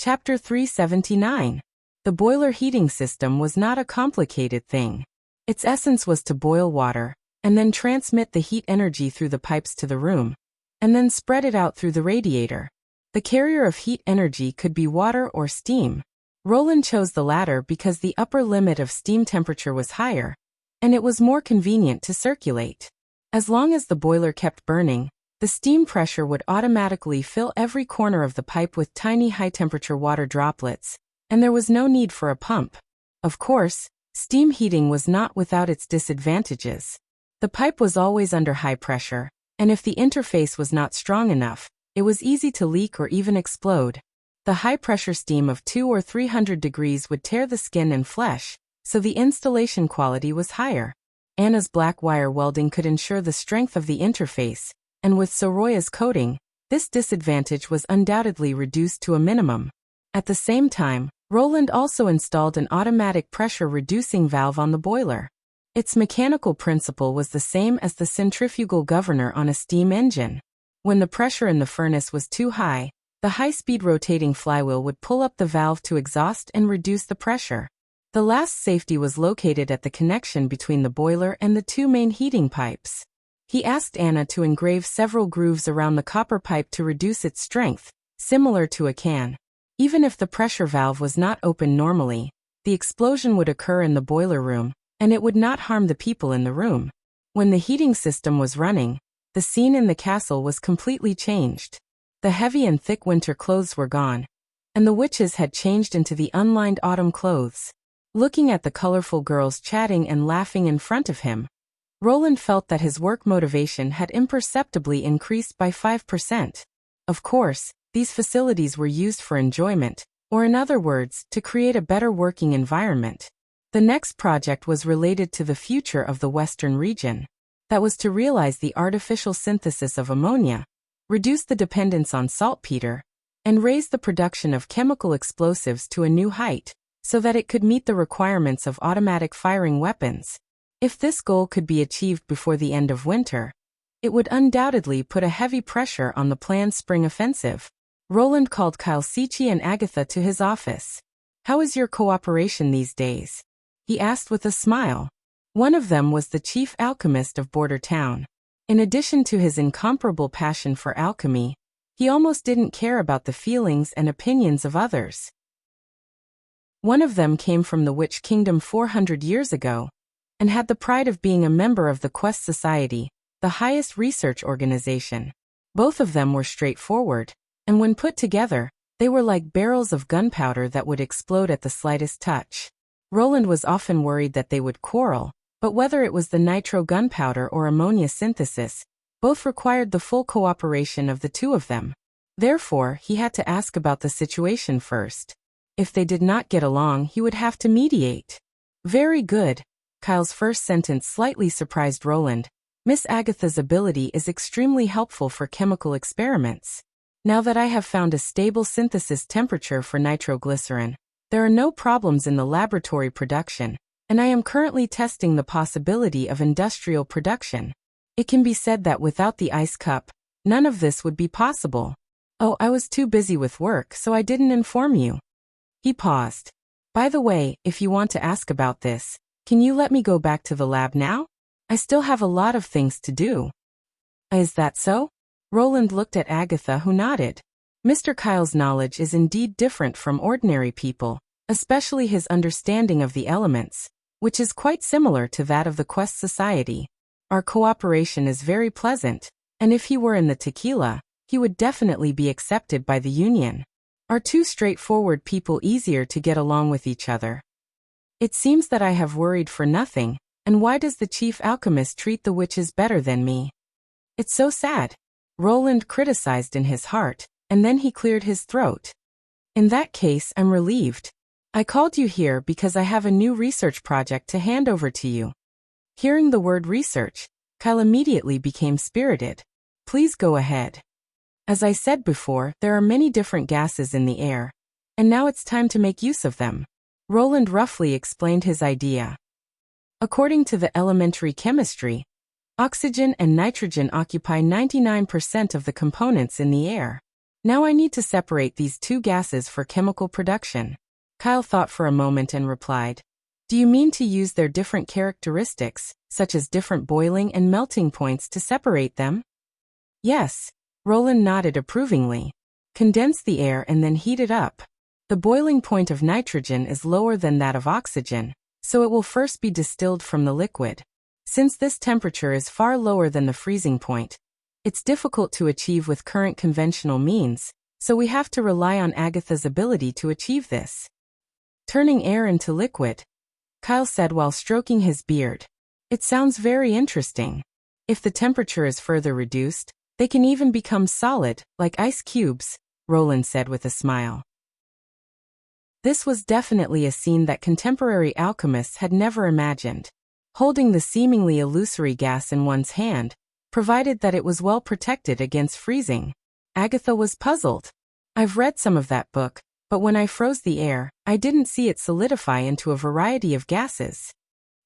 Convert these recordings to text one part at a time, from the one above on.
Chapter 379. The boiler heating system was not a complicated thing. Its essence was to boil water, and then transmit the heat energy through the pipes to the room, and then spread it out through the radiator. The carrier of heat energy could be water or steam. Roland chose the latter because the upper limit of steam temperature was higher, and it was more convenient to circulate. As long as the boiler kept burning, the steam pressure would automatically fill every corner of the pipe with tiny high-temperature water droplets, and there was no need for a pump. Of course, steam heating was not without its disadvantages. The pipe was always under high pressure, and if the interface was not strong enough, it was easy to leak or even explode. The high-pressure steam of 200 or 300 degrees would tear the skin and flesh, so the installation quality was higher. Anna's black wire welding could ensure the strength of the interface, and with Soroya's coating, this disadvantage was undoubtedly reduced to a minimum. At the same time, Roland also installed an automatic pressure-reducing valve on the boiler. Its mechanical principle was the same as the centrifugal governor on a steam engine. When the pressure in the furnace was too high, the high-speed rotating flywheel would pull up the valve to exhaust and reduce the pressure. The last safety was located at the connection between the boiler and the two main heating pipes. He asked Anna to engrave several grooves around the copper pipe to reduce its strength, similar to a can. Even if the pressure valve was not open normally, the explosion would occur in the boiler room, and it would not harm the people in the room. When the heating system was running, the scene in the castle was completely changed. The heavy and thick winter clothes were gone, and the witches had changed into the unlined autumn clothes. Looking at the colorful girls chatting and laughing in front of him, Roland felt that his work motivation had imperceptibly increased by 5%. Of course, these facilities were used for enjoyment, or in other words, to create a better working environment. The next project was related to the future of the Western region. That was to realize the artificial synthesis of ammonia, reduce the dependence on saltpeter, and raise the production of chemical explosives to a new height, so that it could meet the requirements of automatic firing weapons. If this goal could be achieved before the end of winter, it would undoubtedly put a heavy pressure on the planned spring offensive. Roland called Sichi and Agatha to his office. "How is your cooperation these days?" he asked with a smile. One of them was the chief alchemist of Border Town. In addition to his incomparable passion for alchemy, he almost didn't care about the feelings and opinions of others. One of them came from the Witch Kingdom 400 years ago, and had the pride of being a member of the Quest Society, the highest research organization. Both of them were straightforward, and when put together, they were like barrels of gunpowder that would explode at the slightest touch. Roland was often worried that they would quarrel, but whether it was the nitro gunpowder or ammonia synthesis, both required the full cooperation of the two of them. Therefore, he had to ask about the situation first. If they did not get along, he would have to mediate. "Very good." Kyle's first sentence slightly surprised Roland. "Miss Agatha's ability is extremely helpful for chemical experiments. Now that I have found a stable synthesis temperature for nitroglycerin, there are no problems in the laboratory production, and I am currently testing the possibility of industrial production. It can be said that without the ice cup, none of this would be possible. Oh, I was too busy with work, so I didn't inform you." He paused. "By the way, if you want to ask about this, can you let me go back to the lab now? I still have a lot of things to do." "Is that so?" Roland looked at Agatha, who nodded. Mr. Kyle's knowledge is indeed different from ordinary people, especially his understanding of the elements, which is quite similar to that of the Quest Society. Our cooperation is very pleasant, and if he were in the tequila, he would definitely be accepted by the Union. Are two straightforward people easier to get along with each other? It seems that I have worried for nothing, and why does the chief alchemist treat the witches better than me? It's so sad. Roland criticized in his heart, and then he cleared his throat. "In that case, I'm relieved. I called you here because I have a new research project to hand over to you." Hearing the word research, Kyle immediately became spirited. "Please go ahead. As I said before, there are many different gases in the air, and now it's time to make use of them." Roland roughly explained his idea. According to the elementary chemistry, oxygen and nitrogen occupy 99% of the components in the air. Now I need to separate these two gases for chemical production. Kyle thought for a moment and replied, "Do you mean to use their different characteristics, such as different boiling and melting points to separate them?" "Yes." Roland nodded approvingly. "Condense the air and then heat it up. The boiling point of nitrogen is lower than that of oxygen, so it will first be distilled from the liquid. Since this temperature is far lower than the freezing point, it's difficult to achieve with current conventional means, so we have to rely on Agatha's ability to achieve this." "Turning air into liquid," Kyle said while stroking his beard. "It sounds very interesting. If the temperature is further reduced, they can even become solid, like ice cubes," Roland said with a smile. This was definitely a scene that contemporary alchemists had never imagined. Holding the seemingly illusory gas in one's hand, provided that it was well protected against freezing. Agatha was puzzled. "I've read some of that book, but when I froze the air, I didn't see it solidify into a variety of gases.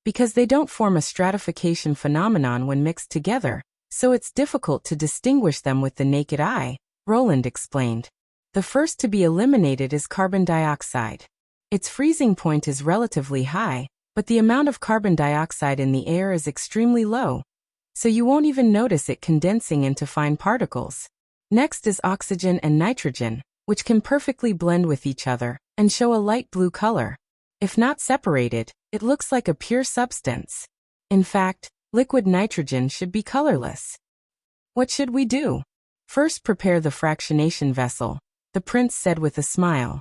Because they don't form a stratification phenomenon when mixed together, so it's difficult to distinguish them with the naked eye," Roland explained. "The first to be eliminated is carbon dioxide. Its freezing point is relatively high, but the amount of carbon dioxide in the air is extremely low, so you won't even notice it condensing into fine particles. Next is oxygen and nitrogen, which can perfectly blend with each other and show a light blue color. If not separated, it looks like a pure substance. In fact, liquid nitrogen should be colorless." "What should we do?" "First prepare the fractionation vessel," the prince said with a smile.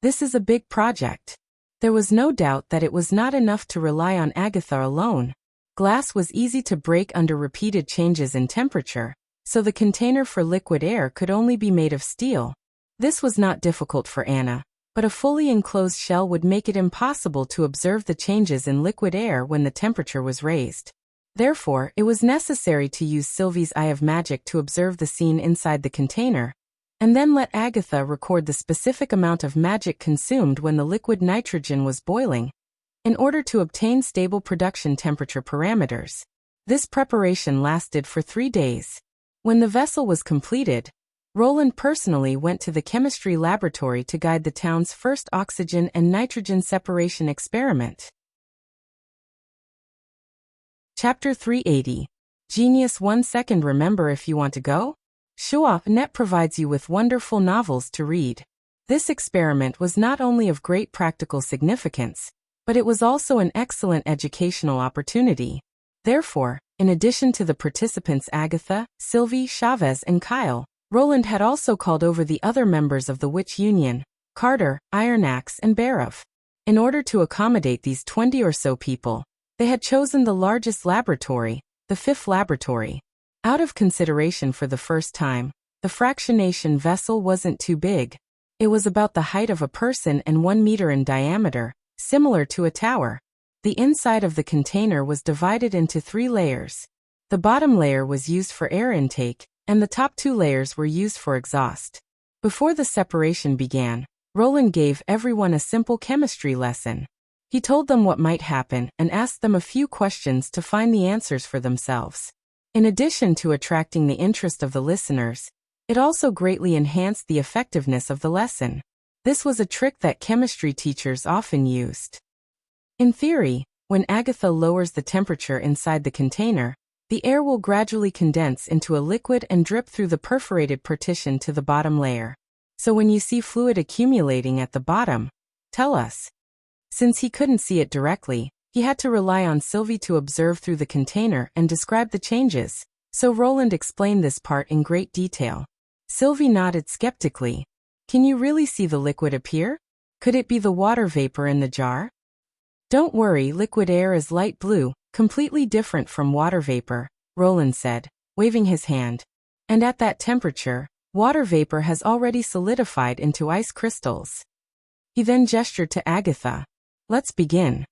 This is a big project. There was no doubt that it was not enough to rely on Agatha alone. Glass was easy to break under repeated changes in temperature, so the container for liquid air could only be made of steel. This was not difficult for Anna, but a fully enclosed shell would make it impossible to observe the changes in liquid air when the temperature was raised. Therefore, it was necessary to use Sylvie's eye of magic to observe the scene inside the container, and then let Agatha record the specific amount of magic consumed when the liquid nitrogen was boiling, in order to obtain stable production temperature parameters. This preparation lasted for 3 days. When the vessel was completed, Roland personally went to the chemistry laboratory to guide the town's first oxygen and nitrogen separation experiment. Chapter 380. Genius 1 second. Remember, if you want to go? Schua.net provides you with wonderful novels to read. This experiment was not only of great practical significance, but it was also an excellent educational opportunity. Therefore, in addition to the participants Agatha, Sylvie, Chavez, and Kyle, Roland had also called over the other members of the Witch Union, Carter, Ironaxe, and Barov. In order to accommodate these 20 or so people, they had chosen the largest laboratory, the 5th laboratory. Out of consideration for the first time, the fractionation vessel wasn't too big. It was about the height of a person and 1 meter in diameter, similar to a tower. The inside of the container was divided into 3 layers. The bottom layer was used for air intake, and the top 2 layers were used for exhaust. Before the separation began, Roland gave everyone a simple chemistry lesson. He told them what might happen and asked them a few questions to find the answers for themselves. In addition to attracting the interest of the listeners, it also greatly enhanced the effectiveness of the lesson. This was a trick that chemistry teachers often used. In theory, when Agatha lowers the temperature inside the container, the air will gradually condense into a liquid and drip through the perforated partition to the bottom layer. So when you see fluid accumulating at the bottom, tell us. Since he couldn't see it directly, he had to rely on Sylvie to observe through the container and describe the changes, so Roland explained this part in great detail. Sylvie nodded skeptically. Can you really see the liquid appear? Could it be the water vapor in the jar? Don't worry, liquid air is light blue, completely different from water vapor, Roland said, waving his hand. And at that temperature, water vapor has already solidified into ice crystals. He then gestured to Agatha. Let's begin.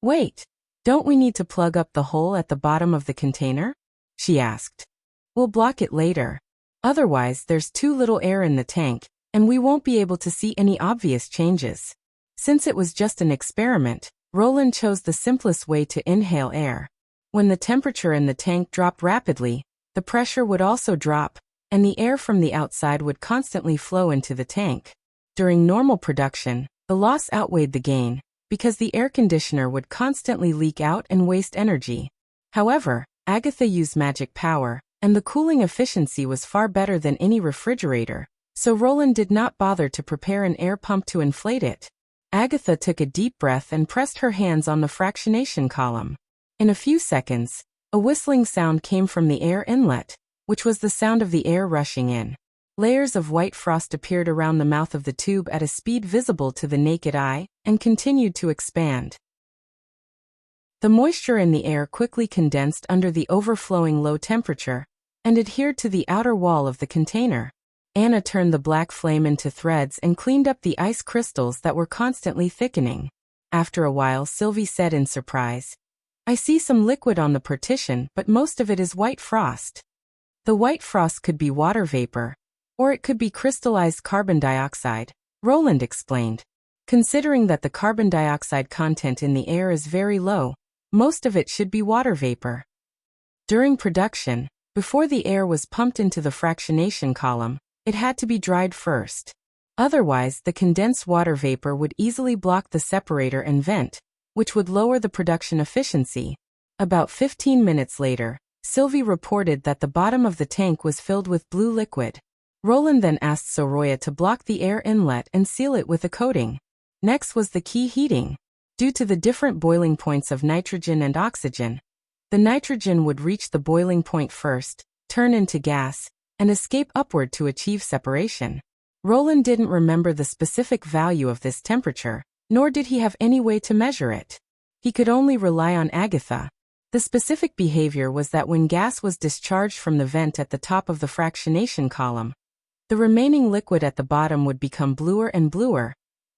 Wait, don't we need to plug up the hole at the bottom of the container? She asked. We'll block it later. Otherwise, there's too little air in the tank, and we won't be able to see any obvious changes. Since it was just an experiment, Roland chose the simplest way to inhale air. When the temperature in the tank dropped rapidly, the pressure would also drop, and the air from the outside would constantly flow into the tank. During normal production, the loss outweighed the gain, because the air conditioner would constantly leak out and waste energy. However, Agatha used magic power, and the cooling efficiency was far better than any refrigerator, so Roland did not bother to prepare an air pump to inflate it. Agatha took a deep breath and pressed her hands on the fractionation column. In a few seconds, a whistling sound came from the air inlet, which was the sound of the air rushing in. Layers of white frost appeared around the mouth of the tube at a speed visible to the naked eye, and continued to expand. The moisture in the air quickly condensed under the overflowing low temperature, and adhered to the outer wall of the container. Anna turned the black flame into threads and cleaned up the ice crystals that were constantly thickening. After a while, Sylvie said in surprise, "I see some liquid on the partition, but most of it is white frost." The white frost could be water vapor, or it could be crystallized carbon dioxide, Roland explained. Considering that the carbon dioxide content in the air is very low, most of it should be water vapor. During production, before the air was pumped into the fractionation column, it had to be dried first. Otherwise, the condensed water vapor would easily block the separator and vent, which would lower the production efficiency. About 15 minutes later, Sylvie reported that the bottom of the tank was filled with blue liquid. Roland then asked Soroya to block the air inlet and seal it with a coating. Next was the key heating. Due to the different boiling points of nitrogen and oxygen, the nitrogen would reach the boiling point first, turn into gas, and escape upward to achieve separation. Roland didn't remember the specific value of this temperature, nor did he have any way to measure it. He could only rely on Agatha. The specific behavior was that when gas was discharged from the vent at the top of the fractionation column, the remaining liquid at the bottom would become bluer and bluer,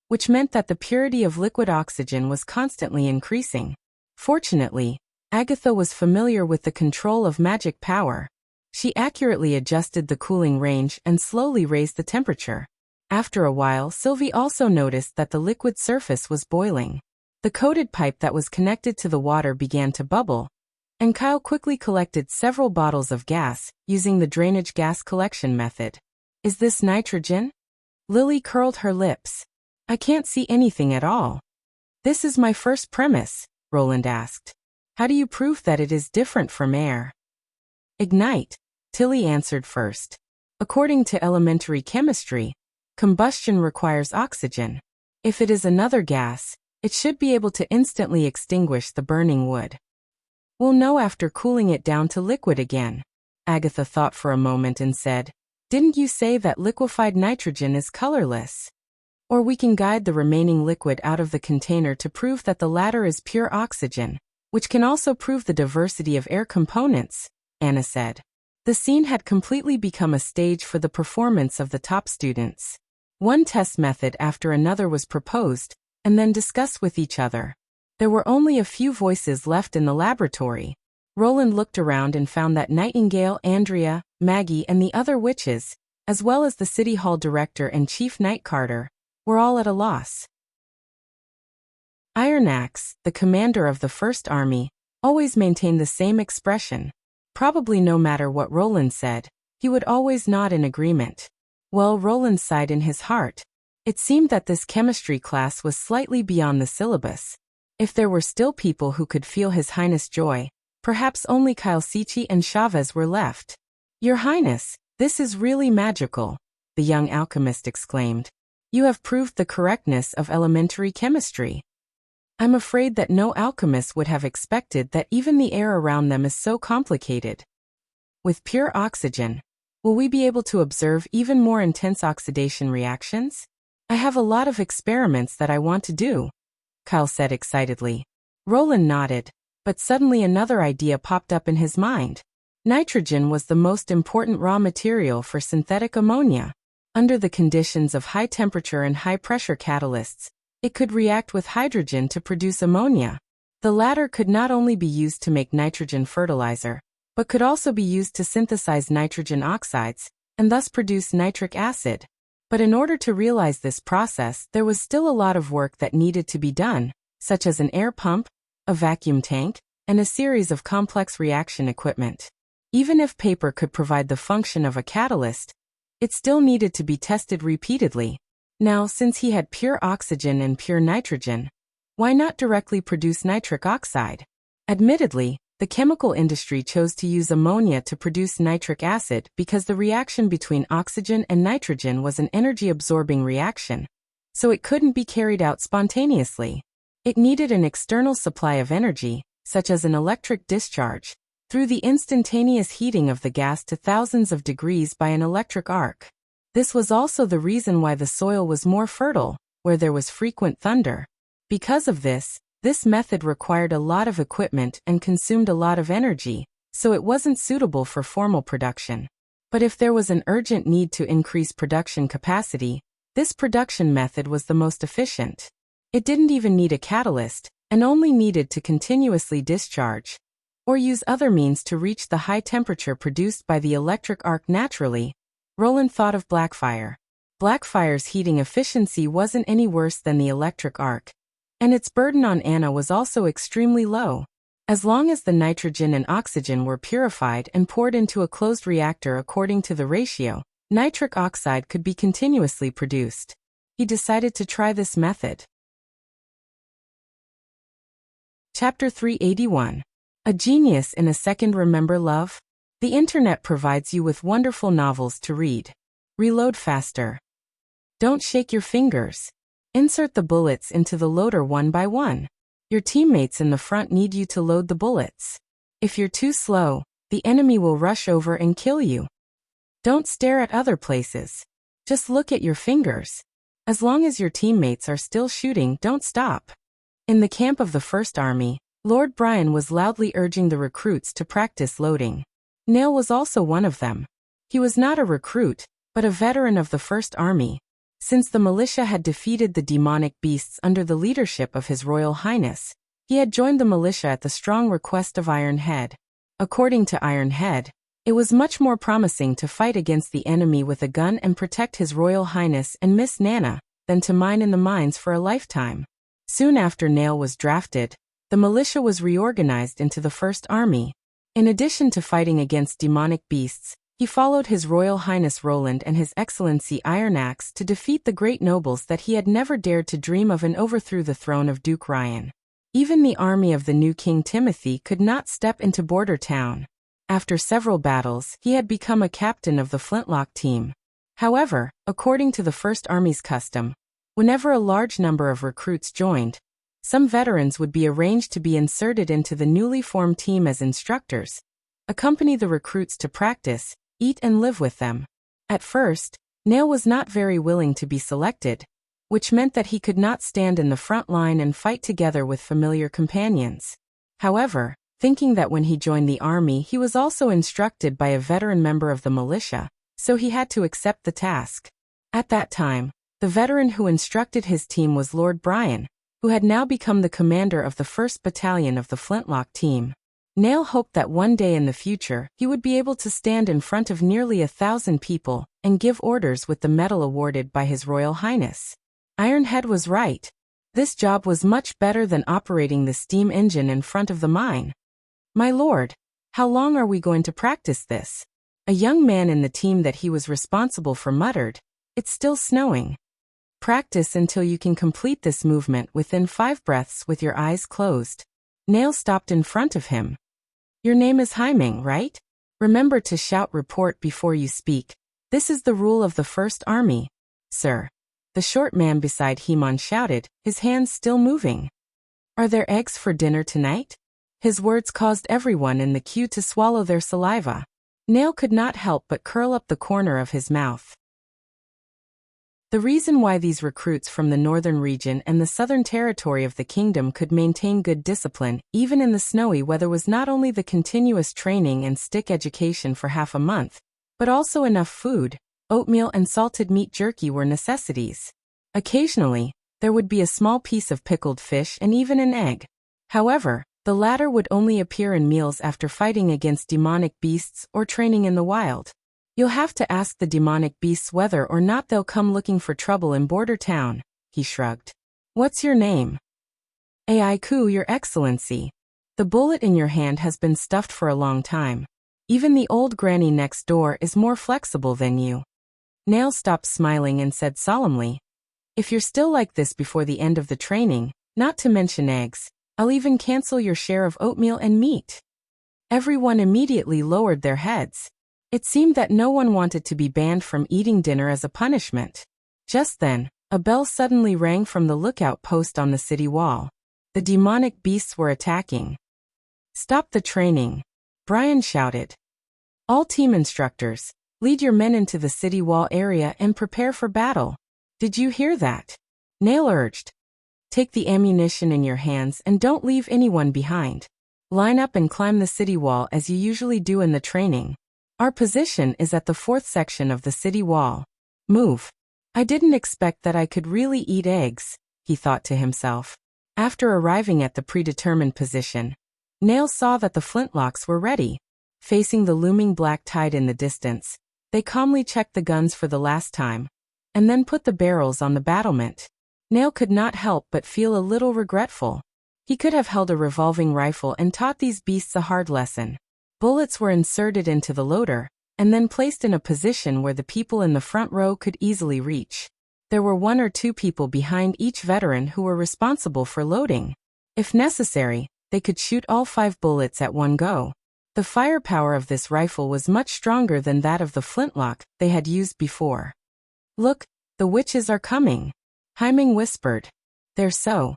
which meant that the purity of liquid oxygen was constantly increasing. Fortunately, Agatha was familiar with the control of magic power. She accurately adjusted the cooling range and slowly raised the temperature. After a while, Sylvie also noticed that the liquid surface was boiling. The coated pipe that was connected to the water began to bubble, and Kyle quickly collected several bottles of gas, using the drainage gas collection method. "Is this nitrogen?" Lily curled her lips. "I can't see anything at all." "This is my first premise," Roland asked. "How do you prove that it is different from air?" "Ignite," Tilly answered first. "According to elementary chemistry, combustion requires oxygen. If it is another gas, it should be able to instantly extinguish the burning wood." "We'll know after cooling it down to liquid again." Agatha thought for a moment and said, "Didn't you say that liquefied nitrogen is colorless? Or we can guide the remaining liquid out of the container to prove that the latter is pure oxygen, which can also prove the diversity of air components," Anna said. The scene had completely become a stage for the performance of the top students. One test method after another was proposed, and then discussed with each other. There were only a few voices left in the laboratory. Roland looked around and found that Nightingale, Andrea, Maggie, and the other witches, as well as the City Hall director and Chief Night Carter, were all at a loss. Iron Axe, the commander of the First Army, always maintained the same expression. Probably no matter what Roland said, he would always nod in agreement. Well, Roland sighed in his heart. It seemed that this chemistry class was slightly beyond the syllabus. If there were still people who could feel His Highness' joy, perhaps only Kylsichi and Chavez were left. "Your Highness, this is really magical," the young alchemist exclaimed. "You have proved the correctness of elementary chemistry. I'm afraid that no alchemist would have expected that even the air around them is so complicated. With pure oxygen, will we be able to observe even more intense oxidation reactions? I have a lot of experiments that I want to do," Kyle said excitedly. Roland nodded, but suddenly another idea popped up in his mind. Nitrogen was the most important raw material for synthetic ammonia. Under the conditions of high temperature and high pressure catalysts, it could react with hydrogen to produce ammonia. The latter could not only be used to make nitrogen fertilizer, but could also be used to synthesize nitrogen oxides, and thus produce nitric acid. But in order to realize this process, there was still a lot of work that needed to be done, such as an air pump, a vacuum tank, and a series of complex reaction equipment. Even if paper could provide the function of a catalyst, it still needed to be tested repeatedly. Now, since he had pure oxygen and pure nitrogen, why not directly produce nitric oxide? Admittedly, the chemical industry chose to use ammonia to produce nitric acid because the reaction between oxygen and nitrogen was an energy-absorbing reaction, so it couldn't be carried out spontaneously. It needed an external supply of energy, such as an electric discharge, through the instantaneous heating of the gas to thousands of degrees by an electric arc. This was also the reason why the soil was more fertile, where there was frequent thunder. Because of this method required a lot of equipment and consumed a lot of energy, so it wasn't suitable for formal production. But if there was an urgent need to increase production capacity, this production method was the most efficient. It didn't even need a catalyst, and only needed to continuously discharge, or use other means to reach the high temperature produced by the electric arc naturally. Roland thought of Blackfire. Blackfire's heating efficiency wasn't any worse than the electric arc, and its burden on Anna was also extremely low. As long as the nitrogen and oxygen were purified and poured into a closed reactor according to the ratio, nitric oxide could be continuously produced. He decided to try this method. Chapter 381. A Genius in a Second. Remember love? The internet provides you with wonderful novels to read. Reload faster. Don't shake your fingers. Insert the bullets into the loader one by one. Your teammates in the front need you to load the bullets. If you're too slow, the enemy will rush over and kill you. Don't stare at other places. Just look at your fingers. As long as your teammates are still shooting, don't stop. In the camp of the First Army, Lord Brian was loudly urging the recruits to practice loading. Nail was also one of them. He was not a recruit, but a veteran of the First Army. Since the militia had defeated the demonic beasts under the leadership of His Royal Highness, he had joined the militia at the strong request of Iron Head. According to Iron Head, it was much more promising to fight against the enemy with a gun and protect His Royal Highness and Miss Nana than to mine in the mines for a lifetime. Soon after Nail was drafted, the militia was reorganized into the First Army. In addition to fighting against demonic beasts, he followed His Royal Highness Roland and His Excellency Iron Axe to defeat the great nobles that he had never dared to dream of and overthrew the throne of Duke Ryan. Even the army of the new King Timothy could not step into Border Town. After several battles, he had become a captain of the Flintlock team. However, according to the First Army's custom, whenever a large number of recruits joined, some veterans would be arranged to be inserted into the newly formed team as instructors, accompany the recruits to practice, eat and live with them. At first, Nail was not very willing to be selected, which meant that he could not stand in the front line and fight together with familiar companions. However, thinking that when he joined the army he was also instructed by a veteran member of the militia, so he had to accept the task. At that time, the veteran who instructed his team was Lord Brian, who had now become the commander of the 1st Battalion of the Flintlock team. Nail hoped that one day in the future he would be able to stand in front of nearly 1,000 people and give orders with the medal awarded by His Royal Highness. Ironhead was right. This job was much better than operating the steam engine in front of the mine. "My lord, how long are we going to practice this?" A young man in the team that he was responsible for muttered. "It's still snowing. Practice until you can complete this movement within 5 breaths with your eyes closed." Nail stopped in front of him. "Your name is Haiming, right? Remember to shout report before you speak. This is the rule of the First Army." "Sir." The short man beside Himon shouted, his hands still moving. "Are there eggs for dinner tonight?" His words caused everyone in the queue to swallow their saliva. Nail could not help but curl up the corner of his mouth. The reason why these recruits from the northern region and the southern territory of the kingdom could maintain good discipline, even in the snowy weather, was not only the continuous training and stick education for half a month, but also enough food. Oatmeal and salted meat jerky were necessities. Occasionally, there would be a small piece of pickled fish and even an egg. However, the latter would only appear in meals after fighting against demonic beasts or training in the wild. "You'll have to ask the demonic beasts whether or not they'll come looking for trouble in Border Town," he shrugged. "What's your name?" "Aiku, Your Excellency. The bullet in your hand has been stuffed for a long time. Even the old granny next door is more flexible than you. Nail stopped smiling and said solemnly, "If you're still like this before the end of the training, not to mention eggs, I'll even cancel your share of oatmeal and meat." Everyone immediately lowered their heads. It seemed that no one wanted to be banned from eating dinner as a punishment. Just then, a bell suddenly rang from the lookout post on the city wall. The demonic beasts were attacking. "Stop the training," Brian shouted. "All team instructors, lead your men into the city wall area and prepare for battle." "Did you hear that?" Nail urged. "Take the ammunition in your hands and don't leave anyone behind. Line up and climb the city wall as you usually do in the training. Our position is at the 4th section of the city wall. Move." "I didn't expect that I could really eat eggs," he thought to himself. After arriving at the predetermined position, Nail saw that the flintlocks were ready. Facing the looming black tide in the distance, they calmly checked the guns for the last time, and then put the barrels on the battlement. Nail could not help but feel a little regretful. He could have held a revolving rifle and taught these beasts a hard lesson. Bullets were inserted into the loader, and then placed in a position where the people in the front row could easily reach. There were 1 or 2 people behind each veteran who were responsible for loading. If necessary, they could shoot all 5 bullets at one go. The firepower of this rifle was much stronger than that of the flintlock they had used before. "Look, the witches are coming," Haiming whispered. "They're so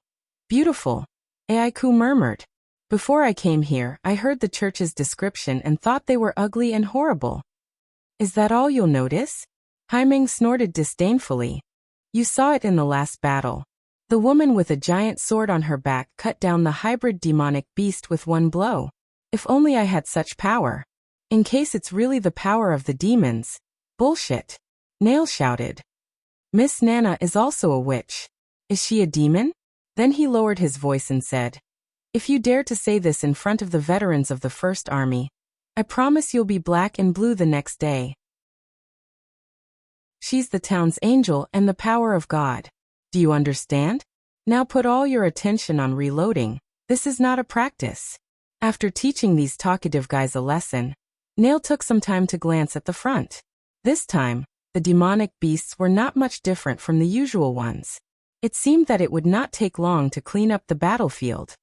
beautiful," Aiku murmured. "Before I came here, I heard the church's description and thought they were ugly and horrible." "Is that all you'll notice?" Haiming snorted disdainfully. "You saw it in the last battle. The woman with a giant sword on her back cut down the hybrid demonic beast with one blow. If only I had such power. In case it's really the power of the demons." "Bullshit," Nail shouted. "Miss Nana is also a witch. Is she a demon?" Then he lowered his voice and said, "If you dare to say this in front of the veterans of the First Army, I promise you'll be black and blue the next day. She's the town's angel and the power of God. Do you understand? Now put all your attention on reloading. This is not a practice." After teaching these talkative guys a lesson, Nail took some time to glance at the front. This time, the demonic beasts were not much different from the usual ones. It seemed that it would not take long to clean up the battlefield.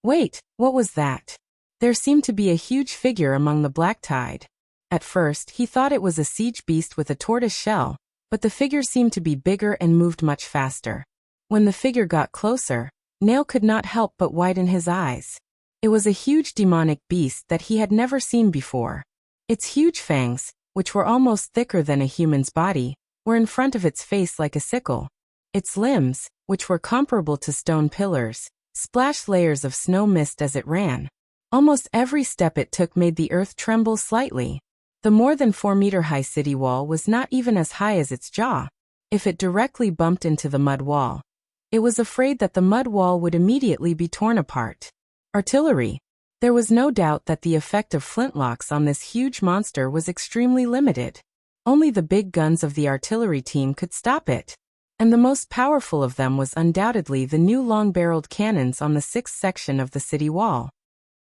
Wait, what was that? There seemed to be a huge figure among the black tide. At first, he thought it was a siege beast with a tortoise shell, but the figure seemed to be bigger and moved much faster. When the figure got closer, Nail could not help but widen his eyes. It was a huge demonic beast that he had never seen before. Its huge fangs, which were almost thicker than a human's body, were in front of its face like a sickle. Its limbs, which were comparable to stone pillars, splashed layers of snow mist as it ran. Almost every step it took made the earth tremble slightly. The more than 4-meter-high city wall was not even as high as its jaw. If it directly bumped into the mud wall, it was afraid that the mud wall would immediately be torn apart. Artillery. There was no doubt that the effect of flintlocks on this huge monster was extremely limited. Only the big guns of the artillery team could stop it. And the most powerful of them was undoubtedly the new long-barreled cannons on the 6th section of the city wall.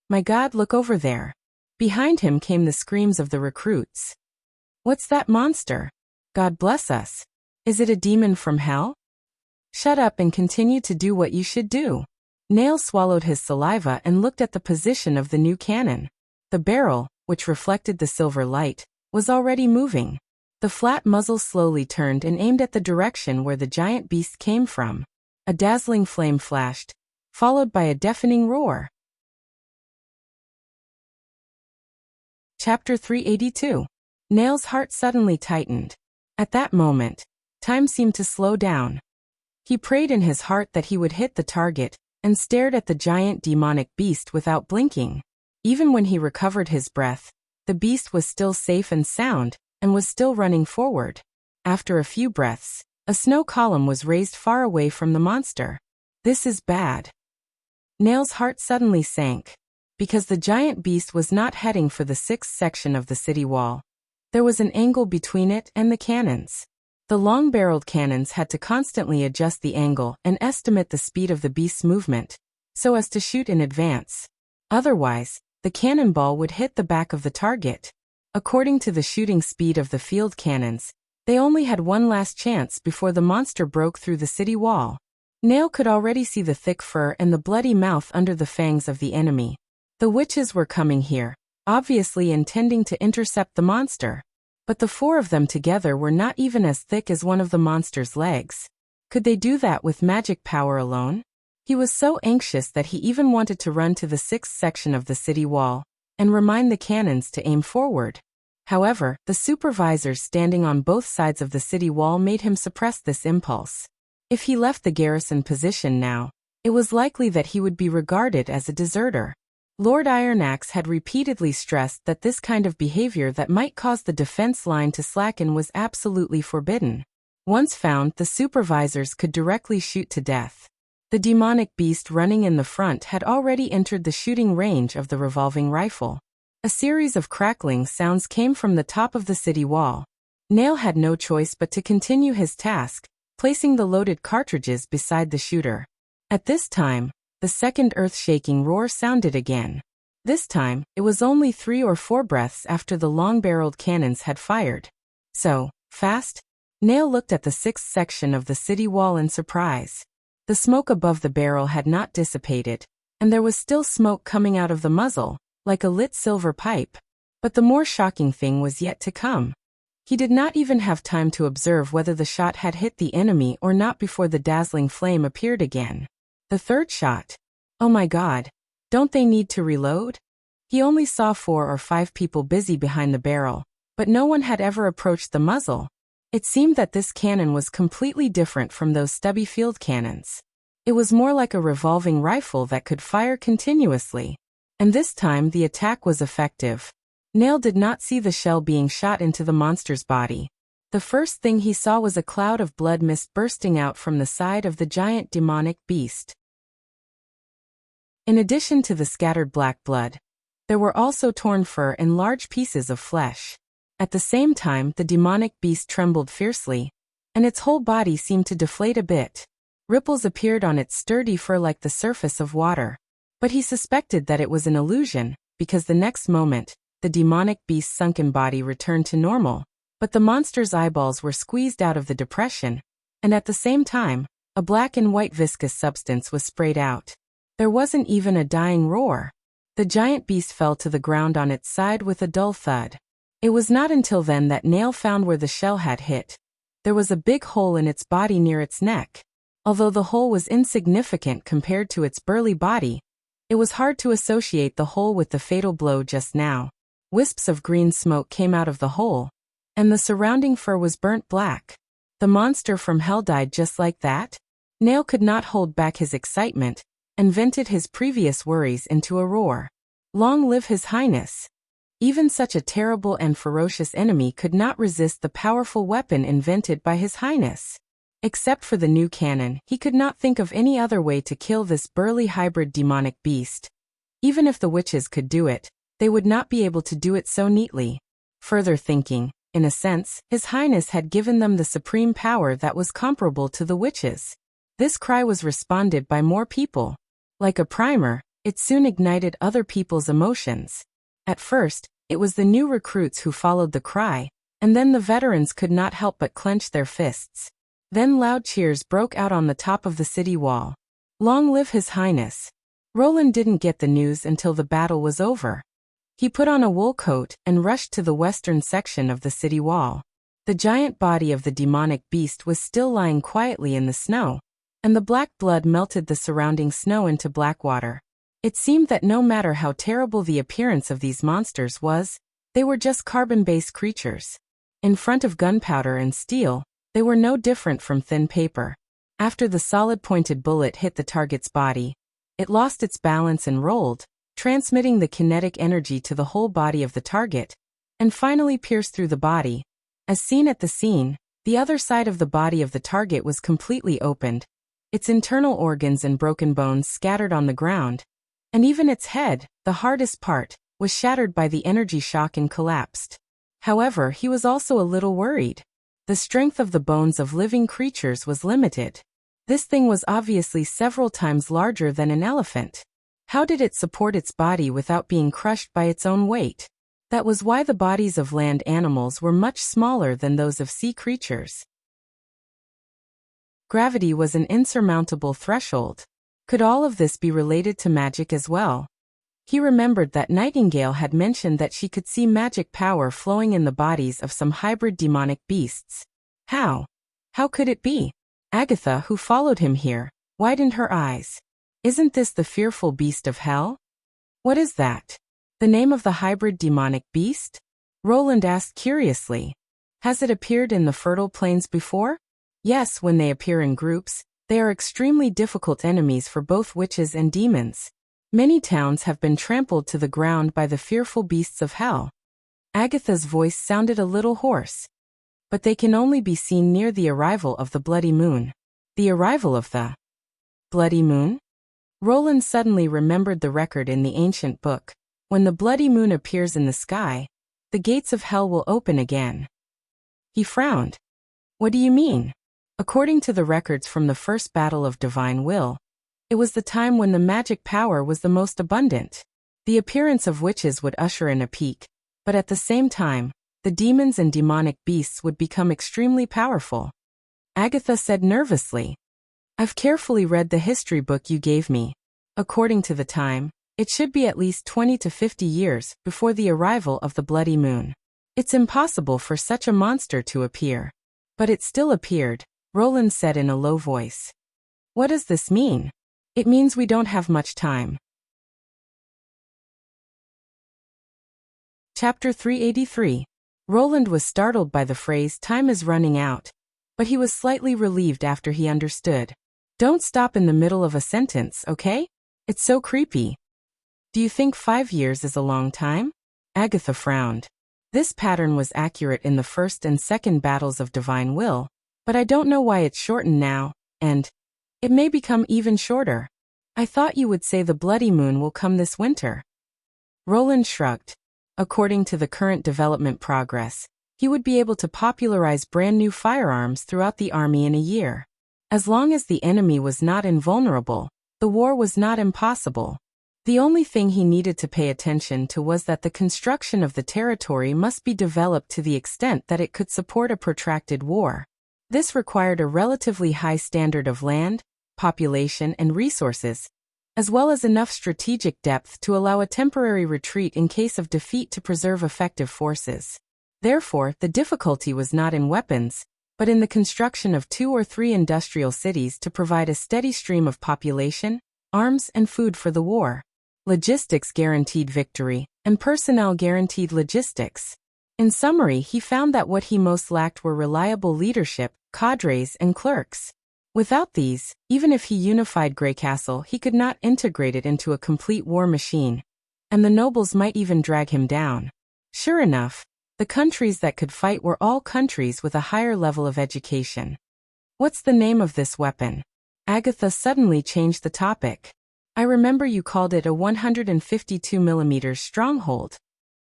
"My God, look over there." Behind him came the screams of the recruits. "What's that monster? God bless us. Is it a demon from hell?" "Shut up and continue to do what you should do." Nail swallowed his saliva and looked at the position of the new cannon. The barrel, which reflected the silver light, was already moving. The flat muzzle slowly turned and aimed at the direction where the giant beast came from. A dazzling flame flashed, followed by a deafening roar. Chapter 382. Nail's heart suddenly tightened. At that moment, time seemed to slow down. He prayed in his heart that he would hit the target, and stared at the giant demonic beast without blinking. Even when he recovered his breath, the beast was still safe and sound, and was still running forward. After a few breaths, a snow column was raised far away from the monster. This is bad. Nail's heart suddenly sank. Because the giant beast was not heading for the 6th section of the city wall. There was an angle between it and the cannons. The long-barreled cannons had to constantly adjust the angle and estimate the speed of the beast's movement, so as to shoot in advance. Otherwise, the cannonball would hit the back of the target. According to the shooting speed of the field cannons, they only had one last chance before the monster broke through the city wall. Nail could already see the thick fur and the bloody mouth under the fangs of the enemy. The witches were coming here, obviously intending to intercept the monster. But the four of them together were not even as thick as one of the monster's legs. Could they do that with magic power alone? He was so anxious that he even wanted to run to the 6th section of the city wall and remind the cannons to aim forward. However, the supervisors standing on both sides of the city wall made him suppress this impulse. If he left the garrison position now, it was likely that he would be regarded as a deserter. Lord Ironaxe had repeatedly stressed that this kind of behavior that might cause the defense line to slacken was absolutely forbidden. Once found, the supervisors could directly shoot to death. The demonic beast running in the front had already entered the shooting range of the revolving rifle. A series of crackling sounds came from the top of the city wall. Nail had no choice but to continue his task, placing the loaded cartridges beside the shooter. At this time, the second earth-shaking roar sounded again. This time, it was only 3 or 4 breaths after the long-barreled cannons had fired. So, fast? Nail looked at the 6th section of the city wall in surprise. The smoke above the barrel had not dissipated, and there was still smoke coming out of the muzzle, like a lit silver pipe. But the more shocking thing was yet to come. He did not even have time to observe whether the shot had hit the enemy or not before the dazzling flame appeared again. The third shot. Oh my God, don't they need to reload? He only saw 4 or 5 people busy behind the barrel, but no one had ever approached the muzzle. It seemed that this cannon was completely different from those stubby field cannons. It was more like a revolving rifle that could fire continuously. And this time the attack was effective. Nail did not see the shell being shot into the monster's body. The first thing he saw was a cloud of blood mist bursting out from the side of the giant demonic beast. In addition to the scattered black blood, there were also torn fur and large pieces of flesh. At the same time, the demonic beast trembled fiercely, and its whole body seemed to deflate a bit. Ripples appeared on its sturdy fur like the surface of water. But he suspected that it was an illusion, because the next moment, the demonic beast's sunken body returned to normal, but the monster's eyeballs were squeezed out of the depression, and at the same time, a black and white viscous substance was sprayed out. There wasn't even a dying roar. The giant beast fell to the ground on its side with a dull thud. It was not until then that Nail found where the shell had hit. There was a big hole in its body near its neck. Although the hole was insignificant compared to its burly body, it was hard to associate the hole with the fatal blow just now. Wisps of green smoke came out of the hole, and the surrounding fur was burnt black. The monster from hell died just like that? Nail could not hold back his excitement, and vented his previous worries into a roar. Long live His Highness! Even such a terrible and ferocious enemy could not resist the powerful weapon invented by His Highness. Except for the new cannon, he could not think of any other way to kill this burly hybrid demonic beast. Even if the witches could do it, they would not be able to do it so neatly. Further thinking, in a sense, His Highness had given them the supreme power that was comparable to the witches. This cry was responded by more people. Like a primer, it soon ignited other people's emotions. At first, it was the new recruits who followed the cry, and then the veterans could not help but clench their fists. Then loud cheers broke out on the top of the city wall. Long live His Highness! Roland didn't get the news until the battle was over. He put on a wool coat and rushed to the western section of the city wall. The giant body of the demonic beast was still lying quietly in the snow, and the black blood melted the surrounding snow into black water. It seemed that no matter how terrible the appearance of these monsters was, they were just carbon-based creatures. In front of gunpowder and steel, they were no different from thin paper. After the solid pointed bullet hit the target's body, it lost its balance and rolled, transmitting the kinetic energy to the whole body of the target, and finally pierced through the body. As seen at the scene, the other side of the body of the target was completely opened, its internal organs and broken bones scattered on the ground, and even its head, the hardest part, was shattered by the energy shock and collapsed. However, he was also a little worried. The strength of the bones of living creatures was limited. This thing was obviously several times larger than an elephant. How did it support its body without being crushed by its own weight? That was why the bodies of land animals were much smaller than those of sea creatures. Gravity was an insurmountable threshold. Could all of this be related to magic as well? He remembered that Nightingale had mentioned that she could see magic power flowing in the bodies of some hybrid demonic beasts. How? How could it be? Agatha, who followed him here, widened her eyes. Isn't this the fearful beast of hell? What is that? The name of the hybrid demonic beast? Roland asked curiously. Has it appeared in the fertile plains before? Yes, when they appear in groups, they are extremely difficult enemies for both witches and demons. Many towns have been trampled to the ground by the fearful beasts of hell. Agatha's voice sounded a little hoarse. But they can only be seen near the arrival of the bloody moon. The arrival of the bloody moon? Roland suddenly remembered the record in the ancient book. When the bloody moon appears in the sky, the gates of hell will open again. He frowned. What do you mean? According to the records from the first battle of divine will, it was the time when the magic power was the most abundant. The appearance of witches would usher in a peak, but at the same time, the demons and demonic beasts would become extremely powerful. Agatha said nervously. I've carefully read the history book you gave me. According to the time, it should be at least 20 to 50 years before the arrival of the bloody moon. It's impossible for such a monster to appear. But it still appeared, Roland said in a low voice. What does this mean? It means we don't have much time. Chapter 383. Roland was startled by the phrase "time is running out," but he was slightly relieved after he understood. Don't stop in the middle of a sentence, okay? It's so creepy. Do you think 5 years is a long time? Agatha frowned. This pattern was accurate in the first and second battles of divine will, but I don't know why it's shortened now, and it may become even shorter. I thought you would say the bloody moon will come this winter. Roland shrugged. According to the current development progress, he would be able to popularize brand new firearms throughout the army in a year. As long as the enemy was not invulnerable, the war was not impossible. The only thing he needed to pay attention to was that the construction of the territory must be developed to the extent that it could support a protracted war. This required a relatively high standard of land, population, and resources, as well as enough strategic depth to allow a temporary retreat in case of defeat to preserve effective forces. Therefore, the difficulty was not in weapons, but in the construction of 2 or 3 industrial cities to provide a steady stream of population, arms, and food for the war. Logistics guaranteed victory, and personnel guaranteed logistics. In summary, he found that what he most lacked were reliable leadership, cadres, and clerks. Without these, even if he unified Greycastle, he could not integrate it into a complete war machine, and the nobles might even drag him down. Sure enough, the countries that could fight were all countries with a higher level of education. What's the name of this weapon? Agatha suddenly changed the topic. I remember you called it a 152 mm stronghold.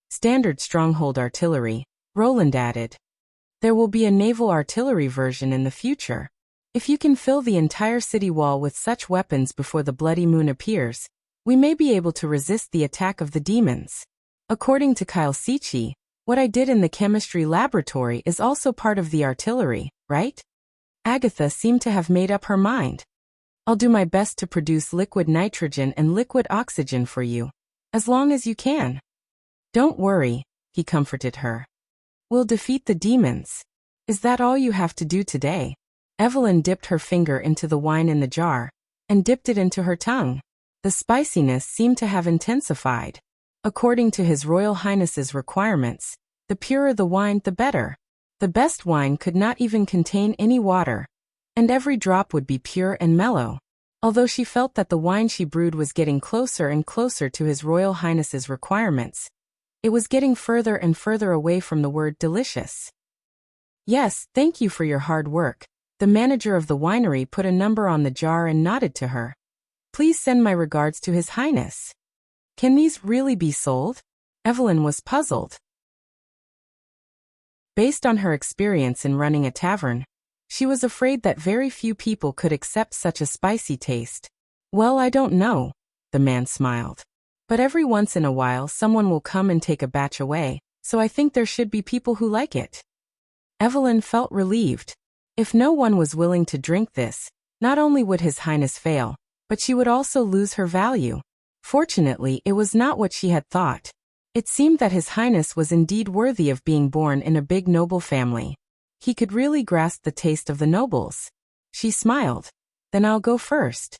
Standard stronghold artillery, Roland added. There will be a naval artillery version in the future. If you can fill the entire city wall with such weapons before the bloody moon appears, we may be able to resist the attack of the demons. According to Kyle Sichi, what I did in the chemistry laboratory is also part of the artillery, right? Agatha seemed to have made up her mind. I'll do my best to produce liquid nitrogen and liquid oxygen for you, as long as you can. Don't worry, he comforted her. We'll defeat the demons. Is that all you have to do today? Evelyn dipped her finger into the wine in the jar, and dipped it into her tongue. The spiciness seemed to have intensified. According to His Royal Highness's requirements, the purer the wine, the better. The best wine could not even contain any water, and every drop would be pure and mellow. Although she felt that the wine she brewed was getting closer and closer to His Royal Highness's requirements, it was getting further and further away from the word delicious. Yes, thank you for your hard work. The manager of the winery put a number on the jar and nodded to her. Please send my regards to His Highness. Can these really be sold? Evelyn was puzzled. Based on her experience in running a tavern, she was afraid that very few people could accept such a spicy taste. Well, I don't know. the man smiled. But every once in a while someone will come and take a batch away, so I think there should be people who like it. Evelyn felt relieved. If no one was willing to drink this, not only would His Highness fail, but she would also lose her value. Fortunately, it was not what she had thought. It seemed that His Highness was indeed worthy of being born in a big noble family. He could really grasp the taste of the nobles. She smiled. Then I'll go first.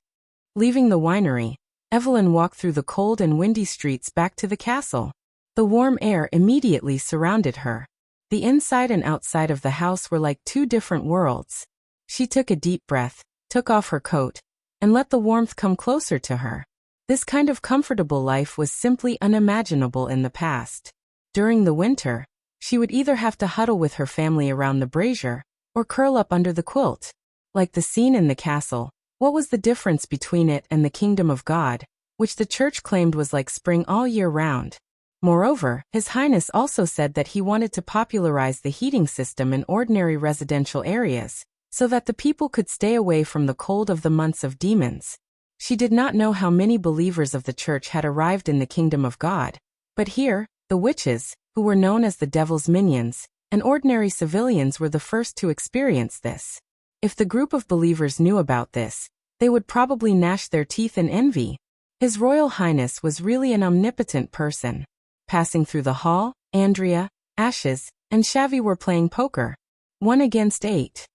Leaving the winery, Evelyn walked through the cold and windy streets back to the castle. The warm air immediately surrounded her. The inside and outside of the house were like two different worlds. She took a deep breath, took off her coat, and let the warmth come closer to her. This kind of comfortable life was simply unimaginable in the past. During the winter, she would either have to huddle with her family around the brazier, or curl up under the quilt. Like the scene in the castle, what was the difference between it and the kingdom of God, which the church claimed was like spring all year round? Moreover, His Highness also said that he wanted to popularize the heating system in ordinary residential areas, so that the people could stay away from the cold of the months of demons. She did not know how many believers of the church had arrived in the kingdom of God, but here, the witches, who were known as the devil's minions, and ordinary civilians were the first to experience this. If the group of believers knew about this, they would probably gnash their teeth in envy. His Royal Highness was really an omnipotent person. Passing through the hall, Andrea, Ashes, and Shavy were playing poker. 1 against 8.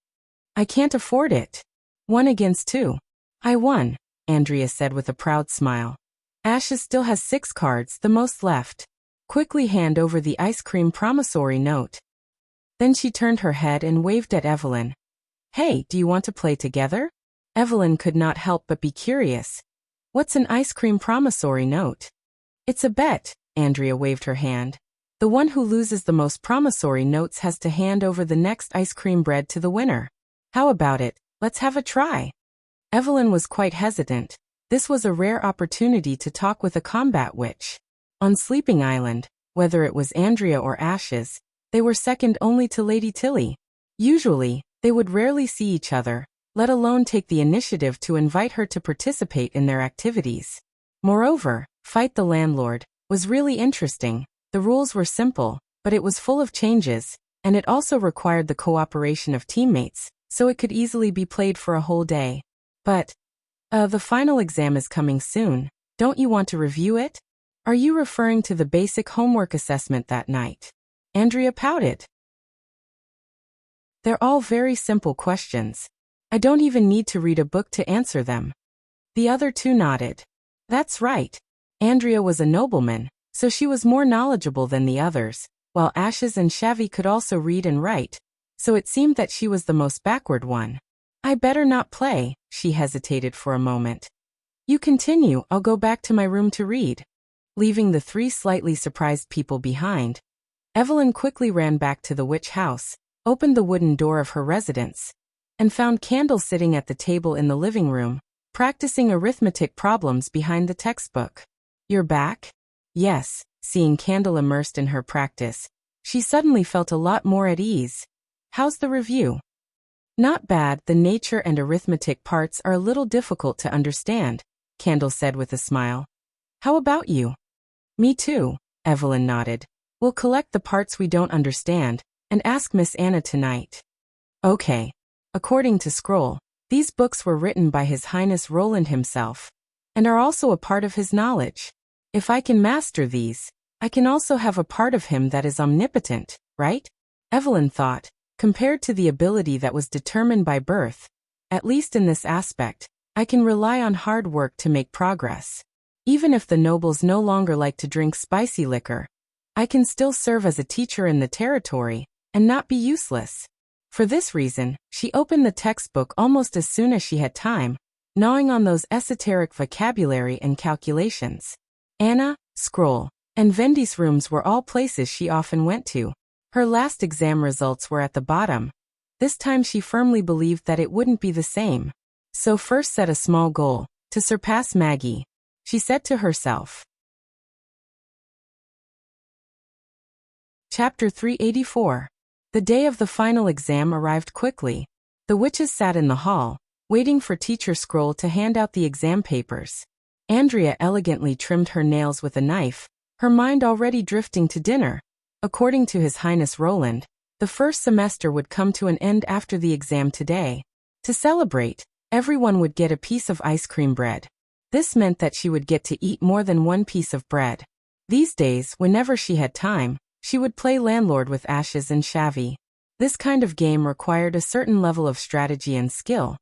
I can't afford it. 1 against 2. I won, Andrea said with a proud smile. Ashes still has 6 cards, the most left. Quickly hand over the ice cream promissory note. Then she turned her head and waved at Evelyn. Hey, do you want to play together? Evelyn could not help but be curious. What's an ice cream promissory note? It's a bet, Andrea waved her hand. The one who loses the most promissory notes has to hand over the next ice cream bread to the winner. How about it? Let's have a try. Evelyn was quite hesitant. This was a rare opportunity to talk with a combat witch. On Sleeping Island, whether it was Andrea or Ashes, they were second only to Lady Tilly. Usually, they would rarely see each other, let alone take the initiative to invite her to participate in their activities. Moreover, Fight the Landlord was really interesting. The rules were simple, but it was full of changes, and it also required the cooperation of teammates, so it could easily be played for a whole day. But, the final exam is coming soon. Don't you want to review it? Are you referring to the basic homework assessment that night? Andrea pouted. They're all very simple questions. I don't even need to read a book to answer them. The other two nodded. That's right. Andrea was a nobleman, so she was more knowledgeable than the others, while Ashes and Shavy could also read and write, so it seemed that she was the most backward one. I better not play, she hesitated for a moment. You continue, I'll go back to my room to read. Leaving the 3 slightly surprised people behind, Evelyn quickly ran back to the witch house, opened the wooden door of her residence, and found Candle sitting at the table in the living room, practicing arithmetic problems behind the textbook. You're back? Yes, seeing Candle immersed in her practice, she suddenly felt a lot more at ease. How's the review? Not bad, the nature and arithmetic parts are a little difficult to understand, Candle said with a smile. How about you? Me too, Evelyn nodded. We'll collect the parts we don't understand, and ask Miss Anna tonight. Okay. According to Scroll, these books were written by His Highness Roland himself, and are also a part of his knowledge. If I can master these, I can also have a part of him that is omnipotent, right? Evelyn thought, compared to the ability that was determined by birth, at least in this aspect, I can rely on hard work to make progress. Even if the nobles no longer like to drink spicy liquor, I can still serve as a teacher in the territory, and not be useless. For this reason, she opened the textbook almost as soon as she had time, gnawing on those esoteric vocabulary and calculations. Anna, Scroll, and Vendy's rooms were all places she often went to. Her last exam results were at the bottom. This time she firmly believed that it wouldn't be the same. So first set a small goal, to surpass Maggie. She said to herself. Chapter 384. The day of the final exam arrived quickly. The witches sat in the hall, waiting for Teacher Scroll to hand out the exam papers. Andrea elegantly trimmed her nails with a knife, her mind already drifting to dinner. According to His Highness Roland, the first semester would come to an end after the exam today. To celebrate, everyone would get a piece of ice cream bread. This meant that she would get to eat more than one piece of bread. These days, whenever she had time, she would play landlord with Ashes and Shavy. This kind of game required a certain level of strategy and skill,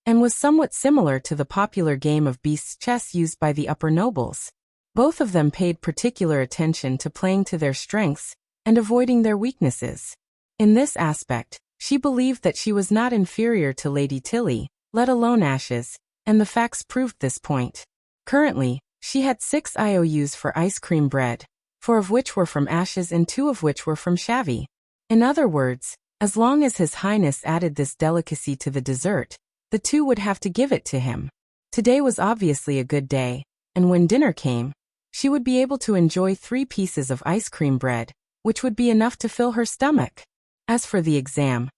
and was somewhat similar to the popular game of beasts chess used by the upper nobles. Both of them paid particular attention to playing to their strengths and avoiding their weaknesses. In this aspect, she believed that she was not inferior to Lady Tilly, let alone Ashes, and the facts proved this point. Currently, she had 6 IOUs for ice cream bread, 4 of which were from Ashes and 2 of which were from Shavy. In other words, as long as His Highness added this delicacy to the dessert, the 2 would have to give it to him. Today was obviously a good day, and when dinner came, she would be able to enjoy 3 pieces of ice cream bread, which would be enough to fill her stomach. As for the exam,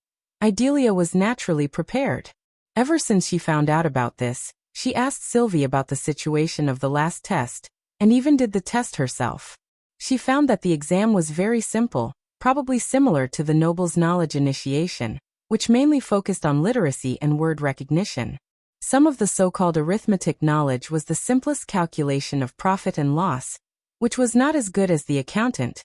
Idalia was naturally prepared. Ever since she found out about this, she asked Sylvie about the situation of the last test, and even did the test herself. She found that the exam was very simple, probably similar to the Noble's Knowledge Initiation, which mainly focused on literacy and word recognition. Some of the so-called arithmetic knowledge was the simplest calculation of profit and loss, which was not as good as the accountant,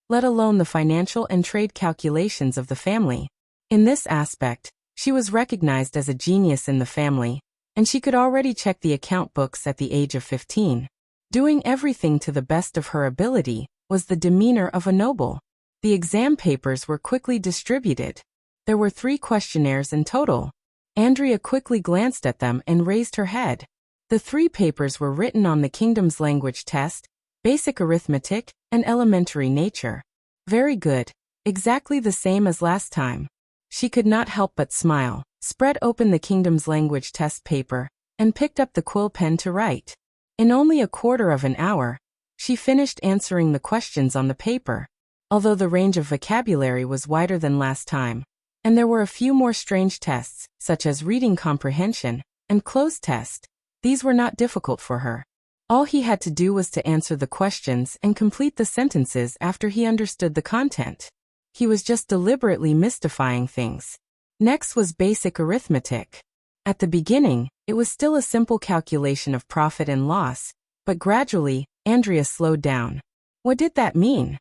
let alone the financial and trade calculations of the family. In this aspect, she was recognized as a genius in the family, and she could already check the account books at the age of 15. Doing everything to the best of her ability was the demeanor of a noble. The exam papers were quickly distributed. There were 3 questionnaires in total. Andrea quickly glanced at them and raised her head. The 3 papers were written on the kingdom's language test, basic arithmetic, and elementary nature. Very good. Exactly the same as last time. She could not help but smile, spread open the kingdom's language test paper, and picked up the quill pen to write. In only a quarter of an hour, she finished answering the questions on the paper. Although the range of vocabulary was wider than last time, and there were a few more strange tests, such as reading comprehension and close test, these were not difficult for her. All he had to do was to answer the questions and complete the sentences after he understood the content. He was just deliberately mystifying things. Next was basic arithmetic. At the beginning, it was still a simple calculation of profit and loss, but gradually, Andrea slowed down. What did that mean?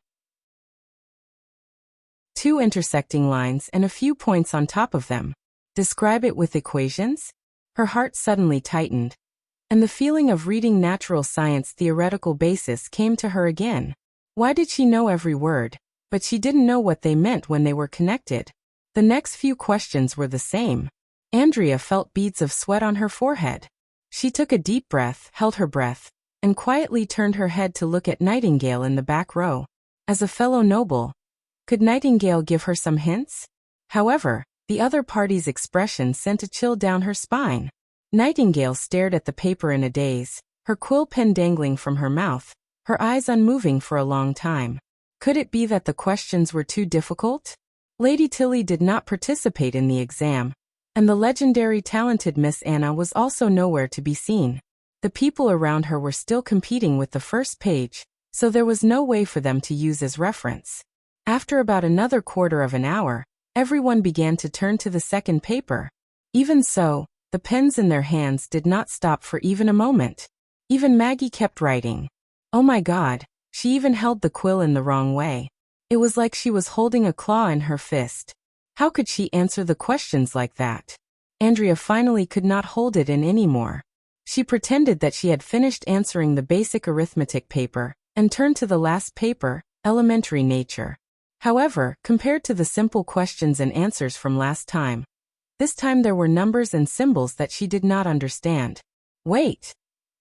2 intersecting lines and a few points on top of them. Describe it with equations? Her heart suddenly tightened, and the feeling of reading natural science theoretical basis came to her again. Why did she know every word? But she didn't know what they meant when they were connected. The next few questions were the same. Andrea felt beads of sweat on her forehead. She took a deep breath, held her breath, and quietly turned her head to look at Nightingale in the back row. As a fellow noble, could Nightingale give her some hints? However, the other party's expression sent a chill down her spine. Nightingale stared at the paper in a daze, her quill pen dangling from her mouth, her eyes unmoving for a long time. Could it be that the questions were too difficult? Lady Tilly did not participate in the exam, and the legendary talented Miss Anna was also nowhere to be seen. The people around her were still competing with the first page, so there was no way for them to use as reference. After about another quarter of an hour, everyone began to turn to the second paper. Even so, the pens in their hands did not stop for even a moment. Even Maggie kept writing. Oh my God, she even held the quill in the wrong way. It was like she was holding a claw in her fist. How could she answer the questions like that? Andrea finally could not hold it in anymore. She pretended that she had finished answering the basic arithmetic paper, and turned to the last paper, elementary nature. However, compared to the simple questions and answers from last time, this time there were numbers and symbols that she did not understand. Wait!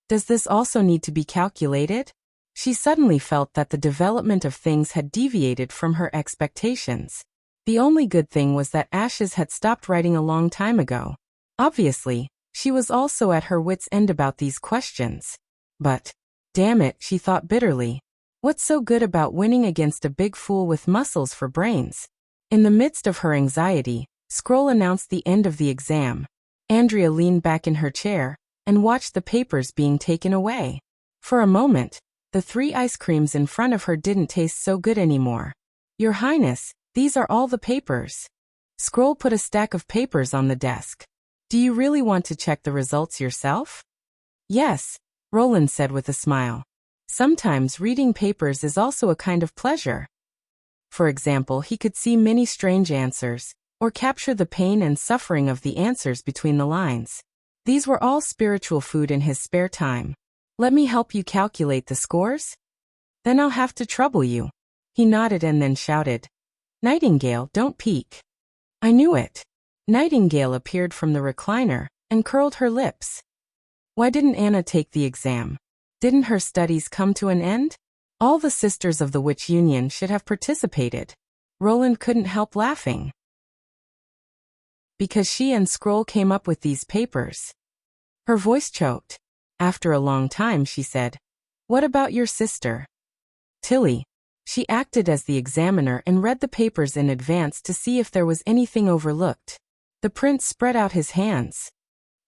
Does this also need to be calculated? She suddenly felt that the development of things had deviated from her expectations. The only good thing was that Ashes had stopped writing a long time ago. Obviously, she was also at her wits' end about these questions. But, damn it, she thought bitterly. What's so good about winning against a big fool with muscles for brains? In the midst of her anxiety, Scroll announced the end of the exam. Andrea leaned back in her chair, and watched the papers being taken away. For a moment, the 3 ice creams in front of her didn't taste so good anymore. Your Highness, these are all the papers. Scroll put a stack of papers on the desk. Do you really want to check the results yourself? Yes, Roland said with a smile. Sometimes reading papers is also a kind of pleasure. For example, he could see many strange answers, or capture the pain and suffering of the answers between the lines. These were all spiritual food in his spare time. Let me help you calculate the scores? Then I'll have to trouble you. He nodded and then shouted, Nightingale, don't peek. I knew it. Nightingale appeared from the recliner and curled her lips. Why didn't Anna take the exam? Didn't her studies come to an end? All the sisters of the Witch Union should have participated. Roland couldn't help laughing. Because she and Scroll came up with these papers. Her voice choked. After a long time she said, What about your sister? Tilly. She acted as the examiner and read the papers in advance to see if there was anything overlooked. The prince spread out his hands.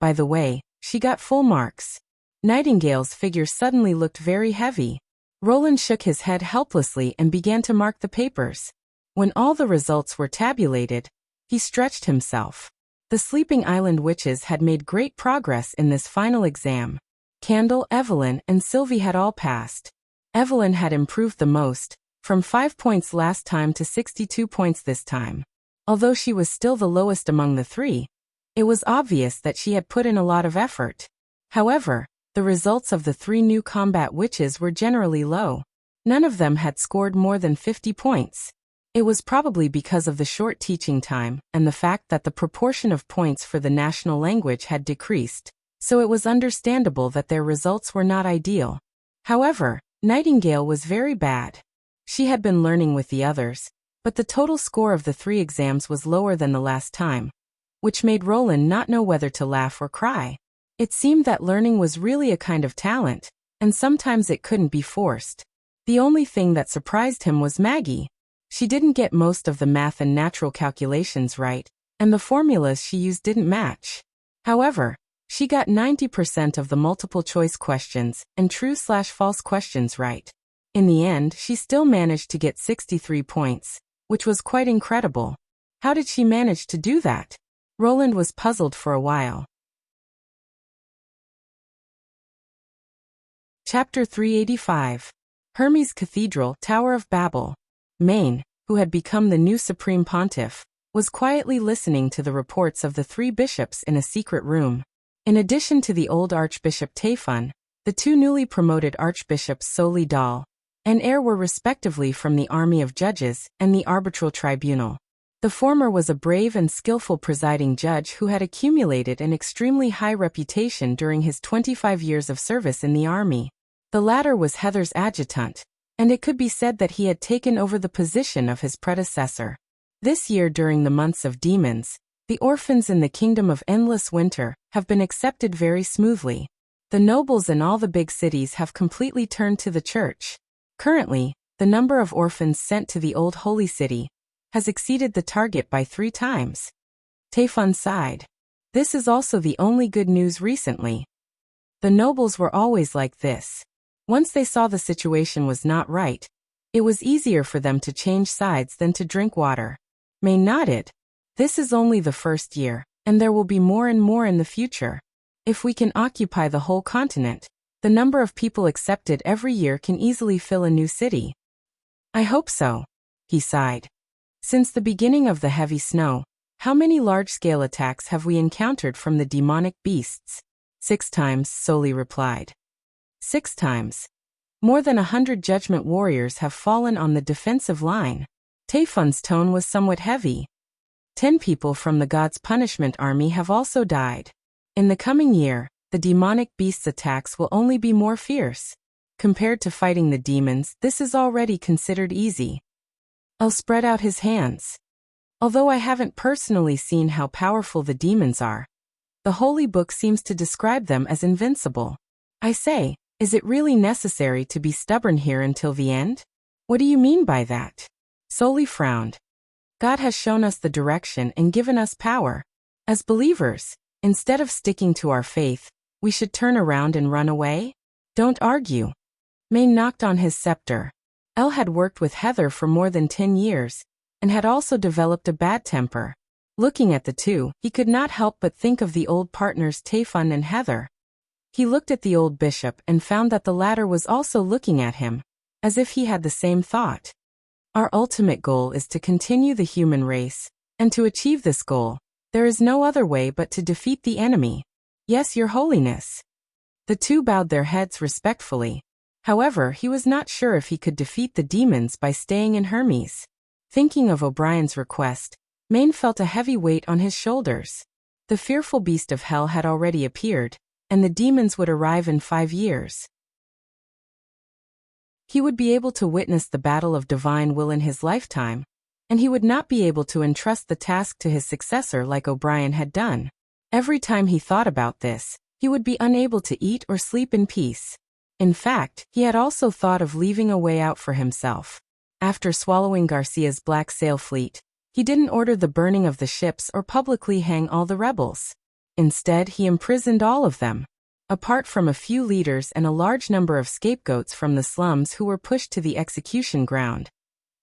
By the way, she got full marks. Nightingale's figure suddenly looked very heavy. Roland shook his head helplessly and began to mark the papers. When all the results were tabulated, he stretched himself. The Sleeping Island witches had made great progress in this final exam. Candle, Evelyn, and Sylvie had all passed. Evelyn had improved the most, from 5 points last time to 62 points this time. Although she was still the lowest among the 3, it was obvious that she had put in a lot of effort. However, the results of the 3 new combat witches were generally low. None of them had scored more than 50 points. It was probably because of the short teaching time and the fact that the proportion of points for the national language had decreased, so it was understandable that their results were not ideal. However, Nightingale was very bad. She had been learning with the others, but the total score of the 3 exams was lower than the last time, which made Roland not know whether to laugh or cry. It seemed that learning was really a kind of talent, and sometimes it couldn't be forced. The only thing that surprised him was Maggie. She didn't get most of the math and natural calculations right, and the formulas she used didn't match. However, she got 90% of the multiple-choice questions and true/false questions right. In the end, she still managed to get 63 points, which was quite incredible. How did she manage to do that? Roland was puzzled for a while. Chapter 385. Hermes Cathedral, Tower of Babel. Maine, who had become the new Supreme Pontiff, was quietly listening to the reports of the 3 bishops in a secret room. In addition to the old Archbishop Taifun, the 2 newly promoted Archbishops Soli Dal and Heir were respectively from the army of judges and the arbitral tribunal. The former was a brave and skillful presiding judge who had accumulated an extremely high reputation during his 25 years of service in the army. The latter was Heather's adjutant, and it could be said that he had taken over the position of his predecessor. This year, during the months of demons, the orphans in the Kingdom of Endless Winter have been accepted very smoothly. The nobles in all the big cities have completely turned to the church. Currently, the number of orphans sent to the Old Holy City has exceeded the target by 3 times. Taifun sighed. This is also the only good news recently. The nobles were always like this. Once they saw the situation was not right, it was easier for them to change sides than to drink water. May nodded. This is only the first year, and there will be more and more in the future. If we can occupy the whole continent, the number of people accepted every year can easily fill a new city. I hope so. He sighed. Since the beginning of the heavy snow, how many large-scale attacks have we encountered from the demonic beasts? 6 times, Soli replied. 6 times. More than 100 judgment warriors have fallen on the defensive line. Taifun's tone was somewhat heavy. 10 people from the God's Punishment Army have also died. In the coming year, the demonic beasts' attacks will only be more fierce. Compared to fighting the demons, this is already considered easy. I'll spread out his hands. Although I haven't personally seen how powerful the demons are, the Holy Book seems to describe them as invincible. I say, is it really necessary to be stubborn here until the end? What do you mean by that? Soli frowned. God has shown us the direction and given us power. As believers, instead of sticking to our faith, We should turn around and run away? Don't argue. Maine knocked on his scepter. Elle had worked with Heather for more than 10 years, and had also developed a bad temper. Looking at the two, he could not help but think of the old partners Tayfun and Heather. He looked at the old bishop and found that the latter was also looking at him, as if he had the same thought. Our ultimate goal is to continue the human race, and to achieve this goal, there is no other way but to defeat the enemy. Yes, Your Holiness. The two bowed their heads respectfully. However, he was not sure if he could defeat the demons by staying in Hermes. Thinking of O'Brien's request, Maine felt a heavy weight on his shoulders. The fearful beast of hell had already appeared, and the demons would arrive in 5 years. He would be able to witness the battle of divine will in his lifetime, and he would not be able to entrust the task to his successor like O'Brien had done. Every time he thought about this, he would be unable to eat or sleep in peace. In fact, he had also thought of leaving a way out for himself. After swallowing Garcia's black sail fleet, he didn't order the burning of the ships or publicly hang all the rebels. Instead, he imprisoned all of them. Apart from a few leaders and a large number of scapegoats from the slums who were pushed to the execution ground,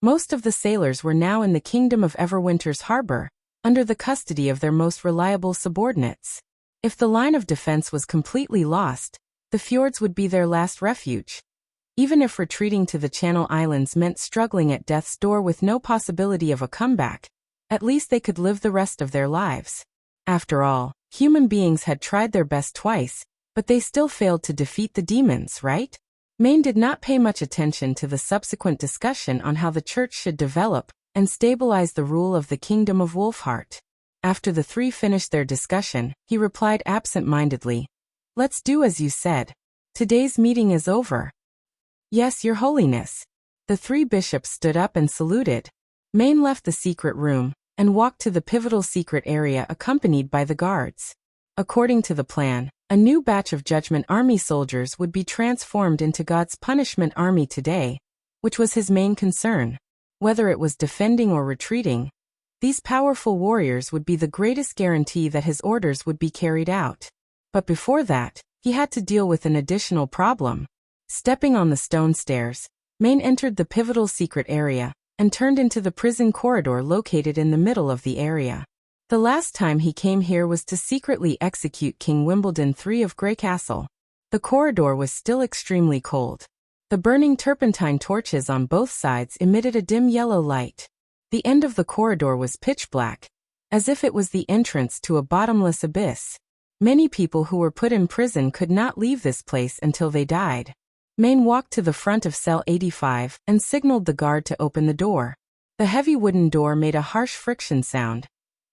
most of the sailors were now in the kingdom of Everwinter's harbor, under the custody of their most reliable subordinates. If the line of defense was completely lost, the fjords would be their last refuge. Even if retreating to the Channel Islands meant struggling at death's door with no possibility of a comeback, at least they could live the rest of their lives. After all, human beings had tried their best twice, but they still failed to defeat the demons, right? Maine did not pay much attention to the subsequent discussion on how the church should develop and stabilize the rule of the kingdom of Wolfheart. After the three finished their discussion, he replied absent-mindedly, "Let's do as you said. Today's meeting is over." "Yes, Your Holiness." The 3 bishops stood up and saluted. Maine left the secret room and walked to the pivotal secret area accompanied by the guards. According to the plan, a new batch of Judgment Army soldiers would be transformed into God's Punishment Army today, which was his main concern. Whether it was defending or retreating, these powerful warriors would be the greatest guarantee that his orders would be carried out. But before that, he had to deal with an additional problem. Stepping on the stone stairs, Maine entered the pivotal secret area and turned into the prison corridor located in the middle of the area. The last time he came here was to secretly execute King Wimbledon III of Grey Castle. The corridor was still extremely cold. The burning turpentine torches on both sides emitted a dim yellow light. The end of the corridor was pitch black, as if it was the entrance to a bottomless abyss. Many people who were put in prison could not leave this place until they died. Maine walked to the front of cell 85 and signaled the guard to open the door. The heavy wooden door made a harsh friction sound,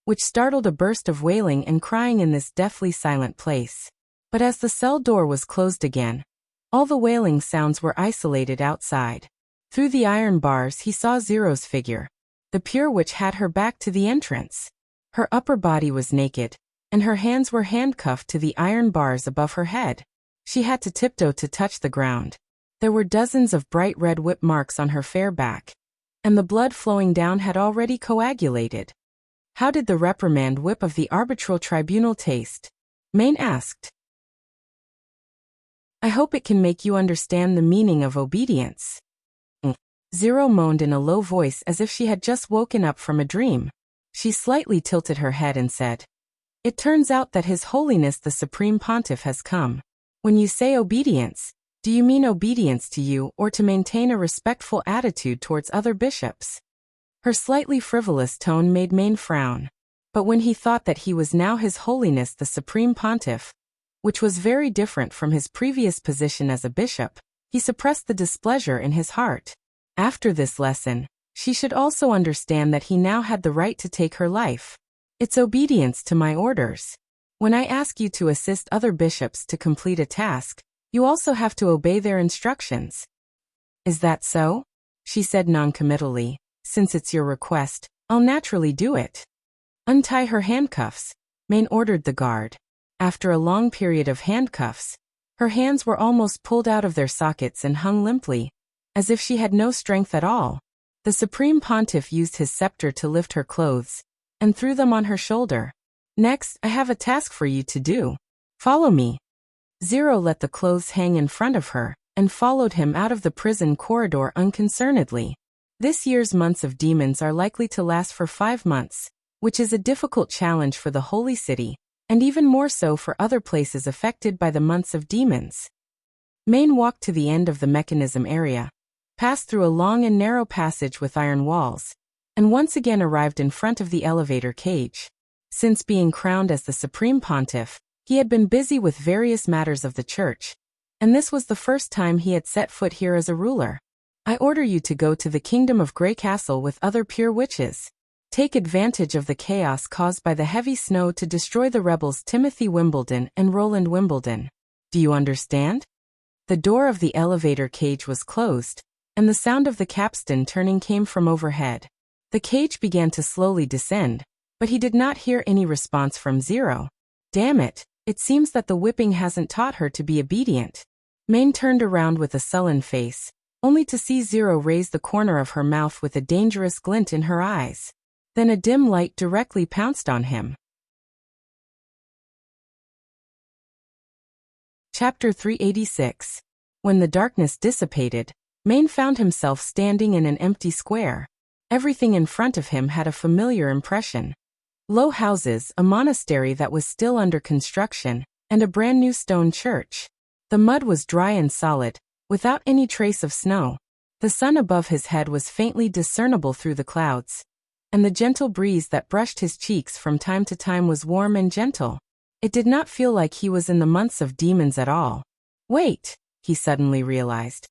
which startled a burst of wailing and crying in this deathly silent place. But as the cell door was closed again, all the wailing sounds were isolated outside. Through the iron bars he saw Zero's figure, the pure witch had her back to the entrance. Her upper body was naked, and her hands were handcuffed to the iron bars above her head. She had to tiptoe to touch the ground. There were dozens of bright red whip marks on her fair back, and the blood flowing down had already coagulated. How did the reprimand whip of the arbitral tribunal taste? Maine asked. "I hope it can make you understand the meaning of obedience." Zero moaned in a low voice as if she had just woken up from a dream. She slightly tilted her head and said, "It turns out that His Holiness the Supreme Pontiff has come. When you say obedience, do you mean obedience to you or to maintain a respectful attitude towards other bishops?" Her slightly frivolous tone made Maine frown. But when he thought that he was now His Holiness the Supreme Pontiff, which was very different from his previous position as a bishop, he suppressed the displeasure in his heart. After this lesson, she should also understand that he now had the right to take her life. "It's obedience to my orders. When I ask you to assist other bishops to complete a task, you also have to obey their instructions." "Is that so?" she said noncommittally. "Since it's your request, I'll naturally do it." "Untie her handcuffs," Maine ordered the guard. After a long period of handcuffs, her hands were almost pulled out of their sockets and hung limply, as if she had no strength at all. The Supreme Pontiff used his scepter to lift her clothes, and threw them on her shoulder. "Next, I have a task for you to do. Follow me." Zero let the clothes hang in front of her, and followed him out of the prison corridor unconcernedly. This year's months of demons are likely to last for 5 months, which is a difficult challenge for the Holy City, and even more so for other places affected by the months of demons. Main walked to the end of the mechanism area, passed through a long and narrow passage with iron walls, and once again arrived in front of the elevator cage. Since being crowned as the Supreme Pontiff, he had been busy with various matters of the church, and this was the first time he had set foot here as a ruler. I order you to go to the kingdom of Grey Castle with other pure witches. Take advantage of the chaos caused by the heavy snow to destroy the rebels Timothy Wimbledon and Roland Wimbledon. Do you understand? The door of the elevator cage was closed, and the sound of the capstan turning came from overhead. The cage began to slowly descend, but he did not hear any response from Zero. Damn it, it seems that the whipping hasn't taught her to be obedient. Main turned around with a sullen face, only to see Zero raise the corner of her mouth with a dangerous glint in her eyes. Then a dim light directly pounced on him. Chapter 386. When the darkness dissipated, Main found himself standing in an empty square. Everything in front of him had a familiar impression. Low houses, a monastery that was still under construction, and a brand new stone church. The mud was dry and solid, without any trace of snow. The sun above his head was faintly discernible through the clouds, and the gentle breeze that brushed his cheeks from time to time was warm and gentle. It did not feel like he was in the months of demons at all. Wait, he suddenly realized.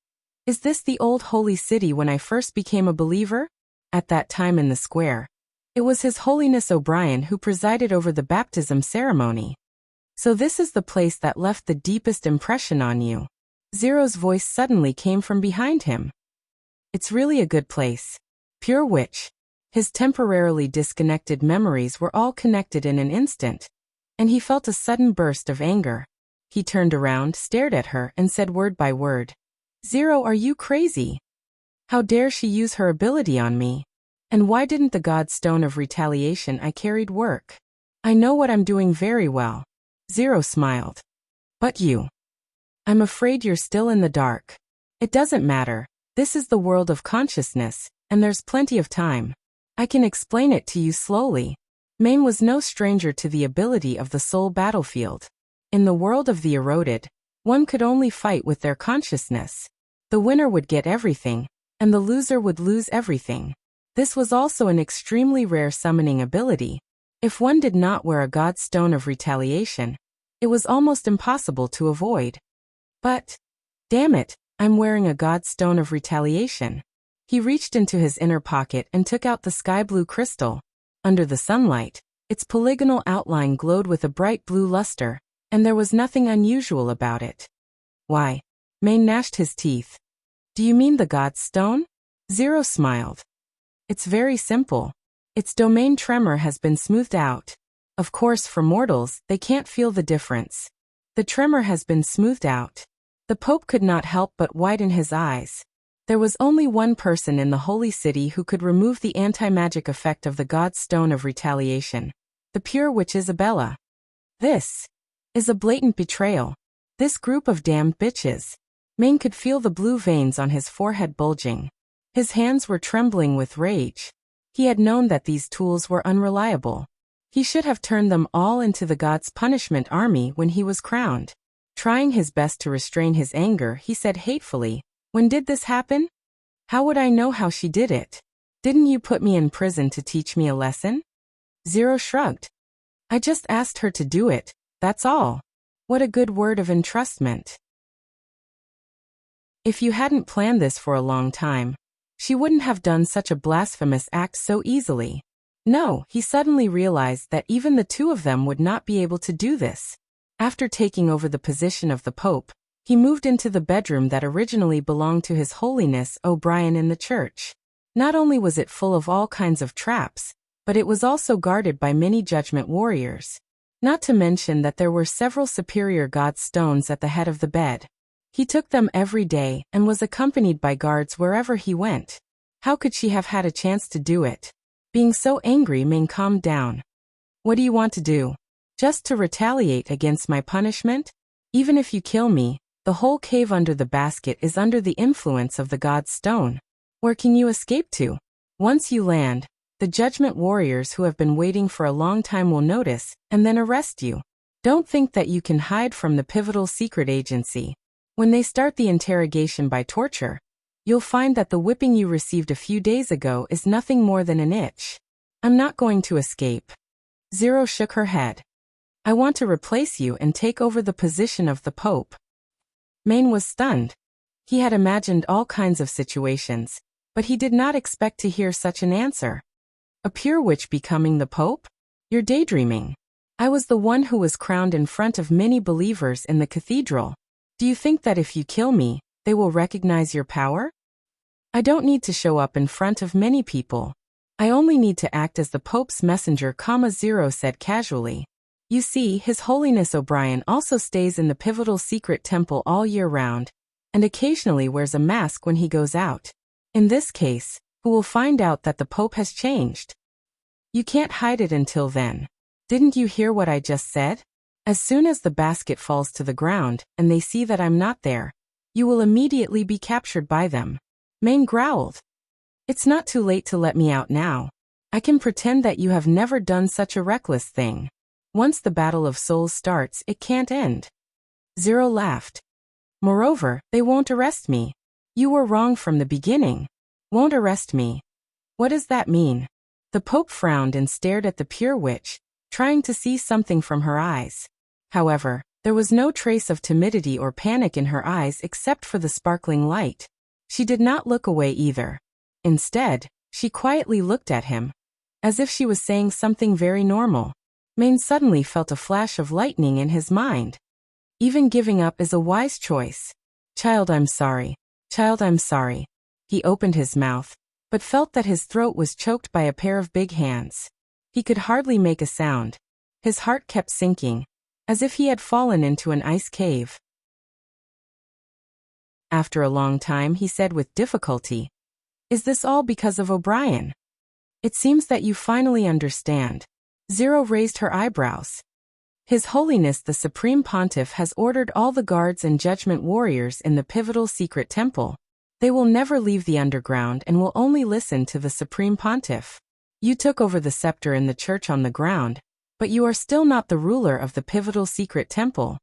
Is this the old holy city when I first became a believer? At that time in the square, it was His Holiness O'Brien who presided over the baptism ceremony. So this is the place that left the deepest impression on you. Zero's voice suddenly came from behind him. It's really a good place. Pure witch. His temporarily disconnected memories were all connected in an instant, and he felt a sudden burst of anger. He turned around, stared at her, and said word by word, Zero, are you crazy? How dare she use her ability on me? And why didn't the God Stone of Retaliation I carried work? I know what I'm doing very well. Zero smiled. But you. I'm afraid you're still in the dark. It doesn't matter. This is the world of consciousness, and there's plenty of time. I can explain it to you slowly. Main was no stranger to the ability of the soul battlefield. In the world of the eroded, one could only fight with their consciousness. The winner would get everything, and the loser would lose everything. This was also an extremely rare summoning ability. If one did not wear a God Stone of Retaliation, it was almost impossible to avoid. But, damn it, I'm wearing a God Stone of Retaliation. He reached into his inner pocket and took out the sky blue crystal. Under the sunlight, its polygonal outline glowed with a bright blue luster, and there was nothing unusual about it. Why? Main gnashed his teeth. Do you mean the God Stone? Zero smiled. It's very simple. Its domain tremor has been smoothed out. Of course, for mortals, they can't feel the difference. The tremor has been smoothed out. The Pope could not help but widen his eyes. There was only one person in the Holy City who could remove the anti-magic effect of the God Stone of Retaliation. The pure witch Isabella. This is a blatant betrayal. This group of damned bitches. Main could feel the blue veins on his forehead bulging. His hands were trembling with rage. He had known that these tools were unreliable. He should have turned them all into the God's punishment army when he was crowned. Trying his best to restrain his anger, he said hatefully, When did this happen? How would I know how she did it? Didn't you put me in prison to teach me a lesson? Zero shrugged. I just asked her to do it, that's all. What a good word of entrustment. If you hadn't planned this for a long time, she wouldn't have done such a blasphemous act so easily. No, he suddenly realized that even the two of them would not be able to do this. After taking over the position of the Pope, he moved into the bedroom that originally belonged to His Holiness O'Brien in the church. Not only was it full of all kinds of traps, but it was also guarded by many judgment warriors. Not to mention that there were several superior God stones at the head of the bed. He took them every day and was accompanied by guards wherever he went. How could she have had a chance to do it? Being so angry, Ming calmed down. What do you want to do? Just to retaliate against my punishment? Even if you kill me, the whole cave under the basket is under the influence of the god's stone. Where can you escape to? Once you land, the judgment warriors who have been waiting for a long time will notice, and then arrest you. Don't think that you can hide from the pivotal secret agency. When they start the interrogation by torture, you'll find that the whipping you received a few days ago is nothing more than an itch. I'm not going to escape. Zero shook her head. I want to replace you and take over the position of the Pope. Maine was stunned. He had imagined all kinds of situations, but he did not expect to hear such an answer. A pure witch becoming the Pope? You're daydreaming. I was the one who was crowned in front of many believers in the cathedral. Do you think that if you kill me, they will recognize your power? I don't need to show up in front of many people. I only need to act as the Pope's messenger, Zero said casually. You see, His Holiness O'Brien also stays in the pivotal secret temple all year round, and occasionally wears a mask when he goes out. In this case, who will find out that the Pope has changed? You can't hide it until then. Didn't you hear what I just said? As soon as the basket falls to the ground, and they see that I'm not there, you will immediately be captured by them. Maine growled. It's not too late to let me out now. I can pretend that you have never done such a reckless thing. Once the battle of souls starts, it can't end. Zero laughed. Moreover, they won't arrest me. You were wrong from the beginning. Won't arrest me. What does that mean? The Pope frowned and stared at the pure witch, trying to see something from her eyes. However, there was no trace of timidity or panic in her eyes except for the sparkling light. She did not look away either. Instead, she quietly looked at him, as if she was saying something very normal. Maine suddenly felt a flash of lightning in his mind. Even giving up is a wise choice. Child, I'm sorry. Child, I'm sorry. He opened his mouth, but felt that his throat was choked by a pair of big hands. He could hardly make a sound. His heart kept sinking, as if he had fallen into an ice cave. After a long time, he said with difficulty, Is this all because of O'Brien? It seems that you finally understand. Zero raised her eyebrows. His Holiness the Supreme Pontiff has ordered all the guards and judgment warriors in the pivotal secret temple. They will never leave the underground and will only listen to the Supreme Pontiff. You took over the scepter in the church on the ground, but you are still not the ruler of the pivotal secret temple.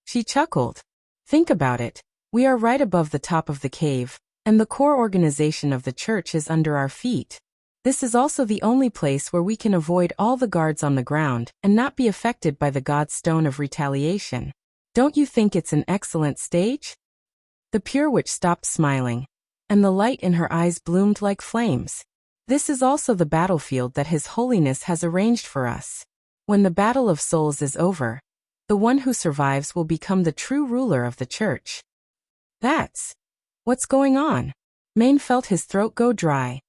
She chuckled. Think about it. We are right above the top of the cave, and the core organization of the church is under our feet. This is also the only place where we can avoid all the guards on the ground and not be affected by the God's stone of retaliation. Don't you think it's an excellent stage? The pure witch stopped smiling, and the light in her eyes bloomed like flames. This is also the battlefield that His Holiness has arranged for us. When the battle of souls is over, the one who survives will become the true ruler of the church. That's what's going on. Maine felt his throat go dry.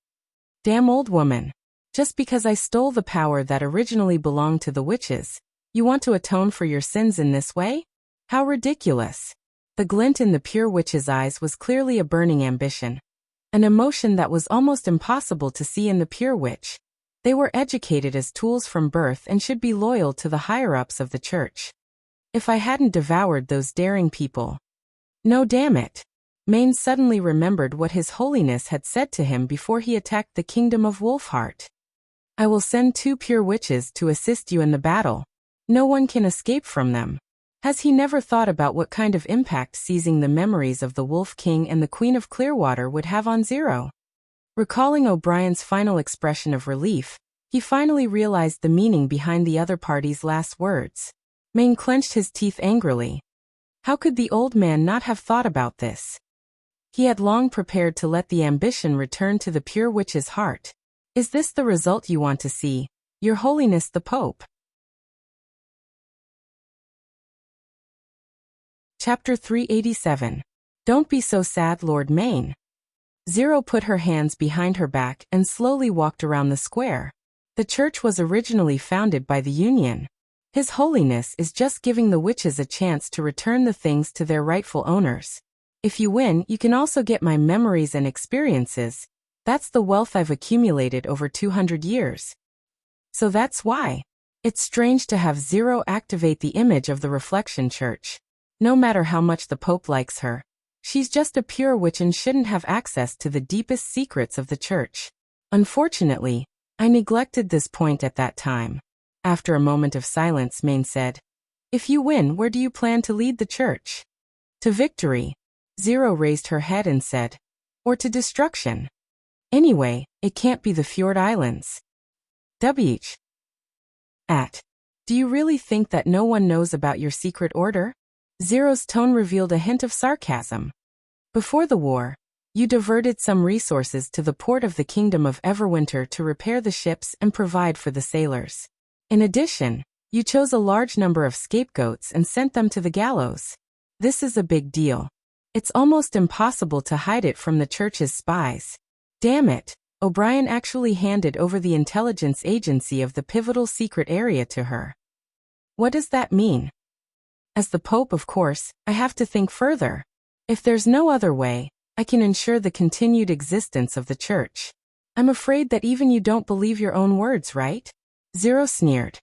Damn old woman. Just because I stole the power that originally belonged to the witches, you want to atone for your sins in this way? How ridiculous. The glint in the pure witch's eyes was clearly a burning ambition, an emotion that was almost impossible to see in the pure witch. They were educated as tools from birth and should be loyal to the higher-ups of the church. If I hadn't devoured those daring people. No, damn it. Maine suddenly remembered what His Holiness had said to him before he attacked the kingdom of Wolfheart. I will send 2 pure witches to assist you in the battle. No one can escape from them. Has he never thought about what kind of impact seizing the memories of the Wolf King and the Queen of Clearwater would have on Zero? Recalling O'Brien's final expression of relief, he finally realized the meaning behind the other party's last words. Maine clenched his teeth angrily. How could the old man not have thought about this? He had long prepared to let the ambition return to the pure witch's heart. Is this the result you want to see, Your Holiness the Pope? Chapter 387. Don't be so sad, Lord Maine. Zero put her hands behind her back and slowly walked around the square. The church was originally founded by the Union. His Holiness is just giving the witches a chance to return the things to their rightful owners. If you win, you can also get my memories and experiences. That's the wealth I've accumulated over 200 years. So that's why. It's strange to have Zero activate the image of the Reflection Church. No matter how much the Pope likes her, she's just a pure witch and shouldn't have access to the deepest secrets of the Church. Unfortunately, I neglected this point at that time. After a moment of silence, Maine said, "If you win, where do you plan to lead the Church?" "To victory." Zero raised her head and said, "Or to destruction. Anyway, it can't be the Fjord Islands." "WH. Do you really think that no one knows about your secret order?" Zero's tone revealed a hint of sarcasm. "Before the war, you diverted some resources to the port of the Kingdom of Everwinter to repair the ships and provide for the sailors. In addition, you chose a large number of scapegoats and sent them to the gallows. This is a big deal. It's almost impossible to hide it from the Church's spies. Damn it, O'Brien actually handed over the intelligence agency of the pivotal secret area to her. What does that mean? As the Pope, of course, I have to think further. If there's no other way, I can ensure the continued existence of the Church. I'm afraid that even you don't believe your own words, right?" Zero sneered.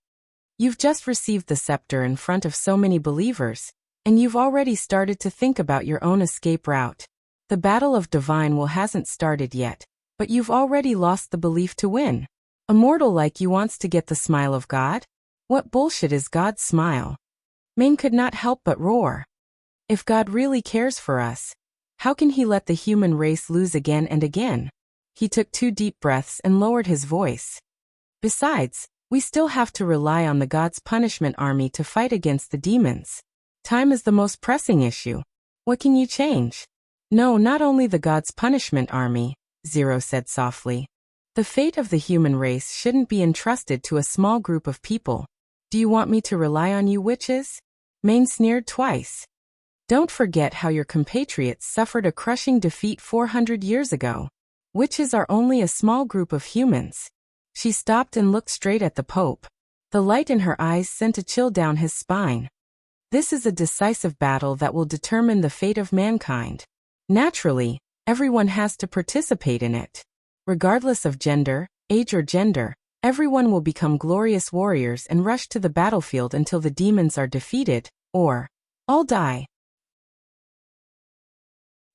"You've just received the scepter in front of so many believers, and you've already started to think about your own escape route. The Battle of Divine Will hasn't started yet, but you've already lost the belief to win. A mortal like you wants to get the smile of God? What bullshit is God's smile?" Maine could not help but roar. If God really cares for us, how can he let the human race lose again and again? He took 2 deep breaths and lowered his voice. "Besides, we still have to rely on the God's punishment army to fight against the demons. Time is the most pressing issue. What can you change?" "No, not only the God's punishment army," Zero said softly. "The fate of the human race shouldn't be entrusted to a small group of people. Do you want me to rely on you witches?" Maine sneered twice. "Don't forget how your compatriots suffered a crushing defeat 400 years ago. Witches are only a small group of humans." She stopped and looked straight at the Pope. The light in her eyes sent a chill down his spine. "This is a decisive battle that will determine the fate of mankind. Naturally, everyone has to participate in it. Regardless of gender, age or gender, everyone will become glorious warriors and rush to the battlefield until the demons are defeated, or all die."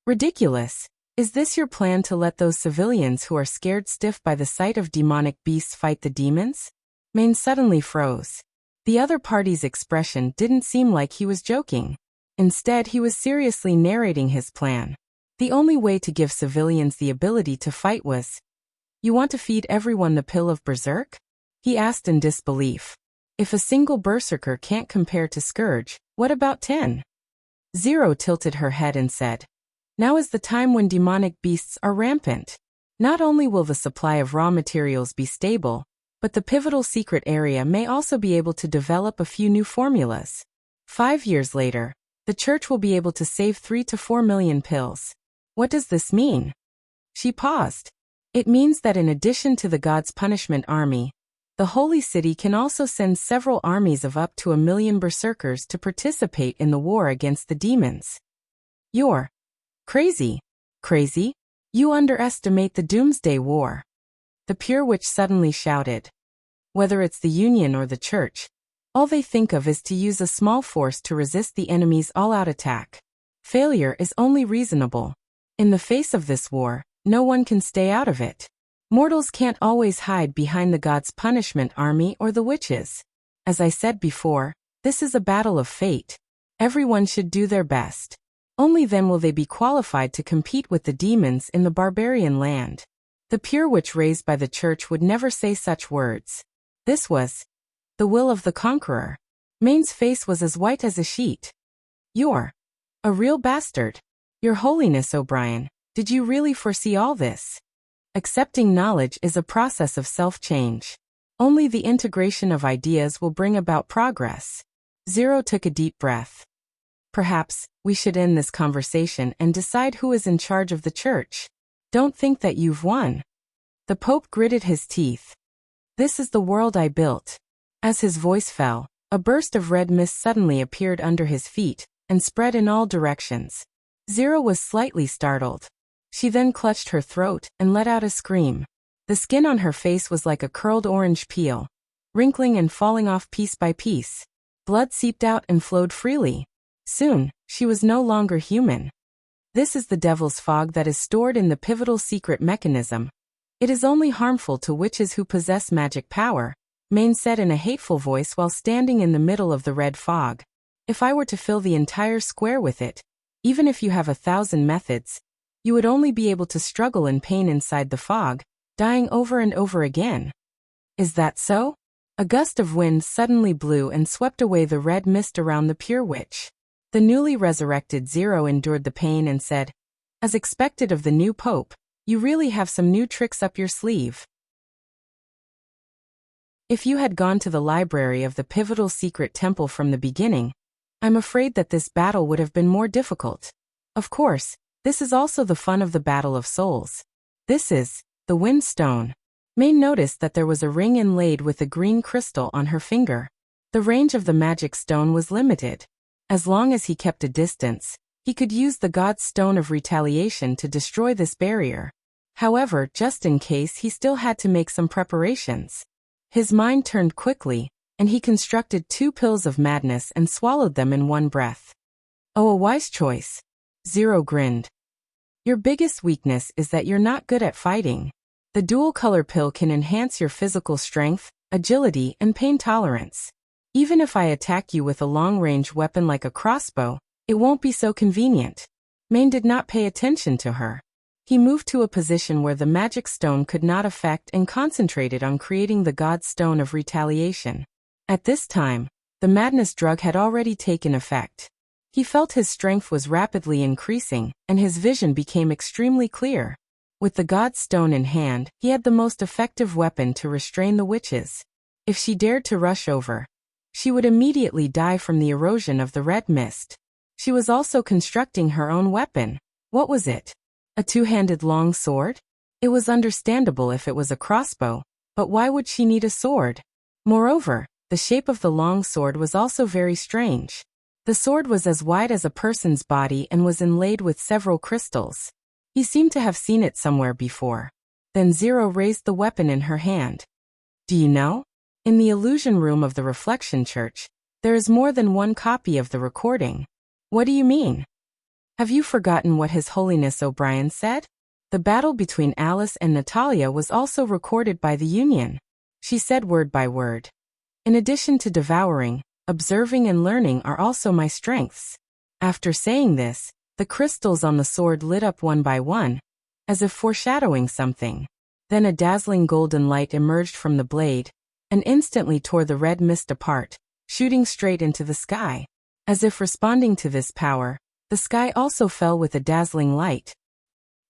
"Ridiculous. Is this your plan to let those civilians who are scared stiff by the sight of demonic beasts fight the demons?" Maine suddenly froze. The other party's expression didn't seem like he was joking. Instead, he was seriously narrating his plan. The only way to give civilians the ability to fight was, "You want to feed everyone the pill of berserk?" he asked in disbelief. "If a single berserker can't compare to Scourge, what about 10? Zero tilted her head and said, "Now is the time when demonic beasts are rampant. Not only will the supply of raw materials be stable, but the pivotal secret area may also be able to develop a few new formulas. 5 years later, the Church will be able to save 3 to 4 million pills. What does this mean?" She paused. "It means that in addition to the God's punishment army, the Holy City can also send several armies of up to 1 million berserkers to participate in the war against the demons." "You're crazy. Crazy? You underestimate the Doomsday War." The Pure Witch suddenly shouted. "Whether it's the Union or the Church, all they think of is to use a small force to resist the enemy's all-out attack. Failure is only reasonable. In the face of this war, no one can stay out of it. Mortals can't always hide behind the God's punishment army or the witches. As I said before, this is a battle of fate. Everyone should do their best. Only then will they be qualified to compete with the demons in the barbarian land." The Pure Witch raised by the Church would never say such words. This was the will of the conqueror. Maine's face was as white as a sheet. "You're a real bastard. Your Holiness O'Brien, did you really foresee all this?" Accepting knowledge is a process of self-change. Only the integration of ideas will bring about progress. Zero took a deep breath. "Perhaps we should end this conversation and decide who is in charge of the Church. Don't think that you've won." The Pope gritted his teeth. "This is the world I built." As his voice fell, a burst of red mist suddenly appeared under his feet and spread in all directions. Zero was slightly startled. She then clutched her throat and let out a scream. The skin on her face was like a curled orange peel, wrinkling and falling off piece by piece. Blood seeped out and flowed freely. Soon, she was no longer human. This is the devil's fog that is stored in the pivotal secret mechanism. It is only harmful to witches who possess magic power, Maine said in a hateful voice while standing in the middle of the red fog. If I were to fill the entire square with it, even if you have 1,000 methods, you would only be able to struggle in pain inside the fog, dying over and over again. Is that so? A gust of wind suddenly blew and swept away the red mist around the pure witch. The newly resurrected Zero endured the pain and said, as expected of the new pope, you really have some new tricks up your sleeve. If you had gone to the library of the pivotal secret temple from the beginning, I'm afraid that this battle would have been more difficult. Of course, this is also the fun of the Battle of Souls. This is the Wind Stone. Maine noticed that there was a ring inlaid with a green crystal on her finger. The range of the magic stone was limited. As long as he kept a distance, he could use the god's stone of retaliation to destroy this barrier. However, just in case, he still had to make some preparations. His mind turned quickly, and he constructed 2 pills of madness and swallowed them in one breath. Oh, a wise choice. Zero grinned. Your biggest weakness is that you're not good at fighting. The dual-color pill can enhance your physical strength, agility, and pain tolerance. Even if I attack you with a long-range weapon like a crossbow, it won't be so convenient. Maine did not pay attention to her. He moved to a position where the magic stone could not affect and concentrated on creating the god's stone of retaliation. At this time, the madness drug had already taken effect. He felt his strength was rapidly increasing, and his vision became extremely clear. With the god's stone in hand, he had the most effective weapon to restrain the witches. If she dared to rush over, she would immediately die from the erosion of the red mist. She was also constructing her own weapon. What was it? A 2-handed long sword? It was understandable if it was a crossbow, but why would she need a sword? Moreover, the shape of the long sword was also very strange. The sword was as wide as a person's body and was inlaid with several crystals. He seemed to have seen it somewhere before. Then Zero raised the weapon in her hand. Do you know? In the illusion room of the Reflection Church, there is more than one copy of the recording. What do you mean? Have you forgotten what His Holiness O'Brien said? The battle between Alice and Natalia was also recorded by the Union. She said word by word. In addition to devouring, observing and learning are also my strengths. After saying this, the crystals on the sword lit up one by one, as if foreshadowing something. Then a dazzling golden light emerged from the blade, and instantly tore the red mist apart, shooting straight into the sky. As if responding to this power, the sky also fell with a dazzling light.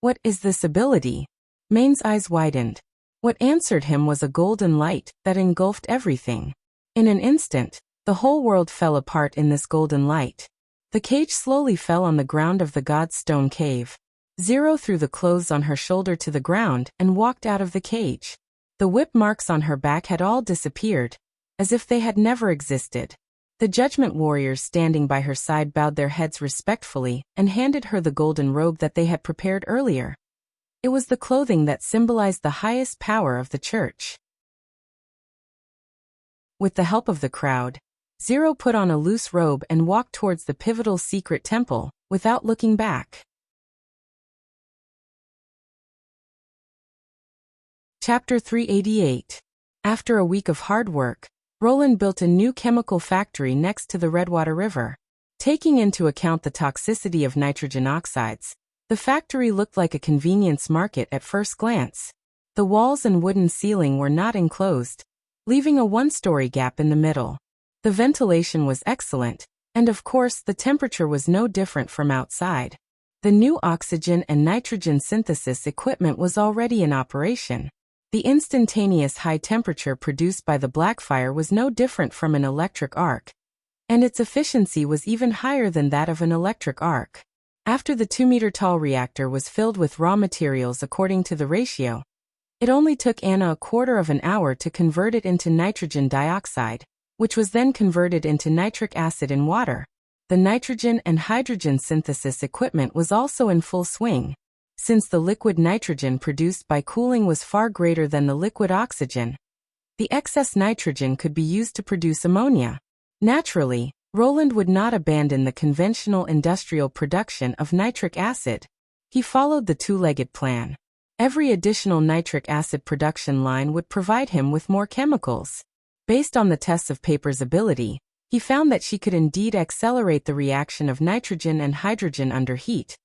What is this ability? Maine's eyes widened. What answered him was a golden light that engulfed everything. In an instant, the whole world fell apart in this golden light. The cage slowly fell on the ground of the god's stone cave. Zero threw the clothes on her shoulder to the ground and walked out of the cage. The whip marks on her back had all disappeared, as if they had never existed. The judgment warriors standing by her side bowed their heads respectfully and handed her the golden robe that they had prepared earlier. It was the clothing that symbolized the highest power of the church. With the help of the crowd, Zero put on a loose robe and walked towards the pivotal secret temple, without looking back. Chapter 388. After a week of hard work, Roland built a new chemical factory next to the Redwater River. Taking into account the toxicity of nitrogen oxides, the factory looked like a convenience market at first glance. The walls and wooden ceiling were not enclosed, leaving a one-story gap in the middle. The ventilation was excellent, and of course the temperature was no different from outside. The new oxygen and nitrogen synthesis equipment was already in operation. The instantaneous high temperature produced by the Blackfire was no different from an electric arc, and its efficiency was even higher than that of an electric arc. After the 2-meter-tall reactor was filled with raw materials according to the ratio, it only took Anna a quarter of an hour to convert it into nitrogen dioxide, which was then converted into nitric acid in water. The nitrogen and hydrogen synthesis equipment was also in full swing. Since the liquid nitrogen produced by cooling was far greater than the liquid oxygen, the excess nitrogen could be used to produce ammonia. Naturally, Roland would not abandon the conventional industrial production of nitric acid. He followed the two-legged plan. Every additional nitric acid production line would provide him with more chemicals. Based on the tests of Paper's ability, he found that she could indeed accelerate the reaction of nitrogen and hydrogen under heat.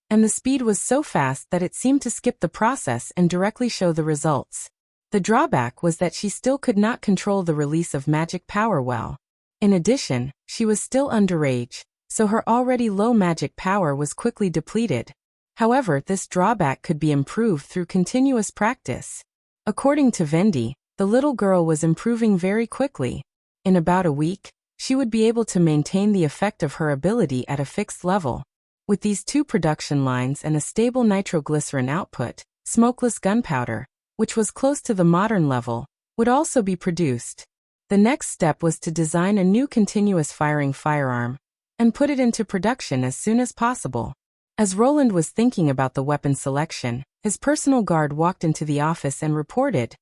And the speed was so fast that it seemed to skip the process and directly show the results. The drawback was that she still could not control the release of magic power well. In addition, she was still underage, so her already low magic power was quickly depleted. However, this drawback could be improved through continuous practice. According to Vendi, the little girl was improving very quickly. In about a week, she would be able to maintain the effect of her ability at a fixed level. With these two production lines and a stable nitroglycerin output, smokeless gunpowder, which was close to the modern level, would also be produced. The next step was to design a new continuous firing firearm and put it into production as soon as possible. As Roland was thinking about the weapon selection, his personal guard walked into the office and reported,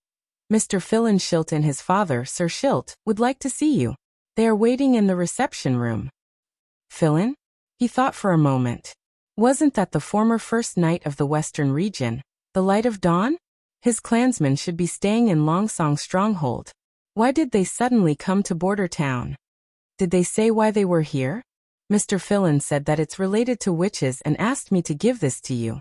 "Mr. Philin Schilt and his father, Sir Schilt, would like to see you. They are waiting in the reception room." Philin? He thought for a moment. Wasn't that the former first knight of the Western region, the Light of Dawn? His clansmen should be staying in Longsong Stronghold. Why did they suddenly come to Border Town? Did they say why they were here? Mr. Philin said that it's related to witches and asked me to give this to you.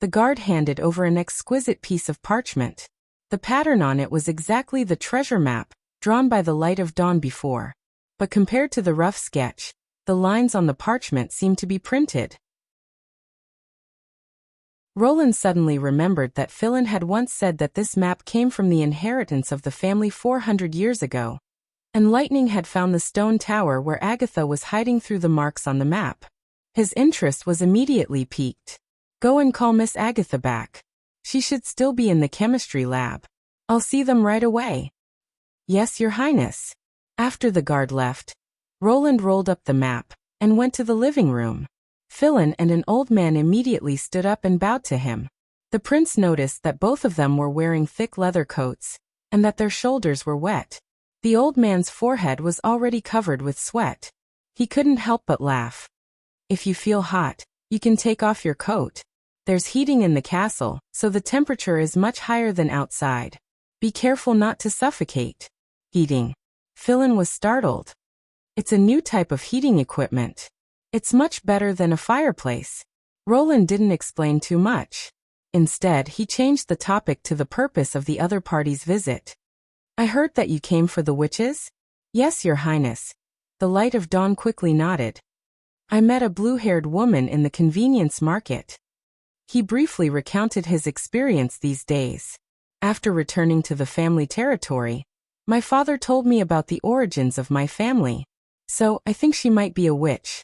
The guard handed over an exquisite piece of parchment. The pattern on it was exactly the treasure map, drawn by the Light of Dawn before. But compared to the rough sketch, the lines on the parchment seemed to be printed. Roland suddenly remembered that Philin had once said that this map came from the inheritance of the family 400 years ago, and lightning had found the stone tower where Agatha was hiding through the marks on the map. His interest was immediately piqued. Go and call Miss Agatha back. She should still be in the chemistry lab. I'll see them right away. Yes, Your Highness. After the guard left, Roland rolled up the map and went to the living room. Philin and an old man immediately stood up and bowed to him. The prince noticed that both of them were wearing thick leather coats, and that their shoulders were wet. The old man's forehead was already covered with sweat. He couldn't help but laugh. If you feel hot, you can take off your coat. There's heating in the castle, so the temperature is much higher than outside. Be careful not to suffocate. Heating. Philin was startled. It's a new type of heating equipment. It's much better than a fireplace. Roland didn't explain too much. Instead, he changed the topic to the purpose of the other party's visit. I heard that you came for the witches? Yes, Your Highness. The Light of Dawn quickly nodded. I met a blue-haired woman in the convenience market. He briefly recounted his experience these days. After returning to the family territory, my father told me about the origins of my family. So, I think she might be a witch.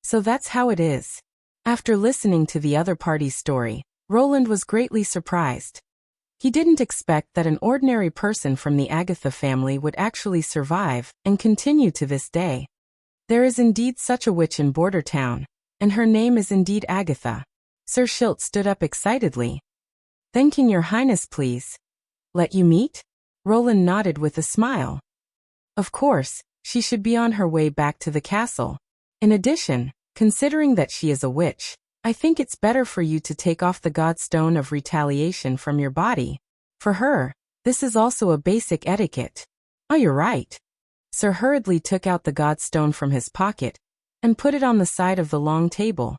So that's how it is. After listening to the other party's story, Roland was greatly surprised. He didn't expect that an ordinary person from the Agatha family would actually survive and continue to this day. There is indeed such a witch in Border Town, and her name is indeed Agatha. Sir Schilt stood up excitedly. Then can Your Highness please let you meet? Roland nodded with a smile. Of course, she should be on her way back to the castle. In addition, considering that she is a witch, I think it's better for you to take off the Godstone of Retaliation from your body. For her, this is also a basic etiquette. Oh, you're right. Sir hurriedly took out the Godstone from his pocket and put it on the side of the long table.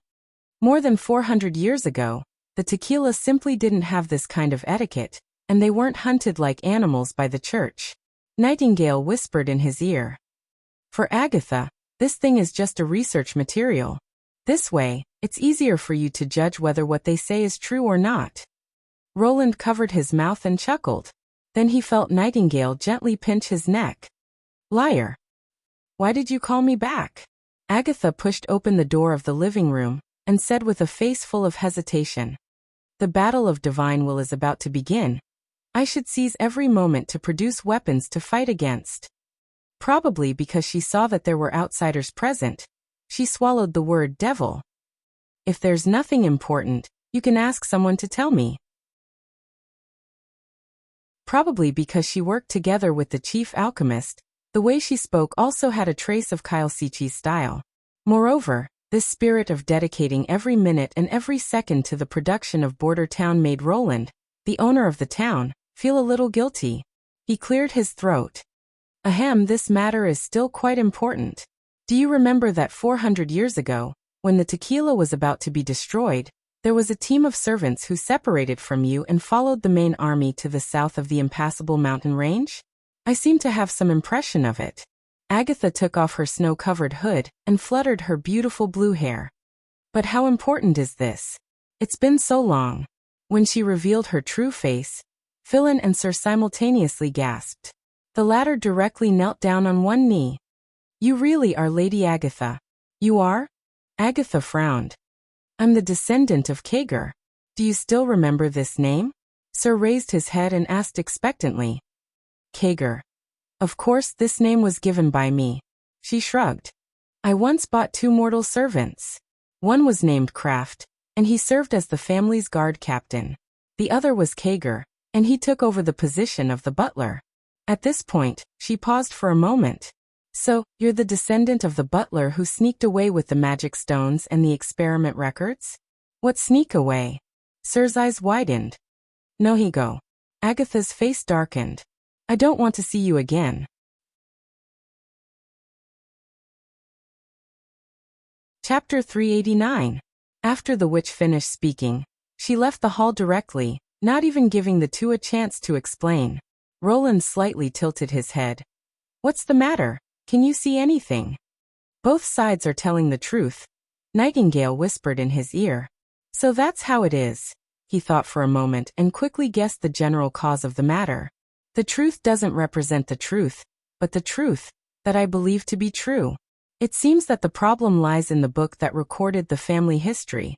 More than 400 years ago, the tequila simply didn't have this kind of etiquette, and they weren't hunted like animals by the church. Nightingale whispered in his ear. For Agatha, this thing is just a research material. This way, it's easier for you to judge whether what they say is true or not. Roland covered his mouth and chuckled. Then he felt Nightingale gently pinch his neck. Liar. Why did you call me back? Agatha pushed open the door of the living room and said with a face full of hesitation. The battle of divine will is about to begin. I should seize every moment to produce weapons to fight against. Probably because she saw that there were outsiders present, she swallowed the word devil. If there's nothing important, you can ask someone to tell me. Probably because she worked together with the chief alchemist, The way she spoke also had a trace of Kylesichi's style. Moreover, this spirit of dedicating every minute and every second to the production of Border Town made Roland, the owner of the town, feel a little guilty. He cleared his throat. Ahem, this matter is still quite important. Do you remember that 400 years ago, when the tequila was about to be destroyed, there was a team of servants who separated from you and followed the main army to the south of the impassable mountain range? I seem to have some impression of it. Agatha took off her snow-covered hood and fluttered her beautiful blue hair. But how important is this? It's been so long. When she revealed her true face, Philin and Sir simultaneously gasped. The latter directly knelt down on one knee. You really are Lady Agatha. You are? Agatha frowned. I'm the descendant of Kager. Do you still remember this name? Sir raised his head and asked expectantly. Kager. Of course, this name was given by me. She shrugged. I once bought 2 mortal servants. One was named Kraft, and he served as the family's guard captain. The other was Kager, and he took over the position of the butler. At this point, she paused for a moment. So, you're the descendant of the butler who sneaked away with the magic stones and the experiment records? What sneak away? Sir's eyes widened. No, he go. Agatha's face darkened. I don't want to see you again. Chapter 389. After the witch finished speaking, she left the hall directly, not even giving the two a chance to explain. Roland slightly tilted his head. What's the matter? Can you see anything? Both sides are telling the truth, Nightingale whispered in his ear. So that's how it is. He thought for a moment and quickly guessed the general cause of the matter. The truth doesn't represent the truth, but the truth that I believe to be true. It seems that the problem lies in the book that recorded the family history.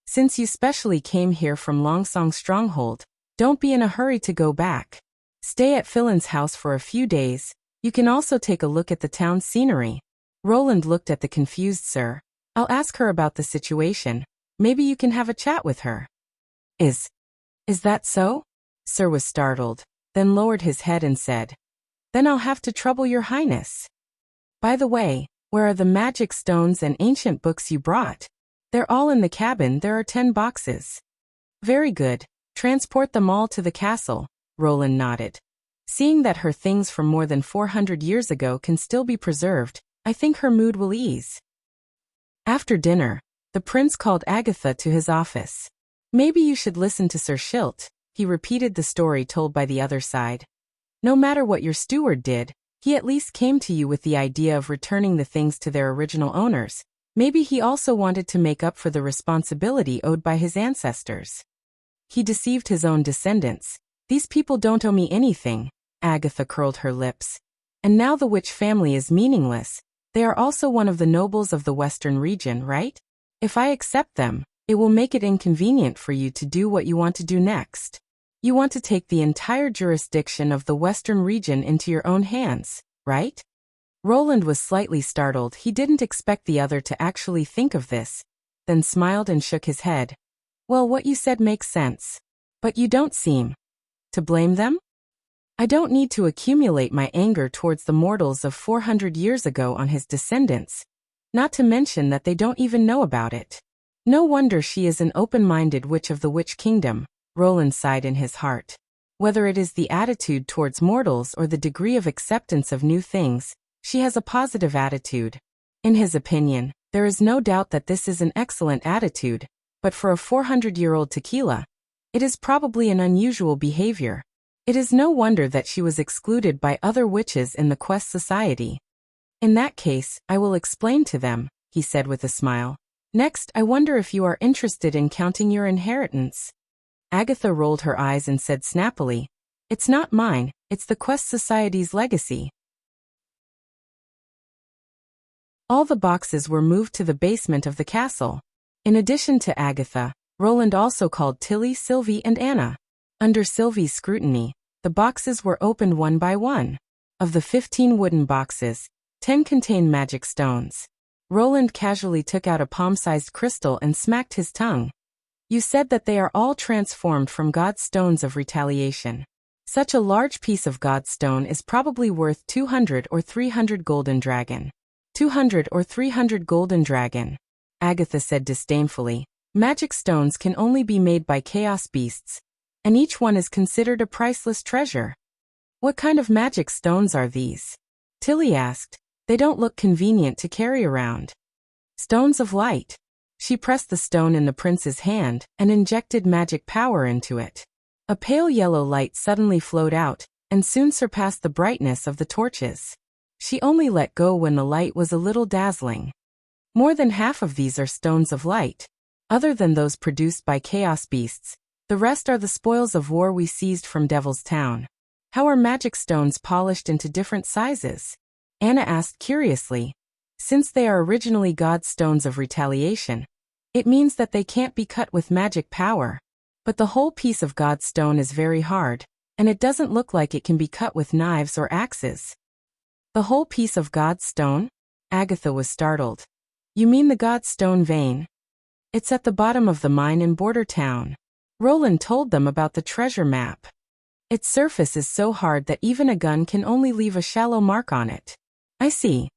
Since you specially came here from Longsong's stronghold, don't be in a hurry to go back. Stay at Philin's house for a few days. You can also take a look at the town's scenery. Roland looked at the confused Sir. I'll ask her about the situation. Maybe you can have a chat with her. Is that so? Sir was startled, then lowered his head and said, Then I'll have to trouble your highness. By the way, where are the magic stones and ancient books you brought? They're all in the cabin. There are 10 boxes. Very good. Transport them all to the castle. Roland nodded. Seeing that her things from more than 400 years ago can still be preserved, I think her mood will ease. After dinner, the prince called Agatha to his office. Maybe you should listen to Sir Schilt. He repeated the story told by the other side. No matter what your steward did, he at least came to you with the idea of returning the things to their original owners. Maybe he also wanted to make up for the responsibility owed by his ancestors. He deceived his own descendants. These people don't owe me anything. Agatha curled her lips. And now the witch family is meaningless. They are also one of the nobles of the western region, right? If I accept them, it will make it inconvenient for you to do what you want to do next. You want to take the entire jurisdiction of the western region into your own hands, right? Roland was slightly startled. He didn't expect the other to actually think of this, then smiled and shook his head. Well, what you said makes sense. But you don't seem to blame them? I don't need to accumulate my anger towards the mortals of 400 years ago on his descendants, not to mention that they don't even know about it. No wonder she is an open-minded witch of the Witch Kingdom, Roland sighed in his heart. Whether it is the attitude towards mortals or the degree of acceptance of new things, she has a positive attitude. In his opinion, there is no doubt that this is an excellent attitude, but for a 400-year-old tequila, it is probably an unusual behavior. It is no wonder that she was excluded by other witches in the Quest Society. In that case, I will explain to them, he said with a smile. Next, I wonder if you are interested in counting your inheritance. Agatha rolled her eyes and said snappily, It's not mine, it's the Quest Society's legacy. All the boxes were moved to the basement of the castle. In addition to Agatha, Roland also called Tilly, Sylvie, and Anna. Under Sylvie's scrutiny, the boxes were opened one by one. Of the 15 wooden boxes, 10 contained magic stones. Roland casually took out a palm-sized crystal and smacked his tongue. You said that they are all transformed from God's stones of retaliation. Such a large piece of Godstone is probably worth 200 or 300 golden dragon. 200 or 300 golden dragon, Agatha said disdainfully. Magic stones can only be made by chaos beasts, and each one is considered a priceless treasure. What kind of magic stones are these? Tilly asked. They don't look convenient to carry around. Stones of light. She pressed the stone in the prince's hand and injected magic power into it. A pale yellow light suddenly flowed out, and soon surpassed the brightness of the torches. She only let go when the light was a little dazzling. More than half of these are stones of light. Other than those produced by chaos beasts, the rest are the spoils of war we seized from Devil's Town. How are magic stones polished into different sizes? Anna asked curiously. Since they are originally God's stones of retaliation, it means that they can't be cut with magic power. But the whole piece of God's stone is very hard, and it doesn't look like it can be cut with knives or axes. The whole piece of God's stone? Agatha was startled. You mean the God's stone vein? It's at the bottom of the mine in Border Town. Roland told them about the treasure map. Its surface is so hard that even a gun can only leave a shallow mark on it. I see.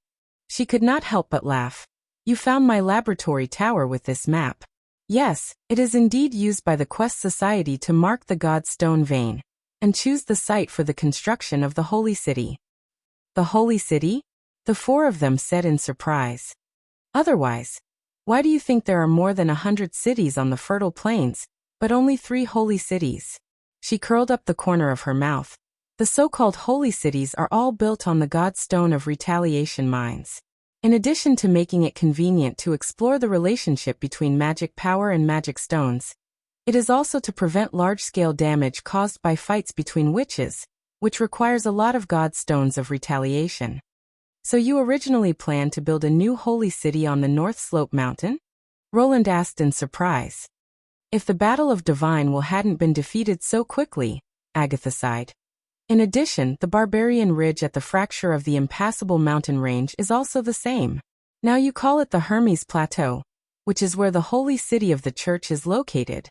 She could not help but laugh. You found my laboratory tower with this map. Yes, it is indeed used by the Quest Society to mark the God's stone vein, and choose the site for the construction of the Holy City. The Holy City? The four of them said in surprise. Otherwise, why do you think there are more than 100 cities on the fertile plains, but only 3 holy cities? She curled up the corner of her mouth. The so-called holy cities are all built on the God's stone of retaliation mines. In addition to making it convenient to explore the relationship between magic power and magic stones, it is also to prevent large-scale damage caused by fights between witches, which requires a lot of God's stones of retaliation. So you originally planned to build a new holy city on the North Slope Mountain? Roland asked in surprise. If the Battle of Divine hadn't been defeated so quickly, Agatha sighed. In addition, the Barbarian Ridge at the fracture of the impassable mountain range is also the same. Now you call it the Hermes Plateau, which is where the holy city of the church is located.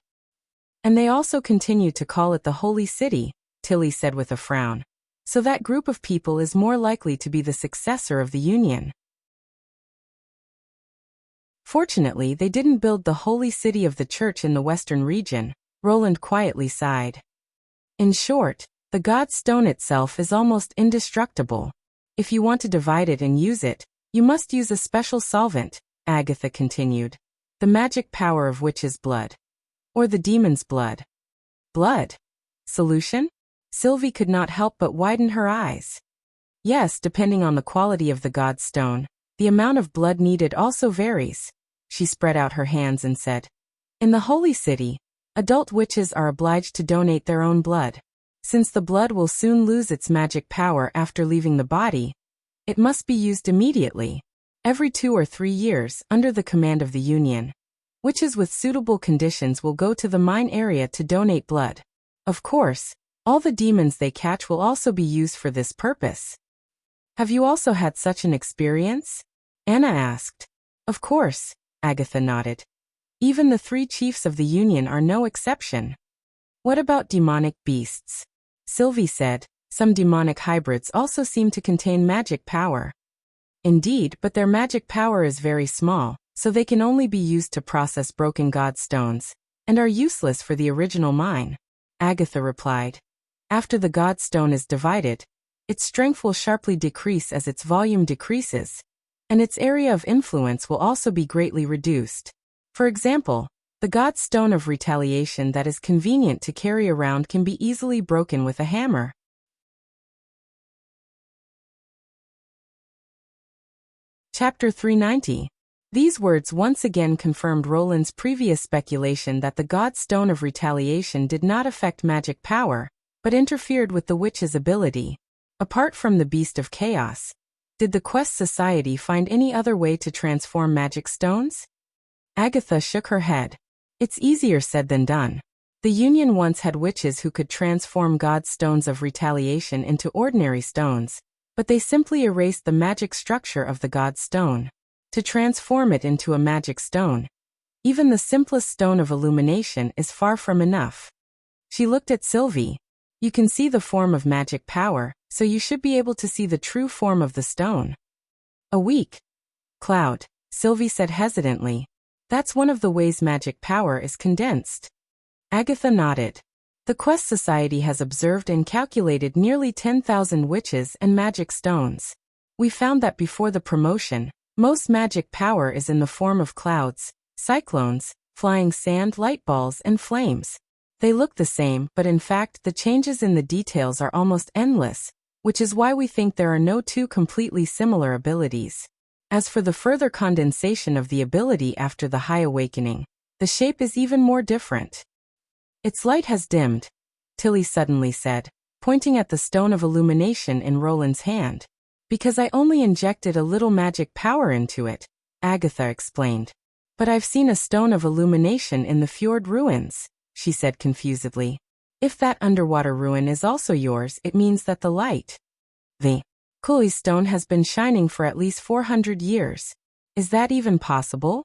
And they also continue to call it the Holy City, Tilly said with a frown. So that group of people is more likely to be the successor of the Union. Fortunately, they didn't build the holy city of the church in the western region, Roland quietly sighed. In short, the God's stone itself is almost indestructible. If you want to divide it and use it, you must use a special solvent, Agatha continued. The magic power of which is blood. Or the demon's blood. Blood? Solution? Sylvie could not help but widen her eyes. Yes, depending on the quality of the God's stone, the amount of blood needed also varies. She spread out her hands and said, in the Holy City, adult witches are obliged to donate their own blood. Since the blood will soon lose its magic power after leaving the body, it must be used immediately, every 2 or 3 years, under the command of the Union. Witches with suitable conditions will go to the mine area to donate blood. Of course, all the demons they catch will also be used for this purpose. Have you also had such an experience? Anna asked. Of course, Agatha nodded. Even the 3 chiefs of the Union are no exception. What about demonic beasts? Sylvie said. Some demonic hybrids also seem to contain magic power. Indeed, but their magic power is very small, so they can only be used to process broken God stones, and are useless for the original mine. Agatha replied. After the God stone is divided, its strength will sharply decrease as its volume decreases, and its area of influence will also be greatly reduced. For example, the God stone of retaliation that is convenient to carry around can be easily broken with a hammer. Chapter 390. These words once again confirmed Roland's previous speculation that the God stone of retaliation did not affect magic power, but interfered with the witch's ability. Apart from the Beast of Chaos, did the Quest Society find any other way to transform magic stones? Agatha shook her head. It's easier said than done. The Union once had witches who could transform God's stones of retaliation into ordinary stones, but they simply erased the magic structure of the God stone. To transform it into a magic stone, even the simplest stone of illumination is far from enough. She looked at Sylvie. You can see the form of magic power, so you should be able to see the true form of the stone. A weak cloud, Sylvie said hesitantly. That's one of the ways magic power is condensed. Agatha nodded. The Quest Society has observed and calculated nearly 10,000 witches and magic stones. We found that before the promotion, most magic power is in the form of clouds, cyclones, flying sand, light balls, and flames. They look the same, but in fact the changes in the details are almost endless, which is why we think there are no two completely similar abilities. As for the further condensation of the ability after the High Awakening, the shape is even more different. Its light has dimmed, Tilly suddenly said, pointing at the stone of illumination in Roland's hand. Because I only injected a little magic power into it, Agatha explained. But I've seen a stone of illumination in the fjord ruins, she said confusedly. If that underwater ruin is also yours, it means that the light, the Cully stone, has been shining for at least 400 years. Is that even possible?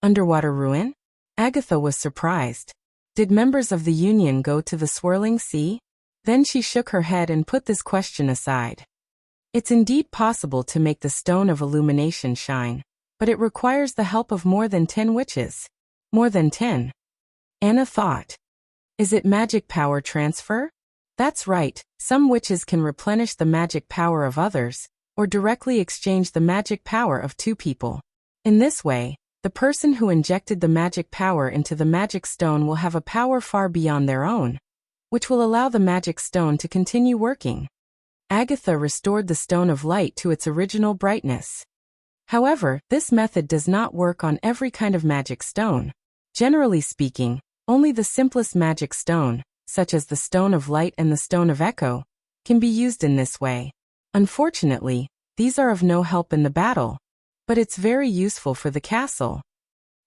Underwater ruin? Agatha was surprised. Did members of the Union go to the swirling sea? Then she shook her head and put this question aside. It's indeed possible to make the stone of illumination shine, but it requires the help of more than 10 witches. More than 10? Anna thought. Is it magic power transfer? That's right, some witches can replenish the magic power of others, or directly exchange the magic power of two people. In this way, the person who injected the magic power into the magic stone will have a power far beyond their own, which will allow the magic stone to continue working. Agatha restored the stone of light to its original brightness. However, this method does not work on every kind of magic stone. Generally speaking, only the simplest magic stone, such as the Stone of Light and the Stone of Echo, can be used in this way. Unfortunately, these are of no help in the battle, but it's very useful for the castle.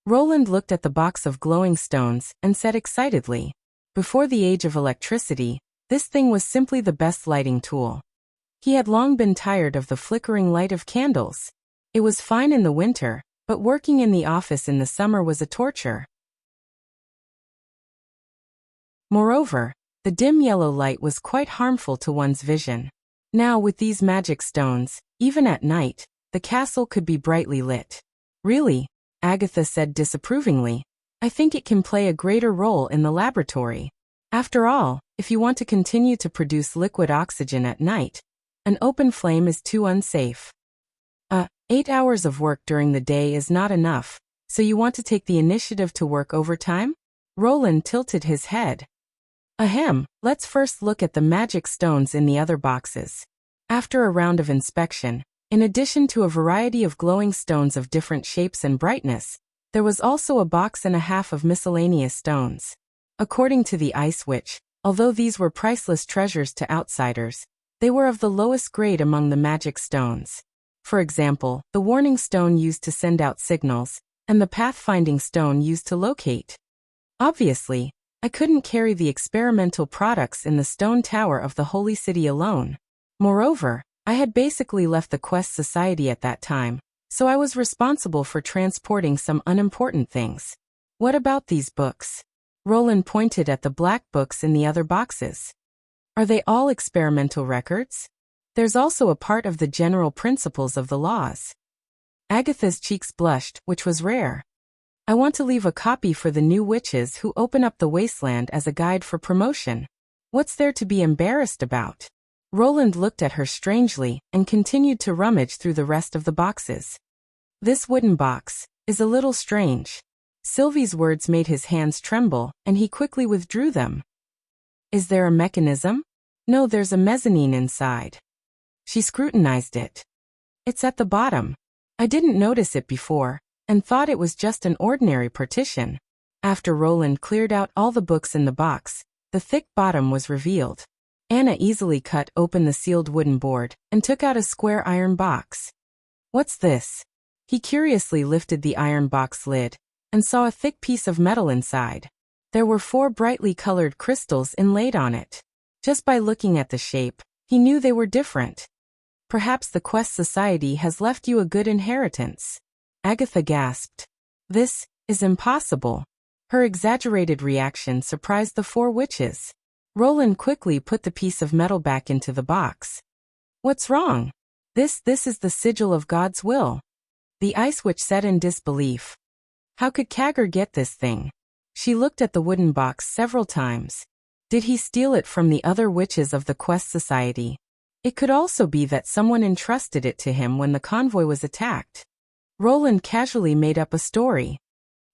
Roland looked at the box of glowing stones and said excitedly, before the age of electricity, this thing was simply the best lighting tool. He had long been tired of the flickering light of candles. It was fine in the winter, but working in the office in the summer was a torture. Moreover, the dim yellow light was quite harmful to one's vision. Now with these magic stones, even at night, the castle could be brightly lit. Really, Agatha said disapprovingly, I think it can play a greater role in the laboratory. After all, if you want to continue to produce liquid oxygen at night, an open flame is too unsafe. 8 hours of work during the day is not enough, so you want to take the initiative to work overtime? Roland tilted his head. Ahem, let's first look at the magic stones in the other boxes. After a round of inspection, in addition to a variety of glowing stones of different shapes and brightness, there was also a box and a half of miscellaneous stones. According to the Ice Witch, although these were priceless treasures to outsiders, they were of the lowest grade among the magic stones. For example, the warning stone used to send out signals, and the pathfinding stone used to locate. Obviously, I couldn't carry the experimental products in the stone tower of the Holy City alone. Moreover, I had basically left the Quest Society at that time, so I was responsible for transporting some unimportant things. What about these books? Roland pointed at the black books in the other boxes. Are they all experimental records? There's also a part of the general principles of the laws. Agatha's cheeks blushed, which was rare. I want to leave a copy for the new witches who open up the wasteland as a guide for promotion. What's there to be embarrassed about? Roland looked at her strangely and continued to rummage through the rest of the boxes. This wooden box is a little strange. Sylvie's words made his hands tremble, and he quickly withdrew them. Is there a mechanism? No, there's a mezzanine inside. She scrutinized it. It's at the bottom. I didn't notice it before, and thought it was just an ordinary partition. After Roland cleared out all the books in the box, the thick bottom was revealed. Anna easily cut open the sealed wooden board and took out a square iron box. What's this? He curiously lifted the iron box lid and saw a thick piece of metal inside. There were 4 brightly colored crystals inlaid on it. Just by looking at the shape, he knew they were different. Perhaps the Quest Society has left you a good inheritance. Agatha gasped. This is impossible. Her exaggerated reaction surprised the 4 witches. Roland quickly put the piece of metal back into the box. What's wrong? This is the sigil of God's will. The Ice Witch said in disbelief. How could Kagger get this thing? She looked at the wooden box several times. Did he steal it from the other witches of the Quest Society? It could also be that someone entrusted it to him when the convoy was attacked. Roland casually made up a story.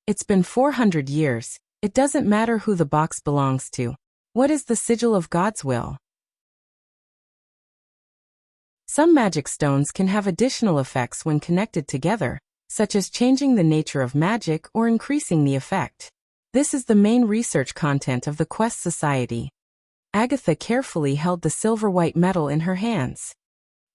It's been 400 years. It doesn't matter who the box belongs to. What is the sigil of God's will? Some magic stones can have additional effects when connected together, such as changing the nature of magic or increasing the effect. This is the main research content of the Quest Society. Agatha carefully held the silver-white metal in her hands.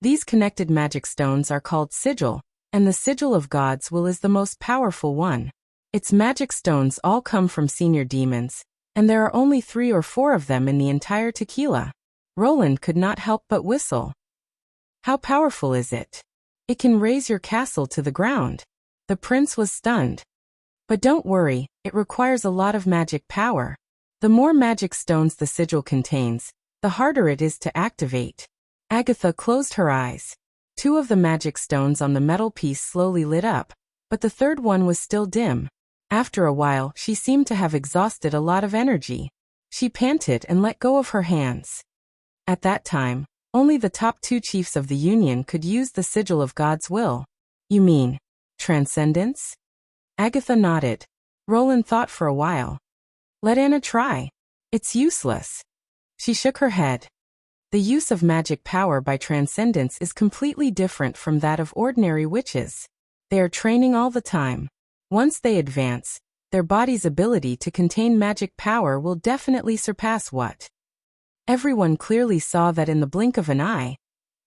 These connected magic stones are called sigil, and the sigil of God's will is the most powerful one. Its magic stones all come from senior demons, and there are only 3 or 4 of them in the entire tequila. Roland could not help but whistle. How powerful is it? It can raise your castle to the ground. The prince was stunned. But don't worry, it requires a lot of magic power. The more magic stones the sigil contains, the harder it is to activate. Agatha closed her eyes. 2 of the magic stones on the metal piece slowly lit up, but the third one was still dim. After a while, she seemed to have exhausted a lot of energy. She panted and let go of her hands. At that time, only the top 2 chiefs of the Union could use the sigil of God's will. You mean transcendence? Agatha nodded. Roland thought for a while. Let Anna try. It's useless. She shook her head. The use of magic power by transcendence is completely different from that of ordinary witches. They are training all the time. Once they advance, their body's ability to contain magic power will definitely surpass what? Everyone clearly saw that in the blink of an eye.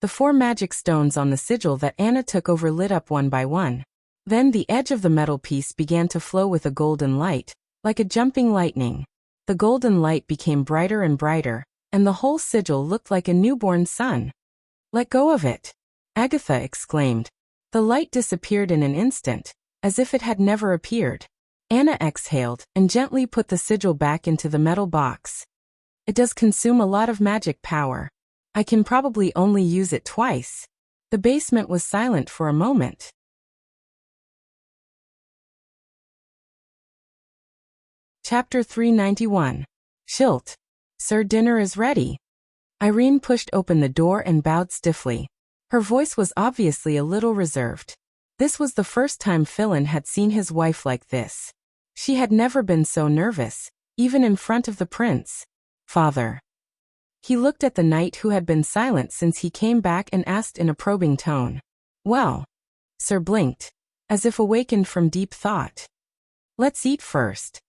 The 4 magic stones on the sigil that Anna took over lit up one by one. Then the edge of the metal piece began to flow with a golden light, like a jumping lightning. The golden light became brighter and brighter, and the whole sigil looked like a newborn sun. Let go of it, Agatha exclaimed. The light disappeared in an instant, as if it had never appeared. Anna exhaled and gently put the sigil back into the metal box. It does consume a lot of magic power. I can probably only use it twice. The basement was silent for a moment. Chapter 391. Schilt. Sir, dinner is ready. Irene pushed open the door and bowed stiffly. Her voice was obviously a little reserved. This was the first time Philin had seen his wife like this. She had never been so nervous, even in front of the prince. Father. He looked at the knight who had been silent since he came back and asked in a probing tone. Well. Sir blinked, as if awakened from deep thought. Let's eat first.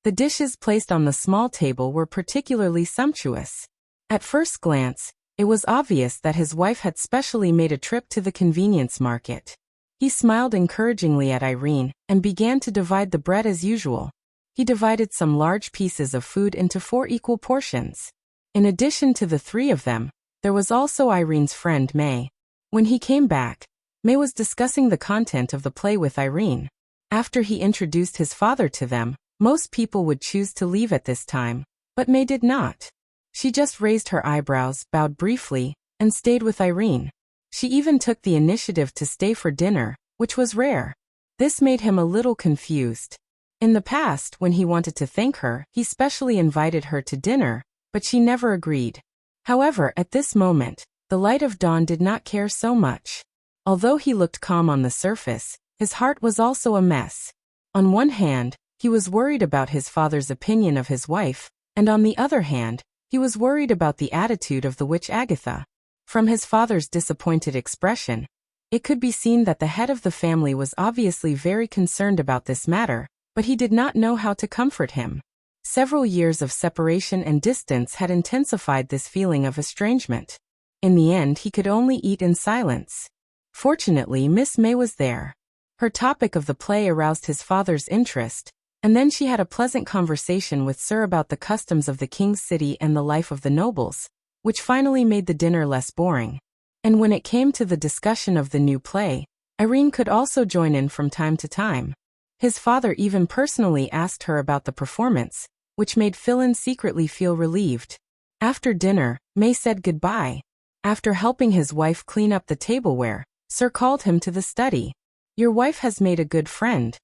The dishes placed on the small table were particularly sumptuous. At first glance, it was obvious that his wife had specially made a trip to the convenience market. He smiled encouragingly at Irene and began to divide the bread as usual. He divided some large pieces of food into 4 equal portions. In addition to the 3 of them, there was also Irene's friend May. When he came back, May was discussing the content of the play with Irene. After he introduced his father to them, most people would choose to leave at this time, but May did not. She just raised her eyebrows, bowed briefly, and stayed with Irene. She even took the initiative to stay for dinner, which was rare. This made him a little confused. In the past, when he wanted to thank her, he specially invited her to dinner, but she never agreed. However, at this moment, the light of dawn did not care so much. Although he looked calm on the surface, his heart was also a mess. On one hand, he was worried about his father's opinion of his wife, and on the other hand, he was worried about the attitude of the witch Agatha. From his father's disappointed expression, it could be seen that the head of the family was obviously very concerned about this matter, but he did not know how to comfort him. Several years of separation and distance had intensified this feeling of estrangement. In the end, he could only eat in silence. Fortunately, Miss May was there. Her topic of the play aroused his father's interest, and then she had a pleasant conversation with Sir about the customs of the king's city and the life of the nobles, which finally made the dinner less boring. And when it came to the discussion of the new play, Irene could also join in from time to time. His father even personally asked her about the performance, which made Philin secretly feel relieved. After dinner, May said goodbye. After helping his wife clean up the tableware, Sir called him to the study. Your wife has made a good friend.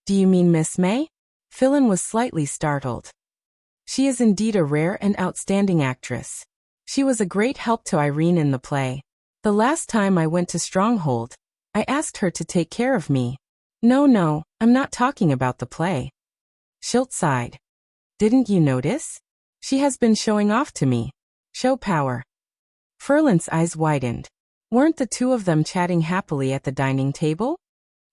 Do you mean Miss May? Philin was slightly startled. She is indeed a rare and outstanding actress. She was a great help to Irene in the play. The last time I went to Stronghold, I asked her to take care of me. No, I'm not talking about the play. Schilt sighed. Didn't you notice? She has been showing off to me. Show power. Ferlin's eyes widened. Weren't the two of them chatting happily at the dining table?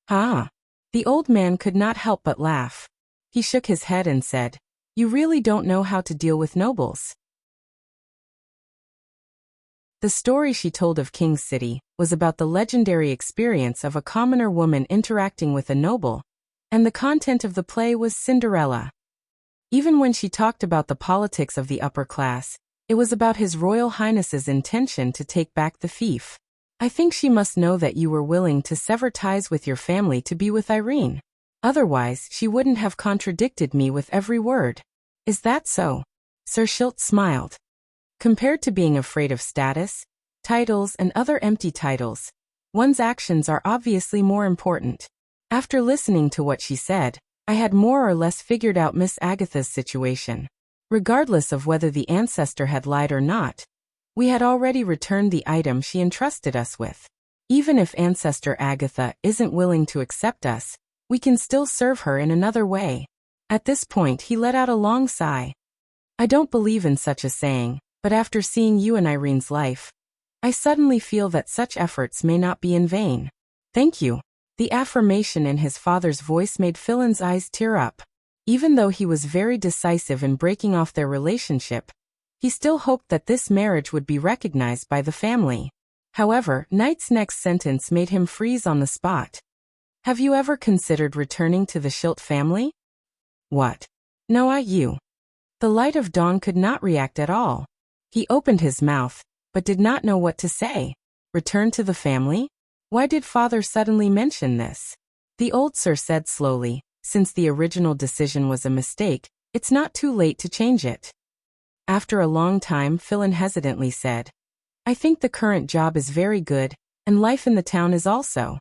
Ah. The old man could not help but laugh. He shook his head and said, You really don't know how to deal with nobles. The story she told of King's City was about the legendary experience of a commoner woman interacting with a noble, and the content of the play was Cinderella. Even when she talked about the politics of the upper class, it was about His Royal Highness's intention to take back the fief. I think she must know that you were willing to sever ties with your family to be with Irene. Otherwise, she wouldn't have contradicted me with every word. Is that so? Sir Schilt smiled. Compared to being afraid of status, titles and other empty titles, one's actions are obviously more important. After listening to what she said, I had more or less figured out Miss Agatha's situation. Regardless of whether the ancestor had lied or not, we had already returned the item she entrusted us with. Even if Ancestor Agatha isn't willing to accept us, we can still serve her in another way. At this point he let out a long sigh. I don't believe in such a saying, but after seeing you and Irene's life, I suddenly feel that such efforts may not be in vain. Thank you. The affirmation in his father's voice made Philin's eyes tear up. Even though he was very decisive in breaking off their relationship, he still hoped that this marriage would be recognized by the family. However, Knight's next sentence made him freeze on the spot. Have you ever considered returning to the Schilt family? What? No, you. The Light of Dawn could not react at all. He opened his mouth, but did not know what to say. Return to the family? Why did father suddenly mention this? The old sir said slowly, since the original decision was a mistake, it's not too late to change it. After a long time, Philin hesitantly said, I think the current job is very good, and life in the town is also.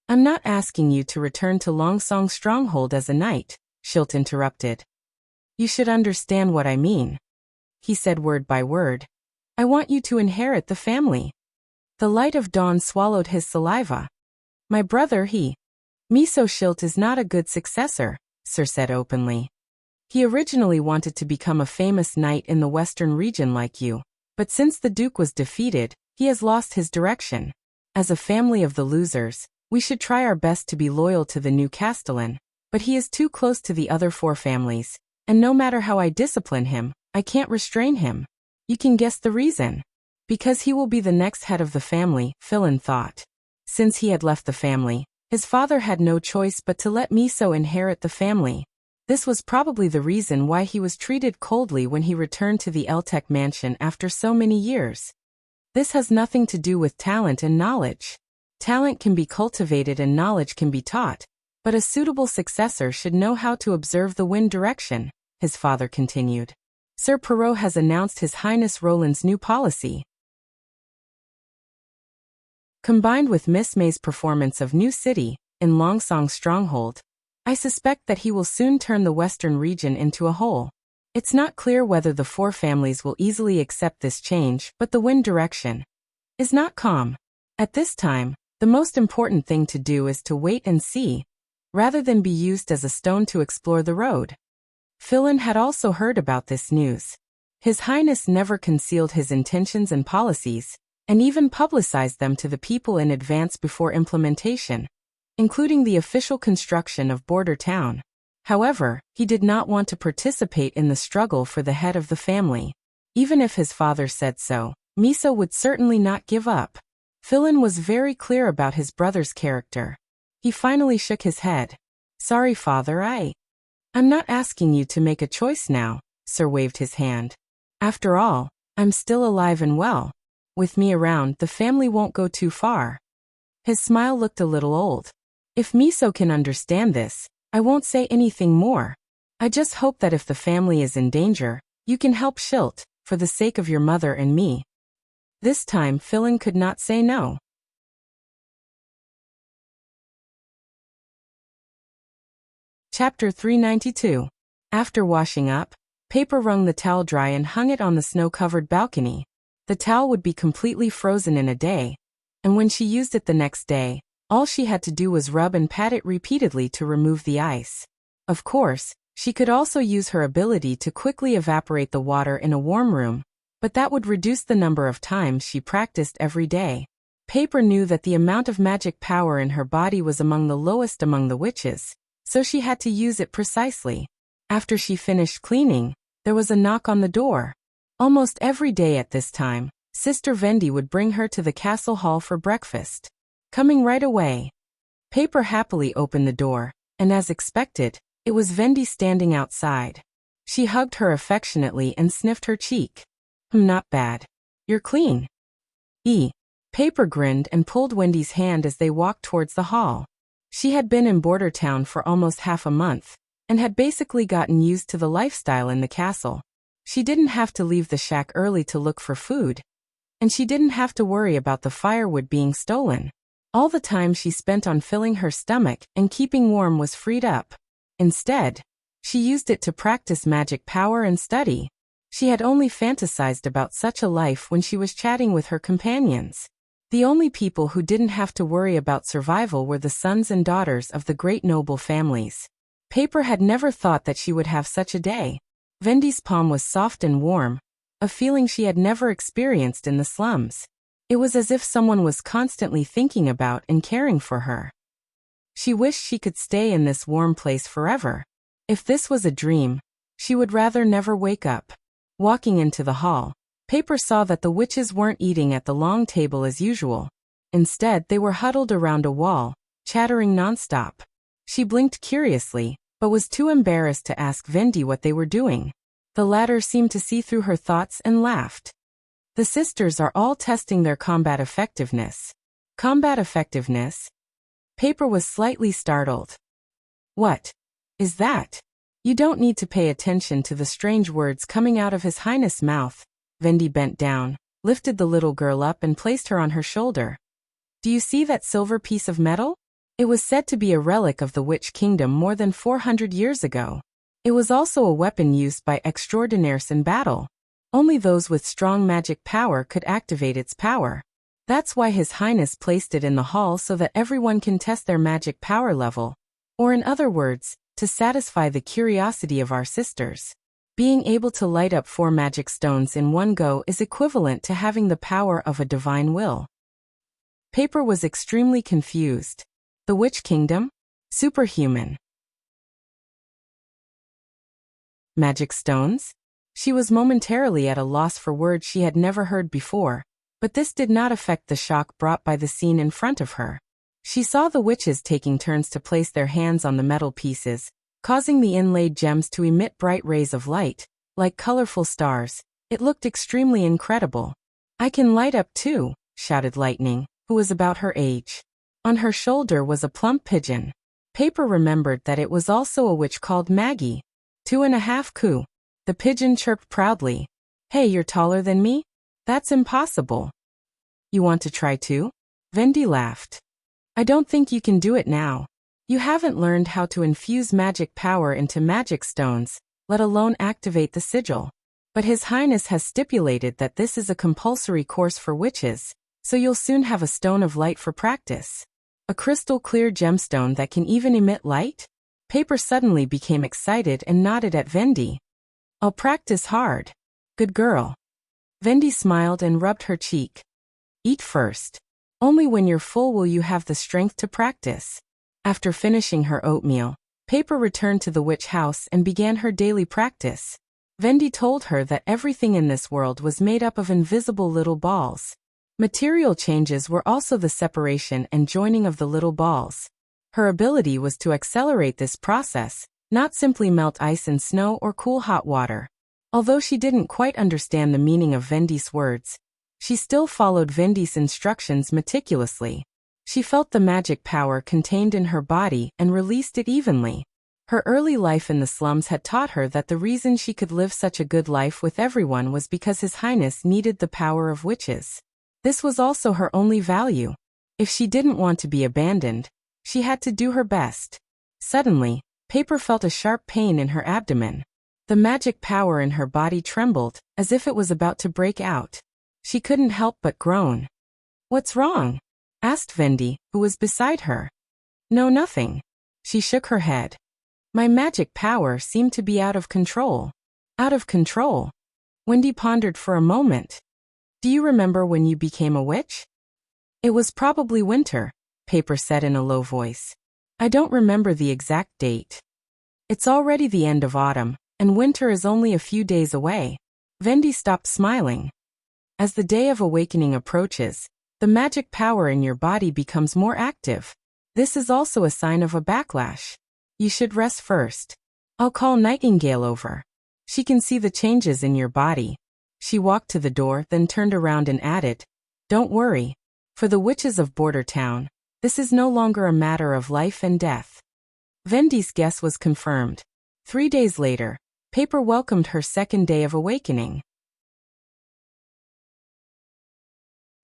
I'm not asking you to return to Longsong Stronghold as a knight, Schilt interrupted. You should understand what I mean. He said word by word. I want you to inherit the family. The Light of Dawn swallowed his saliva. My brother Miso Schilt is not a good successor, Sir said openly. He originally wanted to become a famous knight in the western region like you, but since the Duke was defeated, he has lost his direction. As a family of the losers, we should try our best to be loyal to the new Castellan, but he is too close to the other four families, and no matter how I discipline him, I can't restrain him. You can guess the reason. Because he will be the next head of the family, Philin thought. Since he had left the family, his father had no choice but to let Miso inherit the family. This was probably the reason why he was treated coldly when he returned to the Eltec mansion after so many years. This has nothing to do with talent and knowledge. Talent can be cultivated and knowledge can be taught, but a suitable successor should know how to observe the wind direction, his father continued. Sir Perrault has announced His Highness Roland's new policy. Combined with Miss May's performance of New City, in Longsong Stronghold, I suspect that he will soon turn the western region into a whole. It's not clear whether the four families will easily accept this change, but the wind direction is not calm. At this time, the most important thing to do is to wait and see, rather than be used as a stone to explore the road. Philin had also heard about this news. His Highness never concealed his intentions and policies, and even publicized them to the people in advance before implementation, including the official construction of Border Town. However, he did not want to participate in the struggle for the head of the family. Even if his father said so, Miso would certainly not give up. Philin was very clear about his brother's character. He finally shook his head. Sorry, father, I'm not asking you to make a choice now, Sir waved his hand. After all, I'm still alive and well. With me around, the family won't go too far. His smile looked a little old. If Miso can understand this, I won't say anything more. I just hope that if the family is in danger, you can help Schilt, for the sake of your mother and me." This time Philin could not say no. Chapter 392. After washing up, Paper wrung the towel dry and hung it on the snow-covered balcony. The towel would be completely frozen in a day, and when she used it the next day, all she had to do was rub and pat it repeatedly to remove the ice. Of course, she could also use her ability to quickly evaporate the water in a warm room, but that would reduce the number of times she practiced every day. Paper knew that the amount of magic power in her body was among the lowest among the witches, so she had to use it precisely. After she finished cleaning, there was a knock on the door. Almost every day at this time, Sister Vendi would bring her to the castle hall for breakfast. Coming right away. Paper happily opened the door, and as expected, it was Vendi standing outside. She hugged her affectionately and sniffed her cheek. Not bad. You're clean." Paper grinned and pulled Wendy's hand as they walked towards the hall. She had been in Border Town for almost half a month, and had basically gotten used to the lifestyle in the castle. She didn't have to leave the shack early to look for food, and she didn't have to worry about the firewood being stolen. All the time she spent on filling her stomach and keeping warm was freed up. Instead, she used it to practice magic power and study. She had only fantasized about such a life when she was chatting with her companions. The only people who didn't have to worry about survival were the sons and daughters of the great noble families. Paper had never thought that she would have such a day. Vendi's palm was soft and warm, a feeling she had never experienced in the slums. It was as if someone was constantly thinking about and caring for her. She wished she could stay in this warm place forever. If this was a dream, she would rather never wake up. Walking into the hall, Paper saw that the witches weren't eating at the long table as usual. Instead, they were huddled around a wall, chattering nonstop. She blinked curiously, but was too embarrassed to ask Vendi what they were doing. The latter seemed to see through her thoughts and laughed. "The sisters are all testing their combat effectiveness." "Combat effectiveness?" Paper was slightly startled. "What is that?" "You don't need to pay attention to the strange words coming out of His Highness' mouth." Vendi bent down, lifted the little girl up and placed her on her shoulder. "Do you see that silver piece of metal? It was said to be a relic of the Witch Kingdom more than 400 years ago. It was also a weapon used by extraordinaires in battle. Only those with strong magic power could activate its power. That's why His Highness placed it in the hall so that everyone can test their magic power level. Or in other words, to satisfy the curiosity of our sisters. Being able to light up 4 magic stones in one go is equivalent to having the power of a divine will." Paper was extremely confused. The Witch Kingdom? Superhuman. Magic stones? She was momentarily at a loss for words she had never heard before, but this did not affect the shock brought by the scene in front of her. She saw the witches taking turns to place their hands on the metal pieces, causing the inlaid gems to emit bright rays of light, like colorful stars. It looked extremely incredible. "I can light up too," shouted Lightning, who was about her age. On her shoulder was a plump pigeon. Paper remembered that it was also a witch called Maggie. 2.5 coup. The pigeon chirped proudly. "Hey, you're taller than me? That's impossible." "You want to try too?" Vendi laughed. "I don't think you can do it now. You haven't learned how to infuse magic power into magic stones, let alone activate the sigil. But His Highness has stipulated that this is a compulsory course for witches, so you'll soon have a stone of light for practice. A crystal-clear gemstone that can even emit light?" Paper suddenly became excited and nodded at Vendi. "I'll practice hard. Good girl." Vendi smiled and rubbed her cheek. "Eat first. Only when you're full will you have the strength to practice." After finishing her oatmeal, Paper returned to the witch house and began her daily practice. Vendi told her that everything in this world was made up of invisible little balls. Material changes were also the separation and joining of the little balls. Her ability was to accelerate this process, not simply melt ice and snow or cool hot water. Although she didn't quite understand the meaning of Vendi's words, she still followed Vendi's instructions meticulously. She felt the magic power contained in her body and released it evenly. Her early life in the slums had taught her that the reason she could live such a good life with everyone was because His Highness needed the power of witches. This was also her only value. If she didn't want to be abandoned, she had to do her best. Suddenly, Paper felt a sharp pain in her abdomen. The magic power in her body trembled, as if it was about to break out. She couldn't help but groan. "What's wrong?" asked Vendi, who was beside her. "No, nothing." She shook her head. "My magic power seemed to be out of control." Out of control? Wendy pondered for a moment. "Do you remember when you became a witch?" "It was probably winter," Paper said in a low voice. "I don't remember the exact date." "It's already the end of autumn, and winter is only a few days away." Vendi stopped smiling. "As the day of awakening approaches, the magic power in your body becomes more active. This is also a sign of a backlash. You should rest first. I'll call Nightingale over. She can see the changes in your body." She walked to the door, then turned around and added, "Don't worry. For the witches of Border Town, this is no longer a matter of life and death." Vendi's guess was confirmed. 3 days later, Paper welcomed her second day of awakening.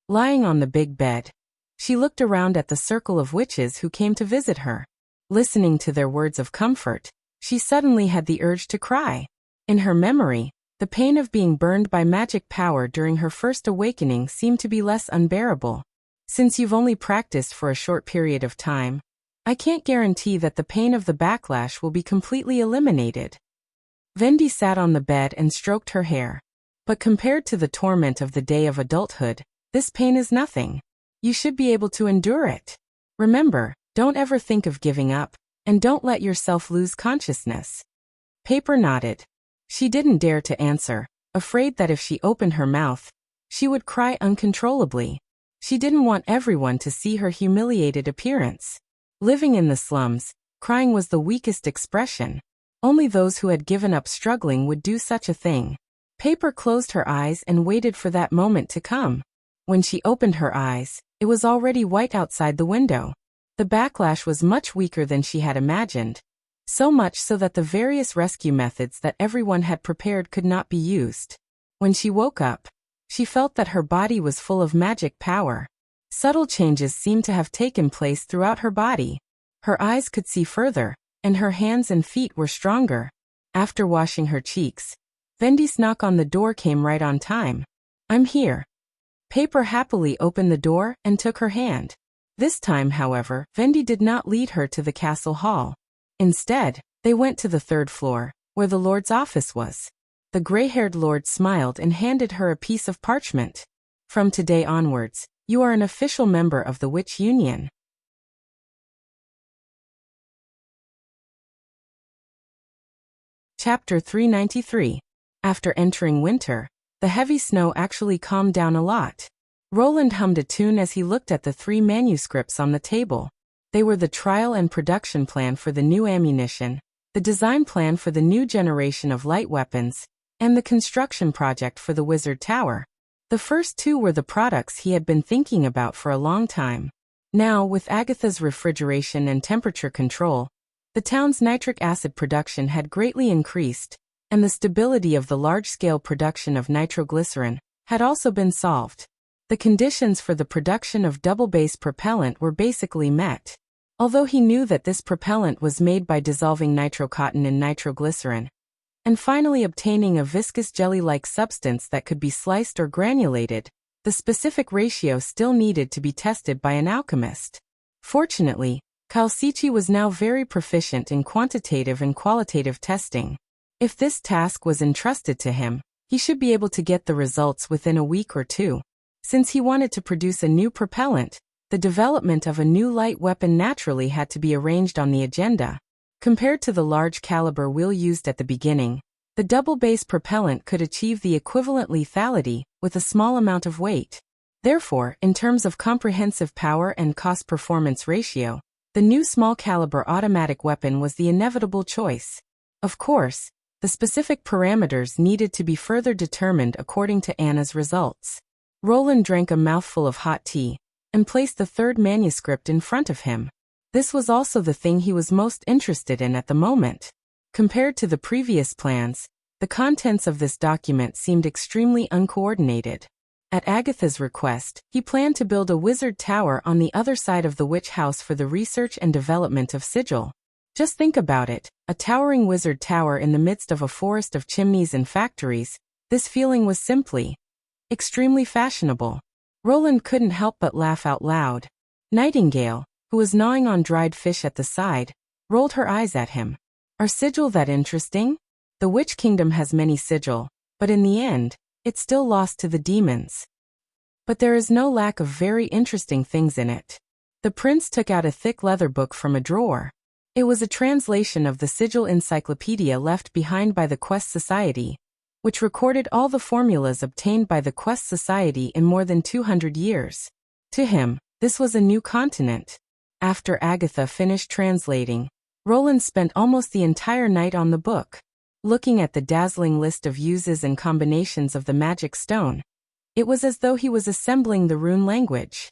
Lying on the big bed, she looked around at the circle of witches who came to visit her. Listening to their words of comfort, she suddenly had the urge to cry. In her memory, the pain of being burned by magic power during her first awakening seemed to be less unbearable. "Since you've only practiced for a short period of time, I can't guarantee that the pain of the backlash will be completely eliminated." Vendi sat on the bed and stroked her hair. "But compared to the torment of the day of adulthood, this pain is nothing. You should be able to endure it. Remember, don't ever think of giving up, and don't let yourself lose consciousness." Paper nodded. She didn't dare to answer, afraid that if she opened her mouth, she would cry uncontrollably. She didn't want everyone to see her humiliated appearance. Living in the slums, crying was the weakest expression. Only those who had given up struggling would do such a thing. Paper closed her eyes and waited for that moment to come. When she opened her eyes, it was already white outside the window. The backlash was much weaker than she had imagined. So much so that the various rescue methods that everyone had prepared could not be used. When she woke up, she felt that her body was full of magic power. Subtle changes seemed to have taken place throughout her body. Her eyes could see further, and her hands and feet were stronger. After washing her cheeks, Vendi's knock on the door came right on time. "I'm here." Paper happily opened the door and took her hand. This time, however, Vendi did not lead her to the castle hall. Instead, they went to the 3rd floor, where the Lord's office was. The gray-haired Lord smiled and handed her a piece of parchment. "From today onwards, you are an official member of the Witch Union." Chapter 393. After entering winter, the heavy snow actually calmed down a lot. Roland hummed a tune as he looked at the 3 manuscripts on the table. They were the trial and production plan for the new ammunition, the design plan for the new generation of light weapons, and the construction project for the Wizard Tower. The first 2 were the products he had been thinking about for a long time. Now, with Agatha's refrigeration and temperature control, the town's nitric acid production had greatly increased, and the stability of the large-scale production of nitroglycerin had also been solved. The conditions for the production of double-base propellant were basically met. Although he knew that this propellant was made by dissolving nitrocotton in nitroglycerin, and finally obtaining a viscous jelly-like substance that could be sliced or granulated, the specific ratio still needed to be tested by an alchemist. Fortunately, Calcici was now very proficient in quantitative and qualitative testing. If this task was entrusted to him, he should be able to get the results within a week or 2. Since he wanted to produce a new propellant, the development of a new light weapon naturally had to be arranged on the agenda. Compared to the large-caliber wheel used at the beginning, the double-base propellant could achieve the equivalent lethality with a small amount of weight. Therefore, in terms of comprehensive power and cost-performance ratio, the new small-caliber automatic weapon was the inevitable choice. Of course, the specific parameters needed to be further determined according to Anna's results. Roland drank a mouthful of hot tea and placed the 3rd manuscript in front of him. This was also the thing he was most interested in at the moment. Compared to the previous plans, the contents of this document seemed extremely uncoordinated. At Agatha's request, he planned to build a wizard tower on the other side of the witch house for the research and development of sigil. Just think about it, a towering wizard tower in the midst of a forest of chimneys and factories. This feeling was simply extremely fashionable. Roland couldn't help but laugh out loud. Nightingale, who was gnawing on dried fish at the side, rolled her eyes at him. Are sigil that interesting? The Witch Kingdom has many sigil, but in the end, it's still lost to the demons. But there is no lack of very interesting things in it. The prince took out a thick leather book from a drawer. It was a translation of the sigil encyclopedia left behind by the Quest Society, which recorded all the formulas obtained by the Quest Society in more than 200 years. To him, this was a new continent. After Agatha finished translating, Roland spent almost the entire night on the book, looking at the dazzling list of uses and combinations of the magic stone. It was as though he was assembling the rune language.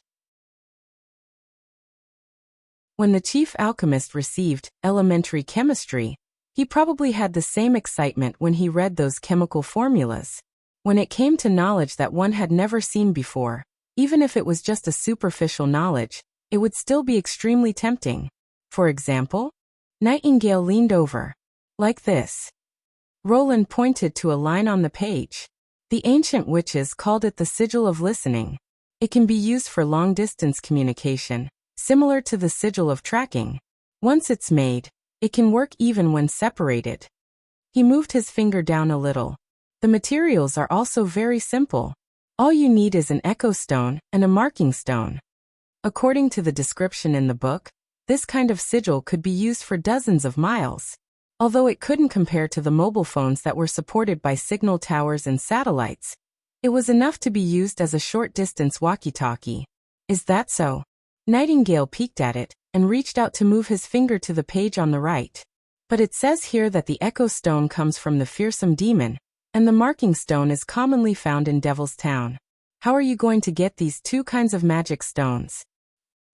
When the chief alchemist received elementary chemistry, he probably had the same excitement when he read those chemical formulas. When it came to knowledge that one had never seen before, even if it was just a superficial knowledge, it would still be extremely tempting. For example, Nightingale leaned over. Like this. Roland pointed to a line on the page. The ancient witches called it the sigil of listening. It can be used for long-distance communication, similar to the sigil of tracking. Once it's made, it can work even when separated. He moved his finger down a little. The materials are also very simple. All you need is an echo stone and a marking stone. According to the description in the book, this kind of sigil could be used for dozens of miles. Although it couldn't compare to the mobile phones that were supported by signal towers and satellites, it was enough to be used as a short-distance walkie-talkie. Is that so? Nightingale peeked at it and reached out to move his finger to the page on the right. But it says here that the echo stone comes from the fearsome demon, and the marking stone is commonly found in Devil's Town. How are you going to get these two kinds of magic stones?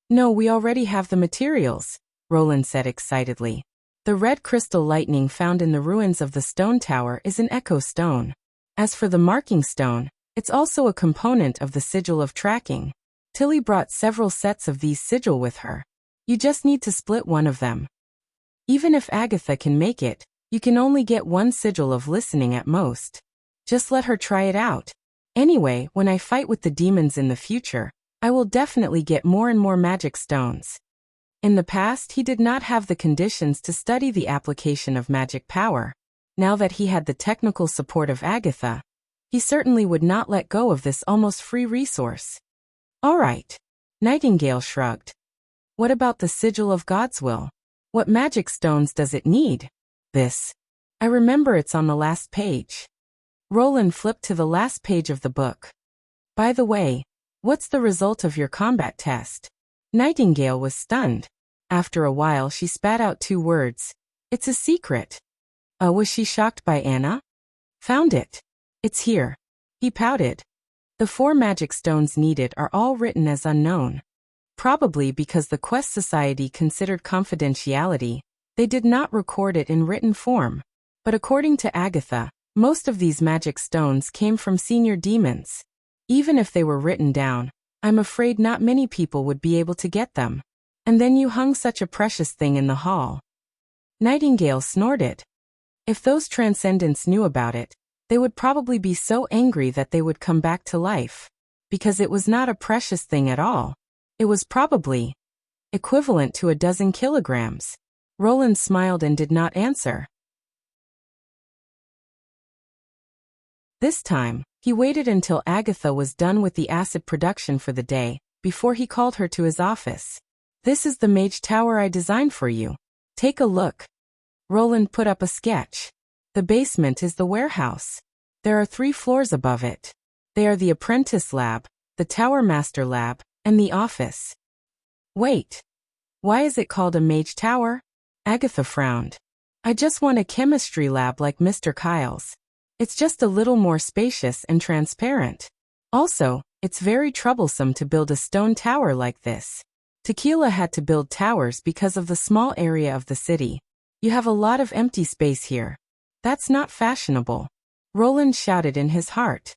No, we already have the materials, Roland said excitedly. The red crystal lightning found in the ruins of the stone tower is an echo stone. As for the marking stone, it's also a component of the sigil of tracking. Tilly brought several sets of these sigil with her. You just need to split one of them. Even if Agatha can make it, you can only get one sigil of listening at most. Just let her try it out. Anyway, when I fight with the demons in the future, I will definitely get more and more magic stones. In the past, he did not have the conditions to study the application of magic power. Now that he had the technical support of Agatha, he certainly would not let go of this almost free resource. All right. Nightingale shrugged. What about the sigil of God's will? What magic stones does it need? This. I remember it's on the last page. Roland flipped to the last page of the book. By the way, what's the result of your combat test? Nightingale was stunned. After a while she spat out two words. It's a secret. Was she shocked by Anna? Found it. It's here. He pouted. The 4 magic stones needed are all written as unknown. Probably because the Quest Society considered confidentiality, they did not record it in written form. But according to Agatha, most of these magic stones came from senior demons. Even if they were written down, I'm afraid not many people would be able to get them. And then you hung such a precious thing in the hall. Nightingale snorted. If those transcendents knew about it, they would probably be so angry that they would come back to life. Because it was not a precious thing at all. It was probably equivalent to 12 kilograms. Roland smiled and did not answer. This time, he waited until Agatha was done with the acid production for the day, before he called her to his office. This is the mage tower I designed for you. Take a look. Roland put up a sketch. The basement is the warehouse. There are 3 floors above it. They are the apprentice lab, the tower master lab, and the office. Wait. Why is it called a mage tower? Agatha frowned. I just want a chemistry lab like Mr. Kyle's. It's just a little more spacious and transparent. Also, it's very troublesome to build a stone tower like this. Tequila had to build towers because of the small area of the city. You have a lot of empty space here. That's not fashionable. Roland shouted in his heart.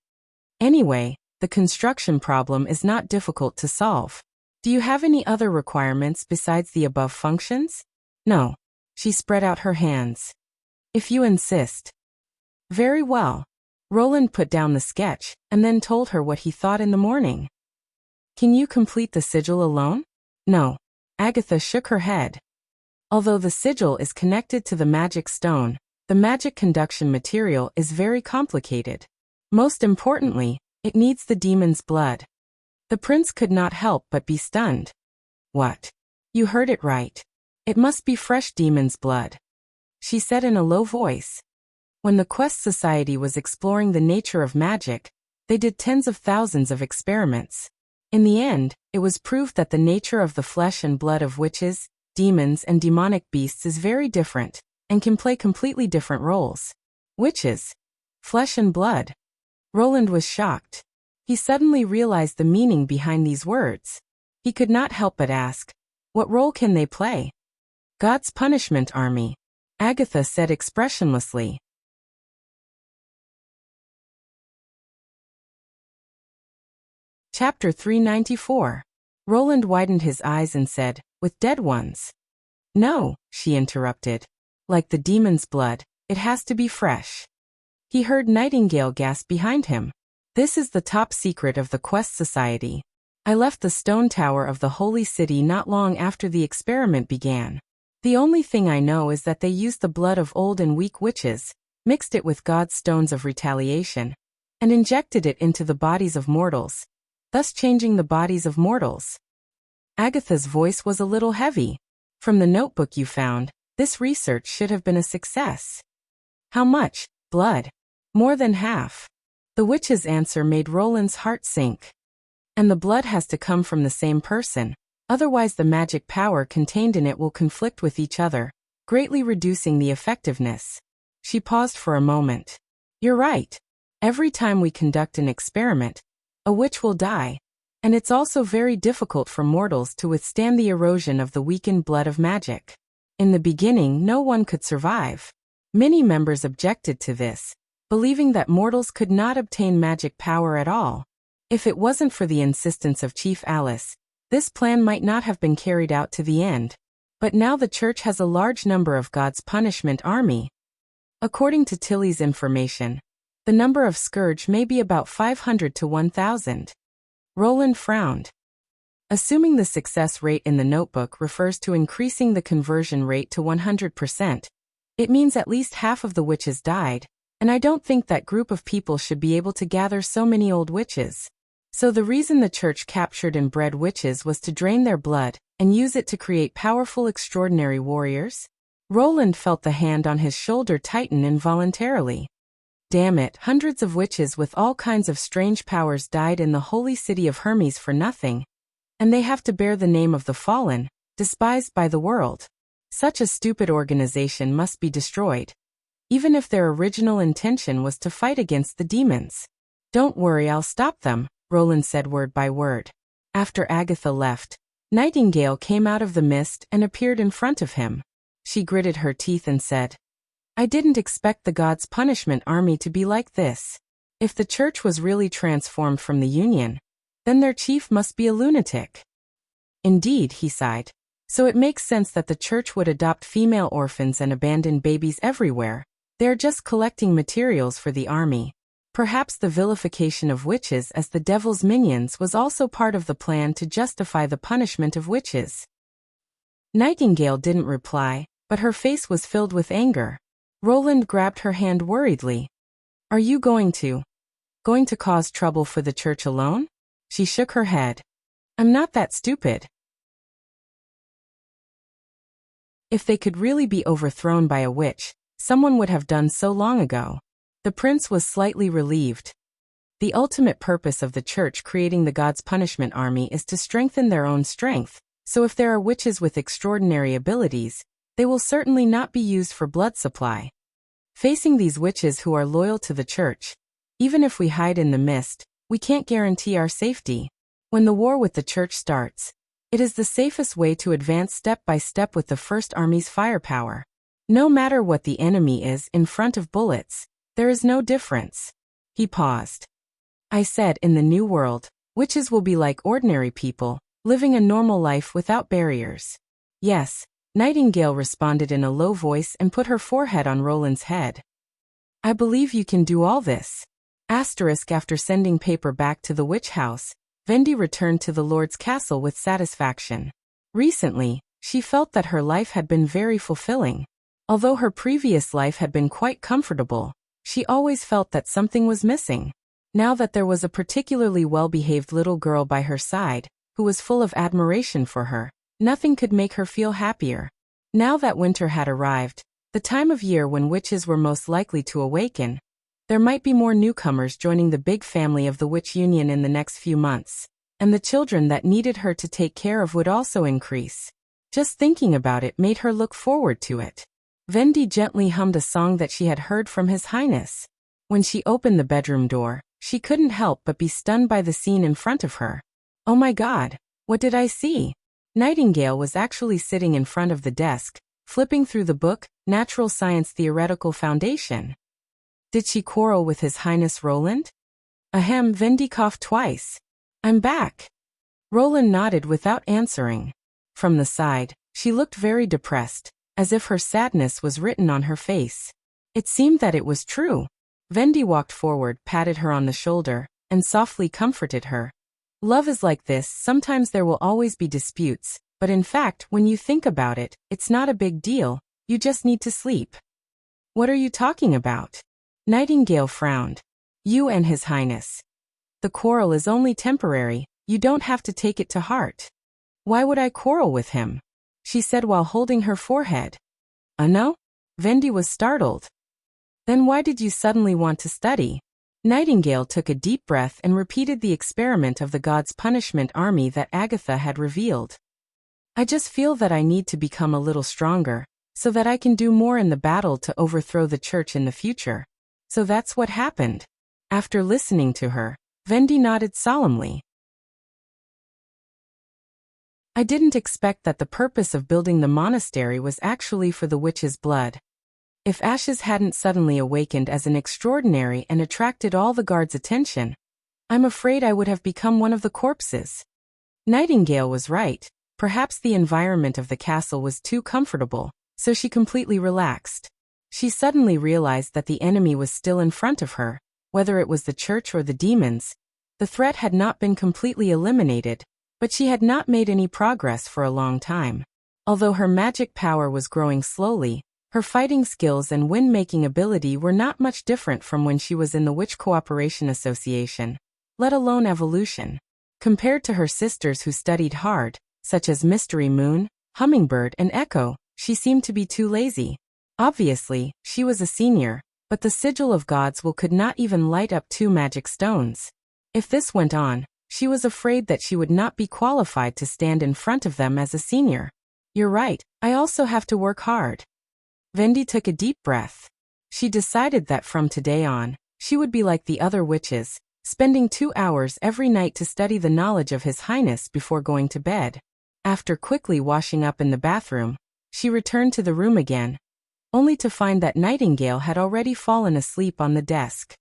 Anyway, the construction problem is not difficult to solve. Do you have any other requirements besides the above functions? No. She spread out her hands. If you insist. Very well. Roland put down the sketch and then told her what he thought in the morning. Can you complete the sigil alone? No. Agatha shook her head. Although the sigil is connected to the magic stone, the magic conduction material is very complicated. Most importantly, it needs the demon's blood. The prince could not help but be stunned. What? You heard it right. It must be fresh demon's blood, she said in a low voice. When the Quest Society was exploring the nature of magic, they did tens of thousands of experiments. In the end, it was proved that the nature of the flesh and blood of witches, demons and demonic beasts is very different, and can play completely different roles. Witches. Flesh and blood. Roland was shocked. He suddenly realized the meaning behind these words. He could not help but ask, what role can they play? God's punishment army, Agatha said expressionlessly. Chapter 394. Roland widened his eyes and said, with dead ones. No, she interrupted. Like the demon's blood, it has to be fresh. He heard Nightingale gasp behind him. This is the top secret of the Quest Society. I left the stone tower of the holy city not long after the experiment began. The only thing I know is that they used the blood of old and weak witches, mixed it with God's stones of retaliation, and injected it into the bodies of mortals, thus changing the bodies of mortals. Agatha's voice was a little heavy. From the notebook you found, this research should have been a success. How much blood? More than half. The witch's answer made Roland's heart sink. And the blood has to come from the same person, otherwise the magic power contained in it will conflict with each other, greatly reducing the effectiveness. She paused for a moment. You're right. Every time we conduct an experiment, a witch will die, and it's also very difficult for mortals to withstand the erosion of the weakened blood of magic. In the beginning, no one could survive. Many members objected to this, believing that mortals could not obtain magic power at all. If it wasn't for the insistence of Chief Alice, this plan might not have been carried out to the end. But now the church has a large number of God's punishment army. According to Tilly's information, the number of scourge may be about 500 to 1,000. Roland frowned. Assuming the success rate in the notebook refers to increasing the conversion rate to 100%, it means at least half of the witches died, and I don't think that group of people should be able to gather so many old witches. So the reason the church captured and bred witches was to drain their blood and use it to create powerful, extraordinary warriors? Roland felt the hand on his shoulder tighten involuntarily. Damn it, hundreds of witches with all kinds of strange powers died in the holy city of Hermes for nothing. And they have to bear the name of the fallen, despised by the world. Such a stupid organization must be destroyed. Even if their original intention was to fight against the demons. Don't worry, I'll stop them, Roland said word by word. After Agatha left, Nightingale came out of the mist and appeared in front of him. She gritted her teeth and said, I didn't expect the God's punishment army to be like this. If the church was really transformed from the Union, then their chief must be a lunatic. Indeed, he sighed. So it makes sense that the church would adopt female orphans and abandon babies everywhere. They are just collecting materials for the army. Perhaps the vilification of witches as the devil's minions was also part of the plan to justify the punishment of witches. Nightingale didn't reply, but her face was filled with anger. Roland grabbed her hand worriedly. Are you going to cause trouble for the church alone? She shook her head. I'm not that stupid. If they could really be overthrown by a witch, someone would have done so long ago. The prince was slightly relieved. The ultimate purpose of the church creating the God's punishment army is to strengthen their own strength, so if there are witches with extraordinary abilities, they will certainly not be used for blood supply. Facing these witches who are loyal to the church, even if we hide in the mist, we can't guarantee our safety. When the war with the church starts, It is the safest way to advance step by step with the First Army's firepower. No matter what the enemy is in front of bullets, there is no difference. He paused. I said in the new world, witches will be like ordinary people, living a normal life without barriers. Yes, Nightingale responded in a low voice and put her forehead on Roland's head. I believe you can do all this. After sending paper back to the witch house, Vendi returned to the Lord's castle with satisfaction. Recently, she felt that her life had been very fulfilling. Although her previous life had been quite comfortable, she always felt that something was missing. Now that there was a particularly well-behaved little girl by her side, who was full of admiration for her, nothing could make her feel happier. Now that winter had arrived, the time of year when witches were most likely to awaken, there might be more newcomers joining the big family of the Witch Union in the next few months, and the children that needed her to take care of would also increase. Just thinking about it made her look forward to it. Vendi gently hummed a song that she had heard from His Highness. When she opened the bedroom door, she couldn't help but be stunned by the scene in front of her. Oh my God, what did I see? Nightingale was actually sitting in front of the desk, flipping through the book, Natural Science Theoretical Foundation. Did she quarrel with His Highness Roland? Ahem, Vendi coughed twice. I'm back. Roland nodded without answering. From the side, she looked very depressed, as if her sadness was written on her face. It seemed that it was true. Vendi walked forward, patted her on the shoulder, and softly comforted her. Love is like this, sometimes there will always be disputes, but in fact, when you think about it, it's not a big deal, you just need to sleep. What are you talking about? Nightingale frowned. You and His Highness. The quarrel is only temporary, you don't have to take it to heart. Why would I quarrel with him? She said while holding her forehead. No? Vendi was startled. Then why did you suddenly want to study? Nightingale took a deep breath and repeated the experiment of the God's punishment army that Agatha had revealed. I just feel that I need to become a little stronger, so that I can do more in the battle to overthrow the church in the future. So that's what happened. After listening to her, Vendi nodded solemnly. I didn't expect that the purpose of building the monastery was actually for the witch's blood. If Ashes hadn't suddenly awakened as an extraordinary and attracted all the guards' attention, I'm afraid I would have become one of the corpses. Nightingale was right. Perhaps the environment of the castle was too comfortable, so she completely relaxed. She suddenly realized that the enemy was still in front of her, whether it was the church or the demons. The threat had not been completely eliminated, but she had not made any progress for a long time. Although her magic power was growing slowly, her fighting skills and wind-making ability were not much different from when she was in the Witch Cooperation Association, let alone evolution. Compared to her sisters who studied hard, such as Mystery Moon, Hummingbird and Echo, she seemed to be too lazy. Obviously, she was a senior, but the Sigil of Gods could not even light up 2 magic stones. If this went on, she was afraid that she would not be qualified to stand in front of them as a senior. You're right, I also have to work hard. Vendi took a deep breath. She decided that from today on, she would be like the other witches, spending 2 hours every night to study the knowledge of His Highness before going to bed. After quickly washing up in the bathroom, she returned to the room again, only to find that Nightingale had already fallen asleep on the desk.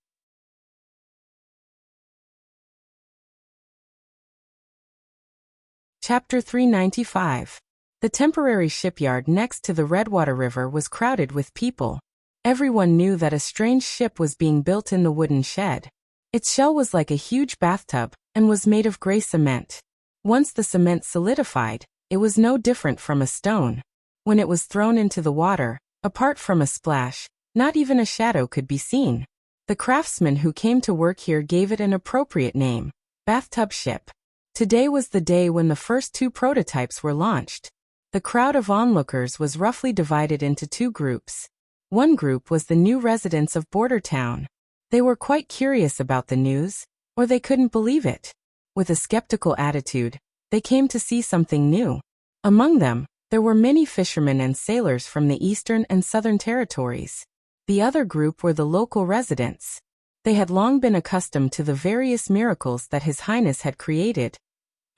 Chapter 395. The temporary shipyard next to the Redwater River was crowded with people. Everyone knew that a strange ship was being built in the wooden shed. Its shell was like a huge bathtub, and was made of gray cement. Once the cement solidified, it was no different from a stone. When it was thrown into the water, apart from a splash, not even a shadow could be seen. The craftsmen who came to work here gave it an appropriate name, bathtub ship. Today was the day when the first 2 prototypes were launched. The crowd of onlookers was roughly divided into 2 groups. One group was the new residents of Border Town. They were quite curious about the news, or they couldn't believe it. With a skeptical attitude, they came to see something new. Among them, there were many fishermen and sailors from the eastern and southern territories. The other group were the local residents. They had long been accustomed to the various miracles that His Highness had created,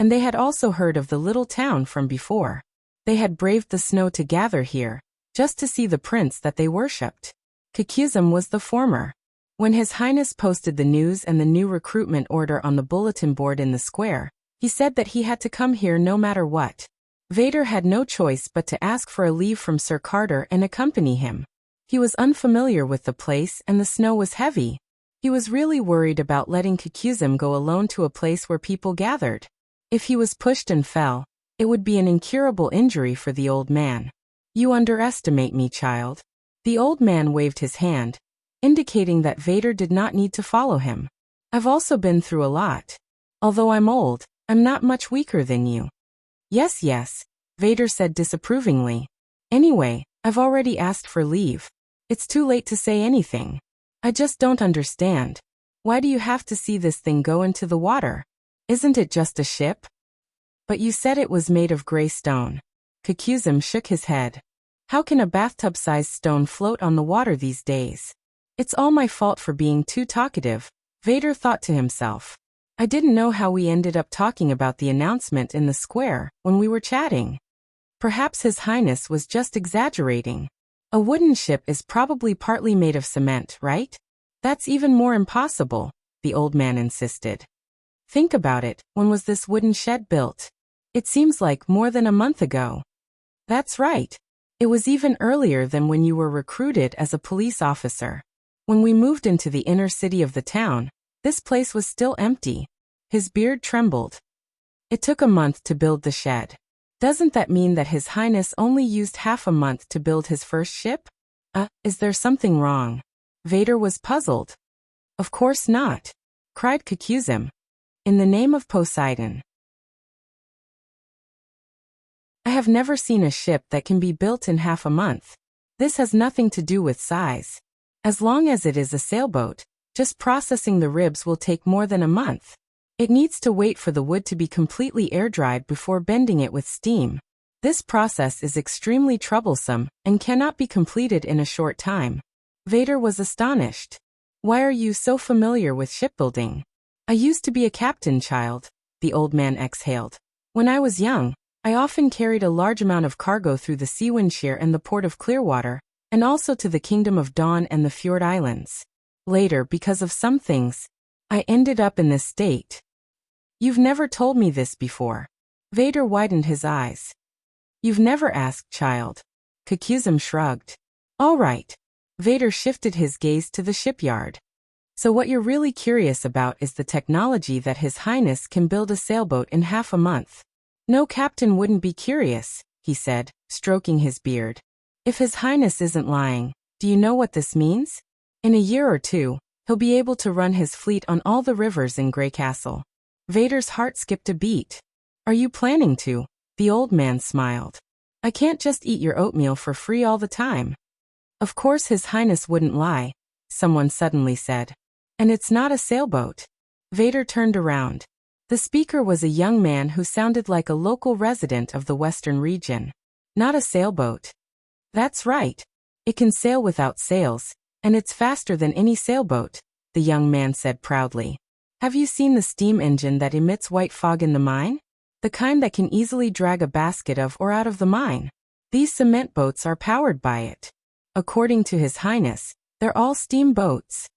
And they had also heard of the little town from before. They had braved the snow to gather here, just to see the prince that they worshipped. Kakuzum was the former. When His Highness posted the news and the new recruitment order on the bulletin board in the square, he said that he had to come here no matter what. Vader had no choice but to ask for a leave from Sir Carter and accompany him. He was unfamiliar with the place and the snow was heavy. He was really worried about letting Kakuzum go alone to a place where people gathered. If he was pushed and fell, it would be an incurable injury for the old man. You underestimate me, child. The old man waved his hand, indicating that Vader did not need to follow him. I've also been through a lot. Although I'm old, I'm not much weaker than you. Yes, Vader said disapprovingly. Anyway, I've already asked for leave. It's too late to say anything. I just don't understand. Why do you have to see this thing go into the water? Isn't it just a ship? But you said it was made of gray stone. Kakuzum shook his head. How can a bathtub-sized stone float on the water these days? It's all my fault for being too talkative, Vader thought to himself. I didn't know how we ended up talking about the announcement in the square when we were chatting. Perhaps His Highness was just exaggerating. A wooden ship is probably partly made of cement, right? That's even more impossible, the old man insisted. Think about it, when was this wooden shed built? It seems like more than a month ago. That's right. It was even earlier than when you were recruited as a police officer. When we moved into the inner city of the town, this place was still empty. His beard trembled. It took a month to build the shed. Doesn't that mean that His Highness only used half a month to build his first ship? Is there something wrong? Vader was puzzled. Of course not, cried Kakuzum. In the name of Poseidon. I have never seen a ship that can be built in half a month. This has nothing to do with size. As long as it is a sailboat, just processing the ribs will take more than a month. It needs to wait for the wood to be completely air-dried before bending it with steam. This process is extremely troublesome and cannot be completed in a short time. Vader was astonished. Why are you so familiar with shipbuilding? I used to be a captain, child, the old man exhaled. When I was young, I often carried a large amount of cargo through the Seawindshire and the port of Clearwater, and also to the Kingdom of Dawn and the Fjord Islands. Later, because of some things, I ended up in this state. You've never told me this before. Vader widened his eyes. You've never asked, child. Kakuzum shrugged. All right. Vader shifted his gaze to the shipyard. So what you're really curious about is the technology that His Highness can build a sailboat in half a month. No captain wouldn't be curious, he said, stroking his beard. If His Highness isn't lying, do you know what this means? In a year or two, he'll be able to run his fleet on all the rivers in Grey Castle. Vader's heart skipped a beat. Are you planning to? The old man smiled. I can't just eat your oatmeal for free all the time. Of course His Highness wouldn't lie, someone suddenly said. And it's not a sailboat. Vader turned around. The speaker was a young man who sounded like a local resident of the western region. Not a sailboat. That's right. It can sail without sails, and it's faster than any sailboat, the young man said proudly. Have you seen the steam engine that emits white fog in the mine? The kind that can easily drag a basket of or out of the mine. These cement boats are powered by it. According to His Highness, they're all steam boats.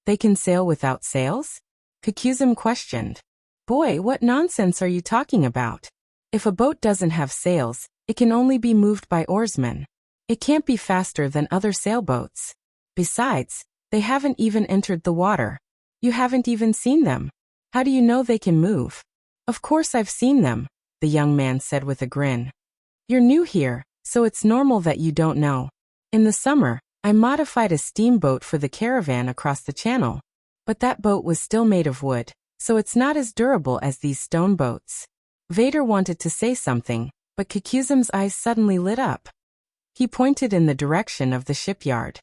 They can sail without sails? Kakuzum questioned. Boy, what nonsense are you talking about? If a boat doesn't have sails, it can only be moved by oarsmen. It can't be faster than other sailboats. Besides, they haven't even entered the water. You haven't even seen them. How do you know they can move? Of course I've seen them, the young man said with a grin. You're new here, so it's normal that you don't know. In the summer, I modified a steamboat for the caravan across the channel. But that boat was still made of wood, so it's not as durable as these stone boats. Vader wanted to say something, but Kakuzum's eyes suddenly lit up. He pointed in the direction of the shipyard.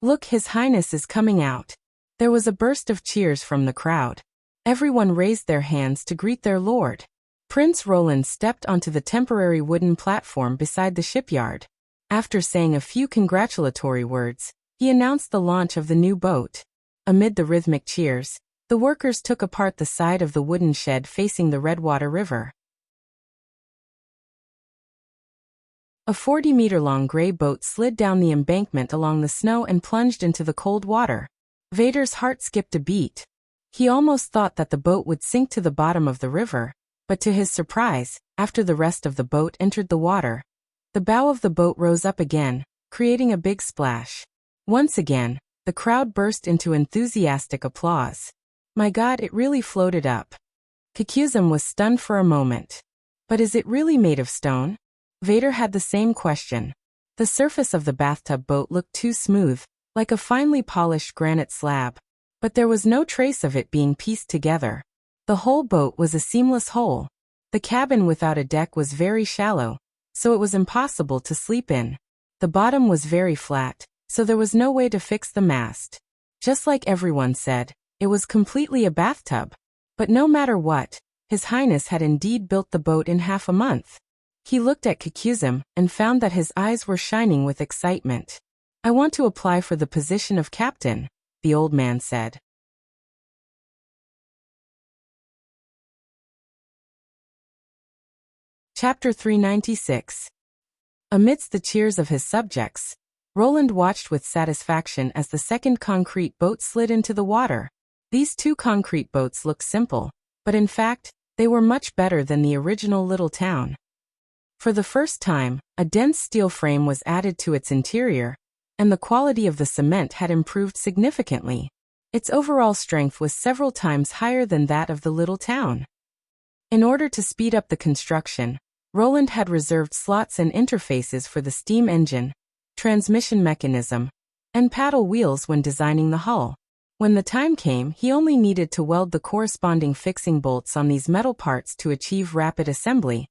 Look, His Highness is coming out. There was a burst of cheers from the crowd. Everyone raised their hands to greet their lord. Prince Roland stepped onto the temporary wooden platform beside the shipyard. After saying a few congratulatory words, he announced the launch of the new boat. Amid the rhythmic cheers, The workers took apart the side of the wooden shed facing the Redwater River. A 40-meter-long gray boat slid down the embankment along the snow and plunged into the cold water. Vader's heart skipped a beat. He almost thought that the boat would sink to the bottom of the river, but to his surprise, after the rest of the boat entered the water, the bow of the boat rose up again, creating a big splash. Once again, the crowd burst into enthusiastic applause. My God, it really floated up. Kakuzum was stunned for a moment. But is it really made of stone? Vader had the same question. The surface of the bathtub boat looked too smooth, like a finely polished granite slab. But there was no trace of it being pieced together. The whole boat was a seamless whole. The cabin without a deck was very shallow, so it was impossible to sleep in. The bottom was very flat, so there was no way to fix the mast. Just like everyone said, it was completely a bathtub. But no matter what, His Highness had indeed built the boat in half a month. He looked at Kakuzum and found that his eyes were shining with excitement. I want to apply for the position of captain, the old man said. Chapter 396. Amidst the cheers of his subjects, Roland watched with satisfaction as the second concrete boat slid into the water. These two concrete boats looked simple, but in fact, they were much better than the original little town. For the first time, a dense steel frame was added to its interior, and the quality of the cement had improved significantly. Its overall strength was several times higher than that of the little town. In order to speed up the construction, Roland had reserved slots and interfaces for the steam engine, transmission mechanism, and paddle wheels when designing the hull. When the time came, he only needed to weld the corresponding fixing bolts on these metal parts to achieve rapid assembly,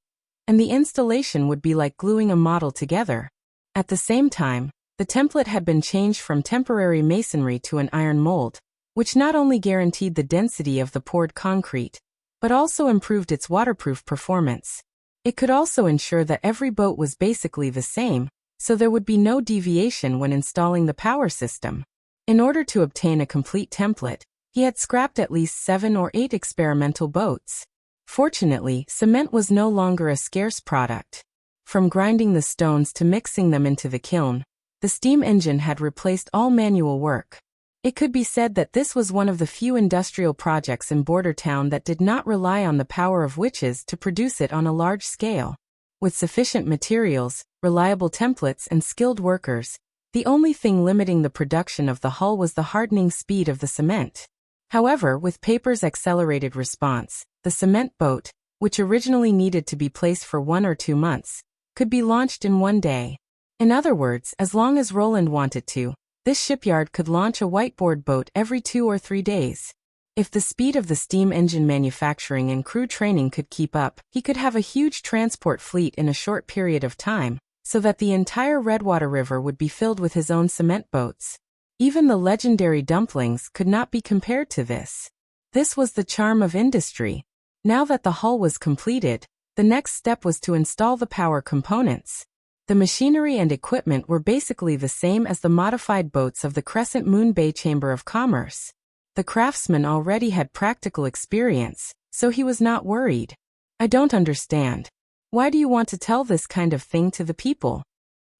and the installation would be like gluing a model together. At the same time, the template had been changed from temporary masonry to an iron mold, which not only guaranteed the density of the poured concrete, but also improved its waterproof performance. It could also ensure that every boat was basically the same, so there would be no deviation when installing the power system. In order to obtain a complete template, he had scrapped at least 7 or 8 experimental boats. Fortunately, cement was no longer a scarce product. From grinding the stones to mixing them into the kiln, the steam engine had replaced all manual work. It could be said that this was one of the few industrial projects in Border Town that did not rely on the power of witches to produce it on a large scale. With sufficient materials, reliable templates and skilled workers, the only thing limiting the production of the hull was the hardening speed of the cement. However, with Paper's accelerated response, the cement boat, which originally needed to be placed for 1 or 2 months, could be launched in 1 day. In other words, as long as Roland wanted to, this shipyard could launch a whiteboard boat every 2 or 3 days. If the speed of the steam engine manufacturing and crew training could keep up, he could have a huge transport fleet in a short period of time, so that the entire Redwater River would be filled with his own cement boats. Even the legendary dumplings could not be compared to this. This was the charm of industry. Now that the hull was completed, the next step was to install the power components. The machinery and equipment were basically the same as the modified boats of the Crescent Moon Bay Chamber of Commerce. The craftsman already had practical experience, so he was not worried. I don't understand. Why do you want to tell this kind of thing to the people?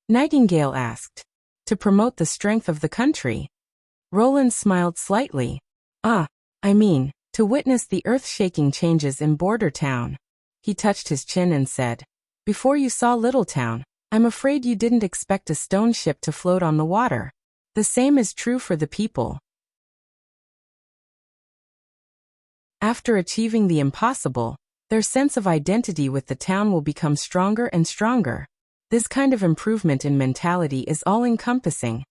Nightingale asked. To promote the strength of the country. Roland smiled slightly. I mean, to witness the earth-shaking changes in Border Town. He touched his chin and said, Before you saw Little Town, I'm afraid you didn't expect a stone ship to float on the water. The same is true for the people. After achieving the impossible, their sense of identity with the town will become stronger and stronger. This kind of improvement in mentality is all-encompassing,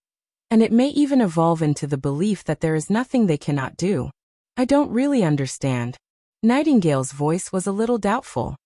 and it may even evolve into the belief that there is nothing they cannot do. I don't really understand. Nightingale's voice was a little doubtful.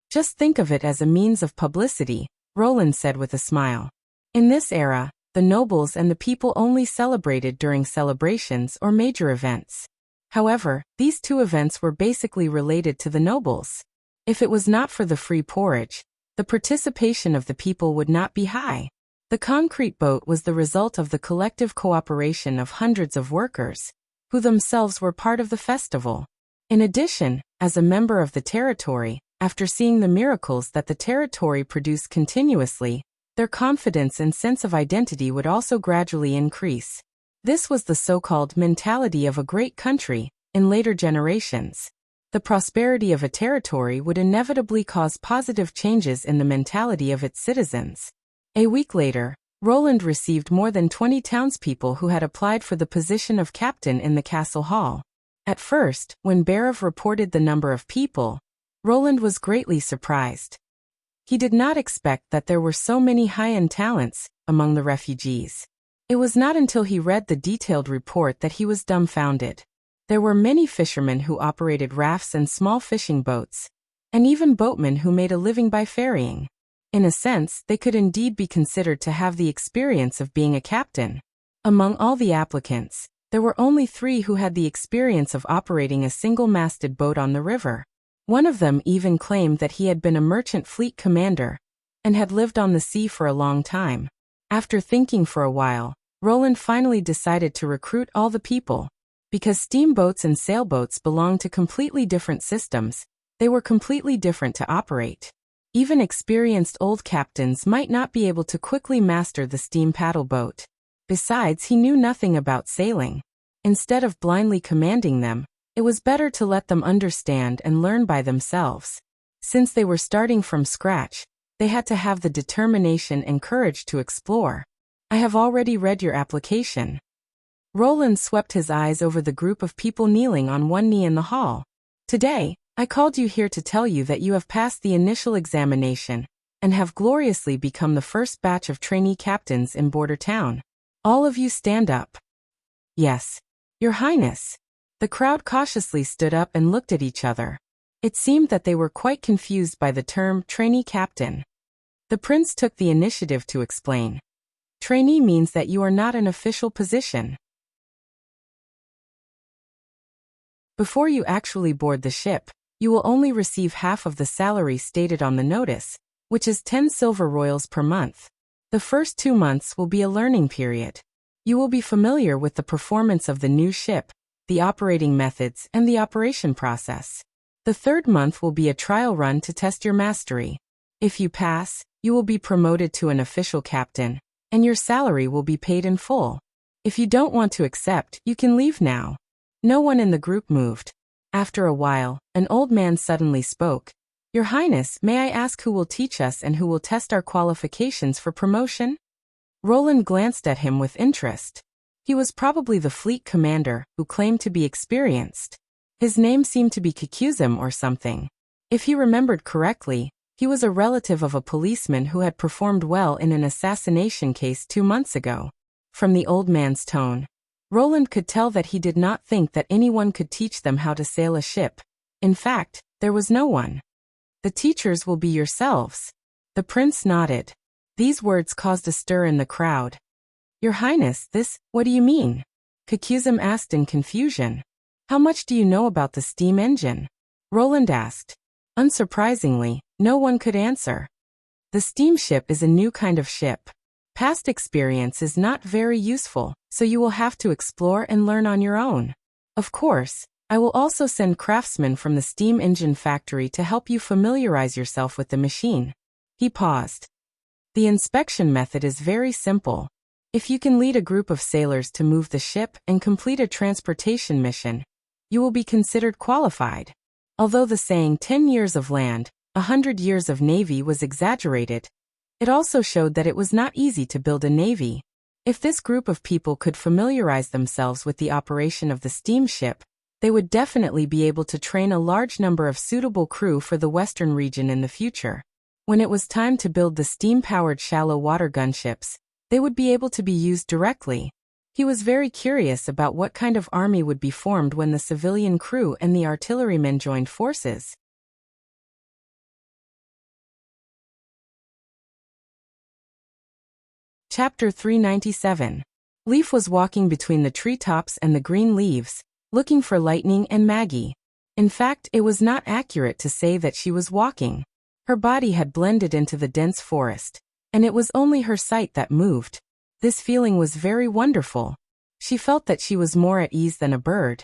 Just think of it as a means of publicity, Roland said with a smile. In this era, the nobles and the people only celebrated during celebrations or major events. However, these 2 events were basically related to the nobles. If it was not for the free porridge, the participation of the people would not be high. The concrete boat was the result of the collective cooperation of hundreds of workers, who themselves were part of the festival. In addition, as a member of the territory, after seeing the miracles that the territory produced continuously, their confidence and sense of identity would also gradually increase. This was the so-called mentality of a great country. In later generations, the prosperity of a territory would inevitably cause positive changes in the mentality of its citizens. A week later, Roland received more than 20 townspeople who had applied for the position of captain in the castle hall. At first, when Berev reported the number of people, Roland was greatly surprised. He did not expect that there were so many high-end talents among the refugees. It was not until he read the detailed report that he was dumbfounded. There were many fishermen who operated rafts and small fishing boats, and even boatmen who made a living by ferrying. In a sense, they could indeed be considered to have the experience of being a captain. Among all the applicants, there were only 3 who had the experience of operating a single-masted boat on the river. One of them even claimed that he had been a merchant fleet commander and had lived on the sea for a long time. After thinking for a while, Roland finally decided to recruit all the people. Because steamboats and sailboats belong to completely different systems, they were completely different to operate. Even experienced old captains might not be able to quickly master the steam paddle boat. Besides, he knew nothing about sailing. Instead of blindly commanding them, it was better to let them understand and learn by themselves. Since they were starting from scratch, they had to have the determination and courage to explore. I have already read your application. Roland swept his eyes over the group of people kneeling on one knee in the hall. Today, I called you here to tell you that you have passed the initial examination and have gloriously become the first batch of trainee captains in Border Town. All of you stand up. Yes, Your Highness. The crowd cautiously stood up and looked at each other. It seemed that they were quite confused by the term trainee captain. The prince took the initiative to explain. Trainee means that you are not an official position. Before you actually board the ship, you will only receive half of the salary stated on the notice, which is 10 silver royals per month. The first 2 months will be a learning period. You will be familiar with the performance of the new ship, the operating methods, and the operation process. The 3rd month will be a trial run to test your mastery. If you pass, you will be promoted to an official captain, and your salary will be paid in full. If you don't want to accept, you can leave now. No one in the group moved. After a while, an old man suddenly spoke. Your Highness, may I ask who will teach us and who will test our qualifications for promotion? Roland glanced at him with interest. He was probably the fleet commander, who claimed to be experienced. His name seemed to be Kikuzim or something. If he remembered correctly, he was a relative of a policeman who had performed well in an assassination case 2 months ago. From the old man's tone, Roland could tell that he did not think that anyone could teach them how to sail a ship. In fact, there was no one. The teachers will be yourselves. The prince nodded. These words caused a stir in the crowd. Your Highness, what do you mean? Kikuzim asked in confusion. How much do you know about the steam engine? Roland asked. Unsurprisingly, no one could answer. The steamship is a new kind of ship. Past experience is not very useful, so you will have to explore and learn on your own. Of course, I will also send craftsmen from the steam engine factory to help you familiarize yourself with the machine. He paused. The inspection method is very simple. If you can lead a group of sailors to move the ship and complete a transportation mission, you will be considered qualified. Although the saying 10 years of land, 100 years of navy was exaggerated, it also showed that it was not easy to build a navy. If this group of people could familiarize themselves with the operation of the steamship, they would definitely be able to train a large number of suitable crew for the western region in the future. When it was time to build the steam-powered shallow water gunships, they would be able to be used directly. He was very curious about what kind of army would be formed when the civilian crew and the artillerymen joined forces. Chapter 397. Leaf was walking between the treetops and the green leaves, looking for Lightning and Maggie. In fact, it was not accurate to say that she was walking. Her body had blended into the dense forest, and it was only her sight that moved. This feeling was very wonderful. She felt that she was more at ease than a bird.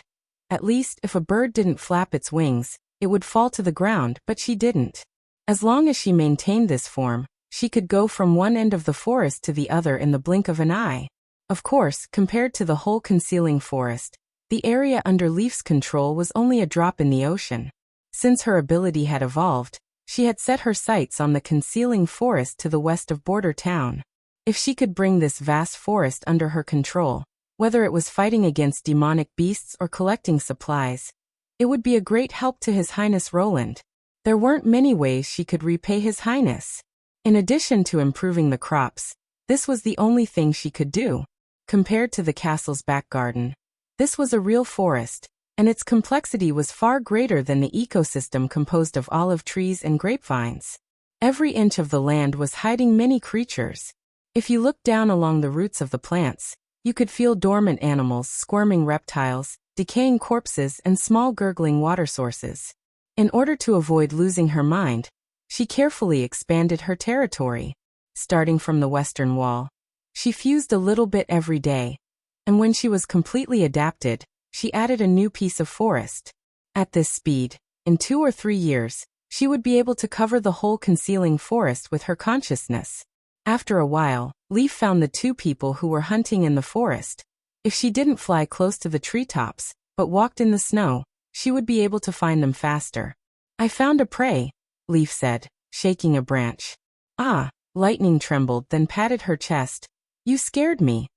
At least, if a bird didn't flap its wings, it would fall to the ground, but she didn't. As long as she maintained this form, she could go from one end of the forest to the other in the blink of an eye. Of course, compared to the whole concealing forest, the area under Leaf's control was only a drop in the ocean. Since her ability had evolved, she had set her sights on the concealing forest to the west of Border Town. If she could bring this vast forest under her control, whether it was fighting against demonic beasts or collecting supplies, it would be a great help to His Highness Roland. There weren't many ways she could repay His Highness. In addition to improving the crops, this was the only thing she could do. Compared to the castle's back garden, this was a real forest, and its complexity was far greater than the ecosystem composed of olive trees and grapevines. Every inch of the land was hiding many creatures. If you looked down along the roots of the plants, you could feel dormant animals, squirming reptiles, decaying corpses, and small gurgling water sources. In order to avoid losing her mind, she carefully expanded her territory. Starting from the western wall, she fused a little bit every day, and when she was completely adapted, she added a new piece of forest. At this speed, in 2 or 3 years, she would be able to cover the whole concealing forest with her consciousness. After a while, Leaf found the 2 people who were hunting in the forest. If she didn't fly close to the treetops, but walked in the snow, she would be able to find them faster. "I found a prey," Leaf said, shaking a branch. "Ah," Lightning trembled, then patted her chest. "You scared me."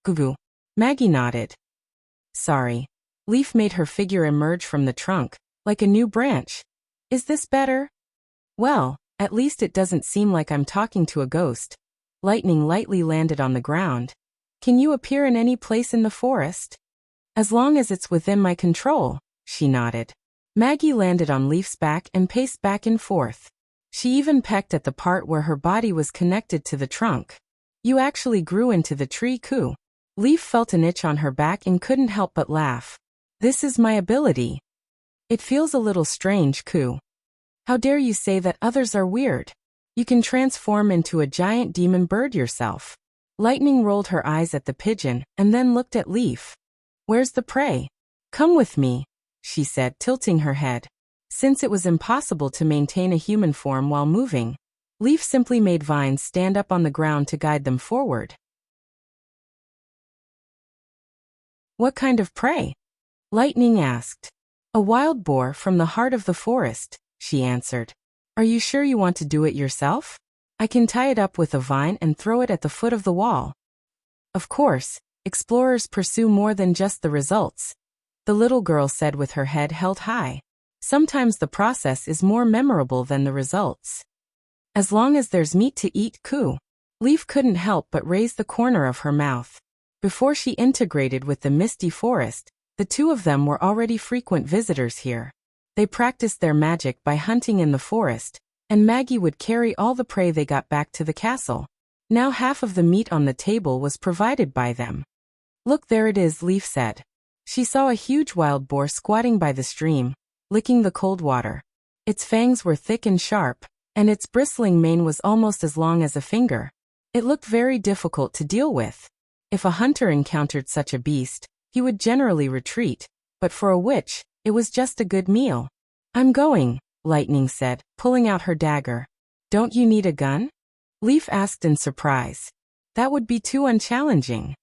"Goo-goo." Maggie nodded. "Sorry." Leaf made her figure emerge from the trunk, like a new branch. "Is this better?" "Well, at least it doesn't seem like I'm talking to a ghost." Lightning lightly landed on the ground. "Can you appear in any place in the forest?" "As long as it's within my control," she nodded. Maggie landed on Leaf's back and paced back and forth. She even pecked at the part where her body was connected to the trunk. "You actually grew into the tree, Koo." Leaf felt an itch on her back and couldn't help but laugh. "This is my ability." "It feels a little strange, Koo." "How dare you say that others are weird? You can transform into a giant demon bird yourself." Lightning rolled her eyes at the pigeon and then looked at Leaf. "Where's the prey?" "Come with me," she said, tilting her head. Since it was impossible to maintain a human form while moving, Leaf simply made vines stand up on the ground to guide them forward. "What kind of prey?" Lightning asked. "A wild boar from the heart of the forest," she answered. "Are you sure you want to do it yourself? I can tie it up with a vine and throw it at the foot of the wall." Of course, explorers pursue more than just the results, the little girl said with her head held high. Sometimes the process is more memorable than the results. "As long as there's meat to eat, Koo." Leaf couldn't help but raise the corner of her mouth. Before she integrated with the misty forest, the 2 of them were already frequent visitors here. They practiced their magic by hunting in the forest, and Maggie would carry all the prey they got back to the castle. Now half of the meat on the table was provided by them. "Look, there it is," Leaf said. She saw a huge wild boar squatting by the stream, licking the cold water. Its fangs were thick and sharp, and its bristling mane was almost as long as a finger. It looked very difficult to deal with. If a hunter encountered such a beast, he would generally retreat, but for a witch, it was just a good meal. "I'm going," Lightning said, pulling out her dagger. "Don't you need a gun?" Leaf asked in surprise. "That would be too unchallenging."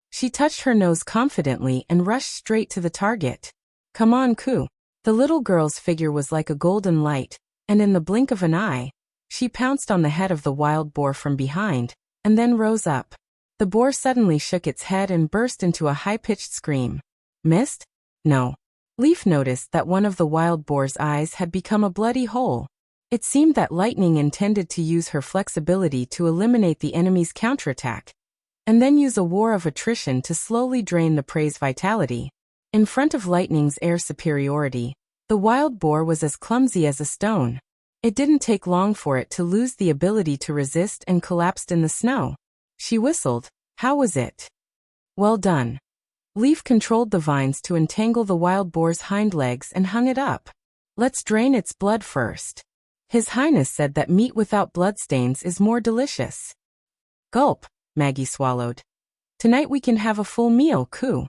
She touched her nose confidently and rushed straight to the target. "Come on, Koo." The little girl's figure was like a golden light, and in the blink of an eye, she pounced on the head of the wild boar from behind, and then rose up. The boar suddenly shook its head and burst into a high-pitched scream. "Missed?" "No." Leaf noticed that one of the wild boar's eyes had become a bloody hole. It seemed that Lightning intended to use her flexibility to eliminate the enemy's counterattack, and then use a war of attrition to slowly drain the prey's vitality. In front of Lightning's air superiority, the wild boar was as clumsy as a stone. It didn't take long for it to lose the ability to resist and collapsed in the snow. She whistled. "How was it?" "Well done." Leaf controlled the vines to entangle the wild boar's hind legs and hung it up. "Let's drain its blood first. His Highness said that meat without bloodstains is more delicious." Gulp, Maggie swallowed. Tonight we can have a full meal, Ku.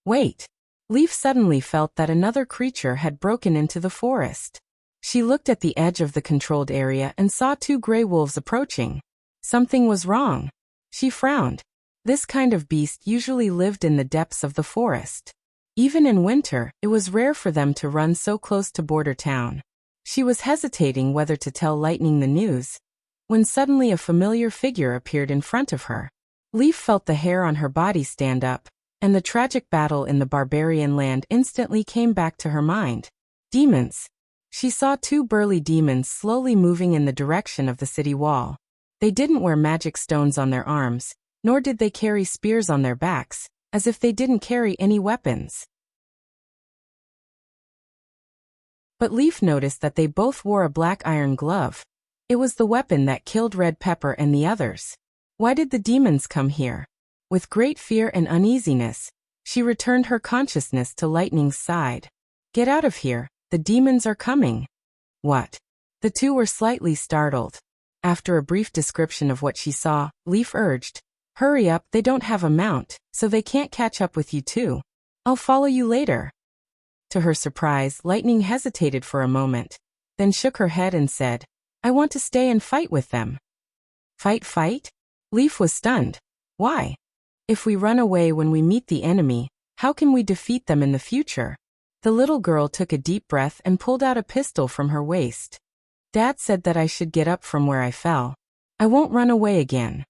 Wait. Leaf suddenly felt that another creature had broken into the forest. She looked at the edge of the controlled area and saw 2 gray wolves approaching. Something was wrong. She frowned. This kind of beast usually lived in the depths of the forest. Even in winter, it was rare for them to run so close to border town. She was hesitating whether to tell Lightning the news, when suddenly a familiar figure appeared in front of her. Leaf felt the hair on her body stand up, and the tragic battle in the barbarian land instantly came back to her mind. Demons. She saw 2 burly demons slowly moving in the direction of the city wall. They didn't wear magic stones on their arms, nor did they carry spears on their backs, as if they didn't carry any weapons. But Leaf noticed that they both wore a black iron glove. It was the weapon that killed Red Pepper and the others. Why did the demons come here? With great fear and uneasiness, she returned her consciousness to Lightning's side. Get out of here, the demons are coming. What? The 2 were slightly startled. After a brief description of what she saw, Leaf urged, hurry up, they don't have a mount, so they can't catch up with you too. I'll follow you later. To her surprise, Lightning hesitated for a moment, then shook her head and said, I want to stay and fight with them. Fight? Leaf was stunned. Why? If we run away when we meet the enemy, how can we defeat them in the future? The little girl took a deep breath and pulled out a pistol from her waist. Dad said that I should get up from where I fell. I won't run away again.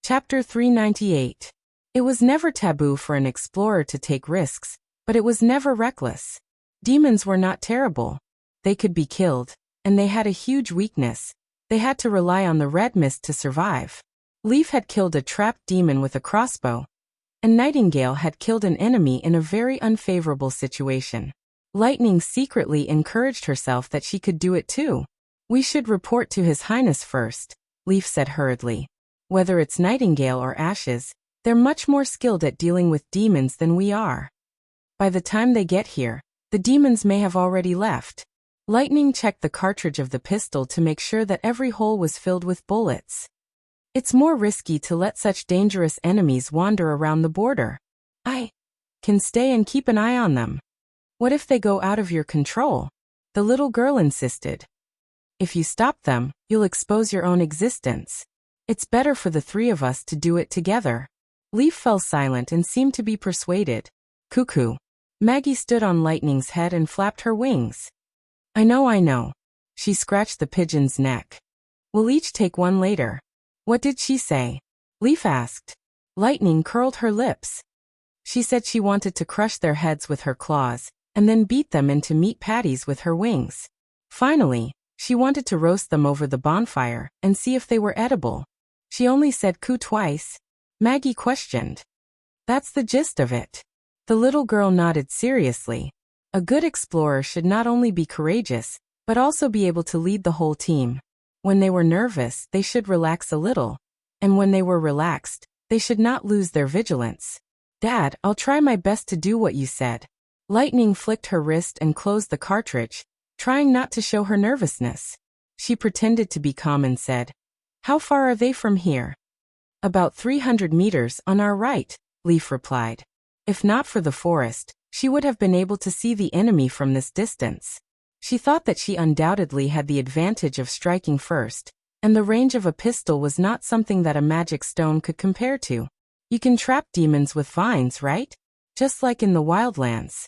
Chapter 398. It was never taboo for an explorer to take risks, but it was never reckless. Demons were not terrible. They could be killed, and they had a huge weakness. They had to rely on the red mist to survive. Leaf had killed a trapped demon with a crossbow, and Nightingale had killed an enemy in a very unfavorable situation. Lightning secretly encouraged herself that she could do it too. We should report to His Highness first, Leaf said hurriedly. Whether it's Nightingale or Ashes, they're much more skilled at dealing with demons than we are. By the time they get here, the demons may have already left. Lightning checked the cartridge of the pistol to make sure that every hole was filled with bullets. It's more risky to let such dangerous enemies wander around the border. I can stay and keep an eye on them. What if they go out of your control? The little girl insisted. If you stop them, you'll expose your own existence. It's better for the 3 of us to do it together. Leaf fell silent and seemed to be persuaded. Cuckoo. Maggie stood on Lightning's head and flapped her wings. I know. She scratched the pigeon's neck. We'll each take one later. What did she say? Leaf asked. Lightning curled her lips. She said she wanted to crush their heads with her claws, and then beat them into meat patties with her wings. Finally, she wanted to roast them over the bonfire and see if they were edible. She only said coo twice. Maggie questioned. That's the gist of it. The little girl nodded seriously. A good explorer should not only be courageous, but also be able to lead the whole team. When they were nervous, they should relax a little. And when they were relaxed, they should not lose their vigilance. Dad, I'll try my best to do what you said. Lightning flicked her wrist and closed the cartridge, trying not to show her nervousness. She pretended to be calm and said, How far are they from here? About 300 meters on our right, Leaf replied. If not for the forest, she would have been able to see the enemy from this distance. She thought that she undoubtedly had the advantage of striking first, and the range of a pistol was not something that a magic stone could compare to. You can trap demons with vines, right? Just like in the wildlands.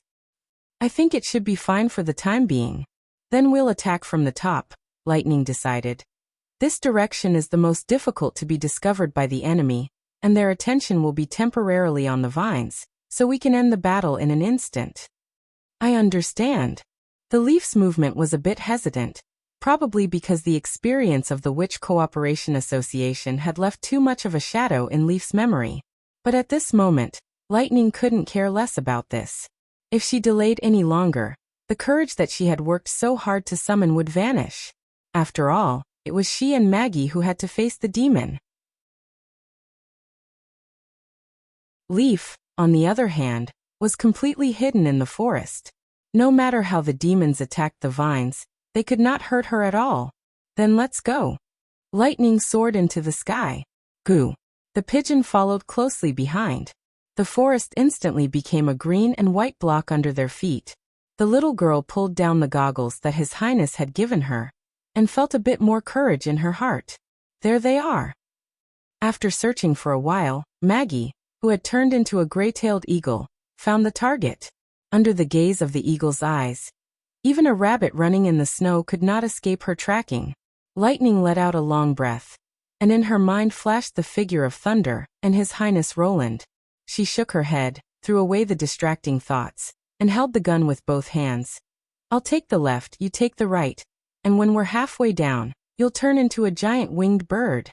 I think it should be fine for the time being. Then we'll attack from the top, Lightning decided. This direction is the most difficult to be discovered by the enemy, and their attention will be temporarily on the vines, so we can end the battle in an instant. I understand. The Leaf's movement was a bit hesitant, probably because the experience of the Witch Cooperation Association had left too much of a shadow in Leaf's memory. But at this moment, Lightning couldn't care less about this. If she delayed any longer, the courage that she had worked so hard to summon would vanish. After all, it was she and Maggie who had to face the demon. Leaf, on the other hand, was completely hidden in the forest. No matter how the demons attacked the vines, they could not hurt her at all. Then let's go. Lightning soared into the sky. Goo. The pigeon followed closely behind. The forest instantly became a green and white block under their feet. The little girl pulled down the goggles that His Highness had given her, and felt a bit more courage in her heart. There they are. After searching for a while, Maggie, who had turned into a gray-tailed eagle, found the target. Under the gaze of the eagle's eyes, even a rabbit running in the snow could not escape her tracking. Lightning let out a long breath, and in her mind flashed the figure of Thunder and His Highness Roland. She shook her head, threw away the distracting thoughts, and held the gun with both hands. I'll take the left, you take the right, and when we're halfway down, you'll turn into a giant winged bird.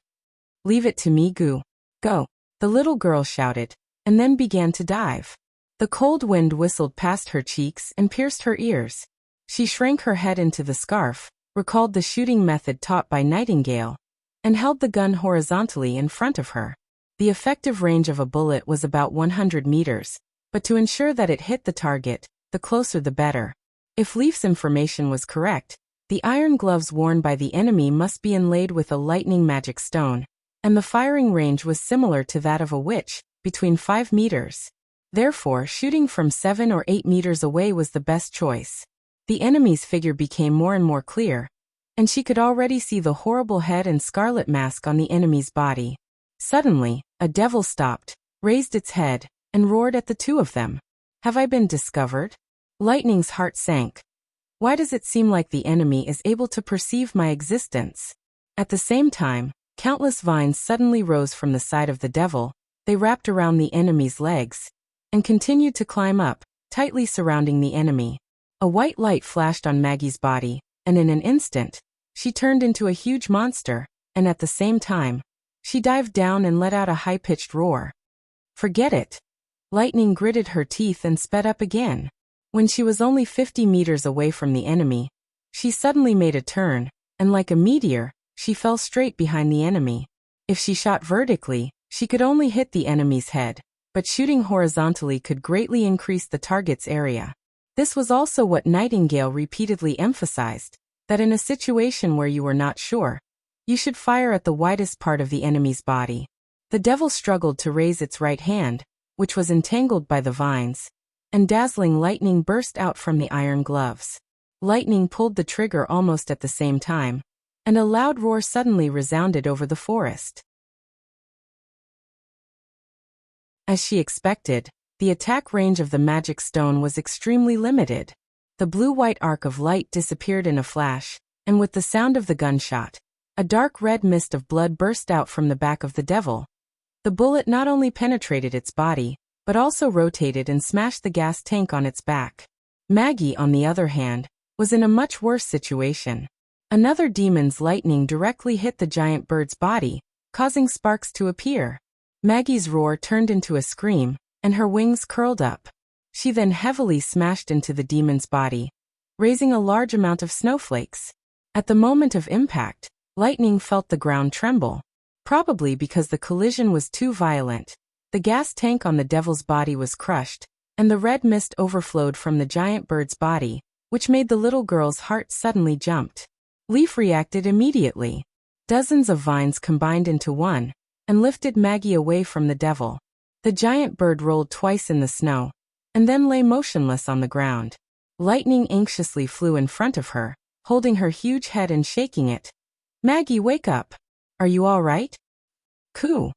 Leave it to me, Goo. Go. The little girl shouted, and then began to dive. The cold wind whistled past her cheeks and pierced her ears. She shrank her head into the scarf, recalled the shooting method taught by Nightingale, and held the gun horizontally in front of her. The effective range of a bullet was about 100 meters, but to ensure that it hit the target, the closer the better. If Leaf's information was correct, the iron gloves worn by the enemy must be inlaid with a lightning magic stone, and the firing range was similar to that of a witch, between 5 meters. Therefore, shooting from 7 or 8 meters away was the best choice. The enemy's figure became more and more clear, and she could already see the horrible head and scarlet mask on the enemy's body. Suddenly, a devil stopped, raised its head, and roared at the two of them. Have I been discovered? Lightning's heart sank. Why does it seem like the enemy is able to perceive my existence? At the same time, countless vines suddenly rose from the side of the devil. They wrapped around the enemy's legs, and continued to climb up, tightly surrounding the enemy. A white light flashed on Maggie's body, and in an instant, she turned into a huge monster, and at the same time, she dived down and let out a high-pitched roar. Forget it. Lightning gritted her teeth and sped up again. When she was only 50 meters away from the enemy, she suddenly made a turn, and like a meteor, she fell straight behind the enemy. If she shot vertically, she could only hit the enemy's head, but shooting horizontally could greatly increase the target's area. This was also what Nightingale repeatedly emphasized, that in a situation where you were not sure, you should fire at the widest part of the enemy's body. The devil struggled to raise its right hand, which was entangled by the vines, and dazzling lightning burst out from the iron gloves. Lightning pulled the trigger almost at the same time, and a loud roar suddenly resounded over the forest. As she expected, the attack range of the magic stone was extremely limited. The blue-white arc of light disappeared in a flash, and with the sound of the gunshot, a dark red mist of blood burst out from the back of the devil. The bullet not only penetrated its body, but also rotated and smashed the gas tank on its back. Maggie, on the other hand, was in a much worse situation. Another demon's lightning directly hit the giant bird's body, causing sparks to appear. Maggie's roar turned into a scream, and her wings curled up. She then heavily smashed into the demon's body, raising a large amount of snowflakes. At the moment of impact, Lightning felt the ground tremble. Probably because the collision was too violent, the gas tank on the devil's body was crushed, and the red mist overflowed from the giant bird's body, which made the little girl's heart suddenly jumped. Leaf reacted immediately. Dozens of vines combined into one, and lifted Maggie away from the devil. The giant bird rolled twice in the snow, and then lay motionless on the ground. Lightning anxiously flew in front of her, holding her huge head and shaking it. Maggie, wake up. Are you all right? Coo.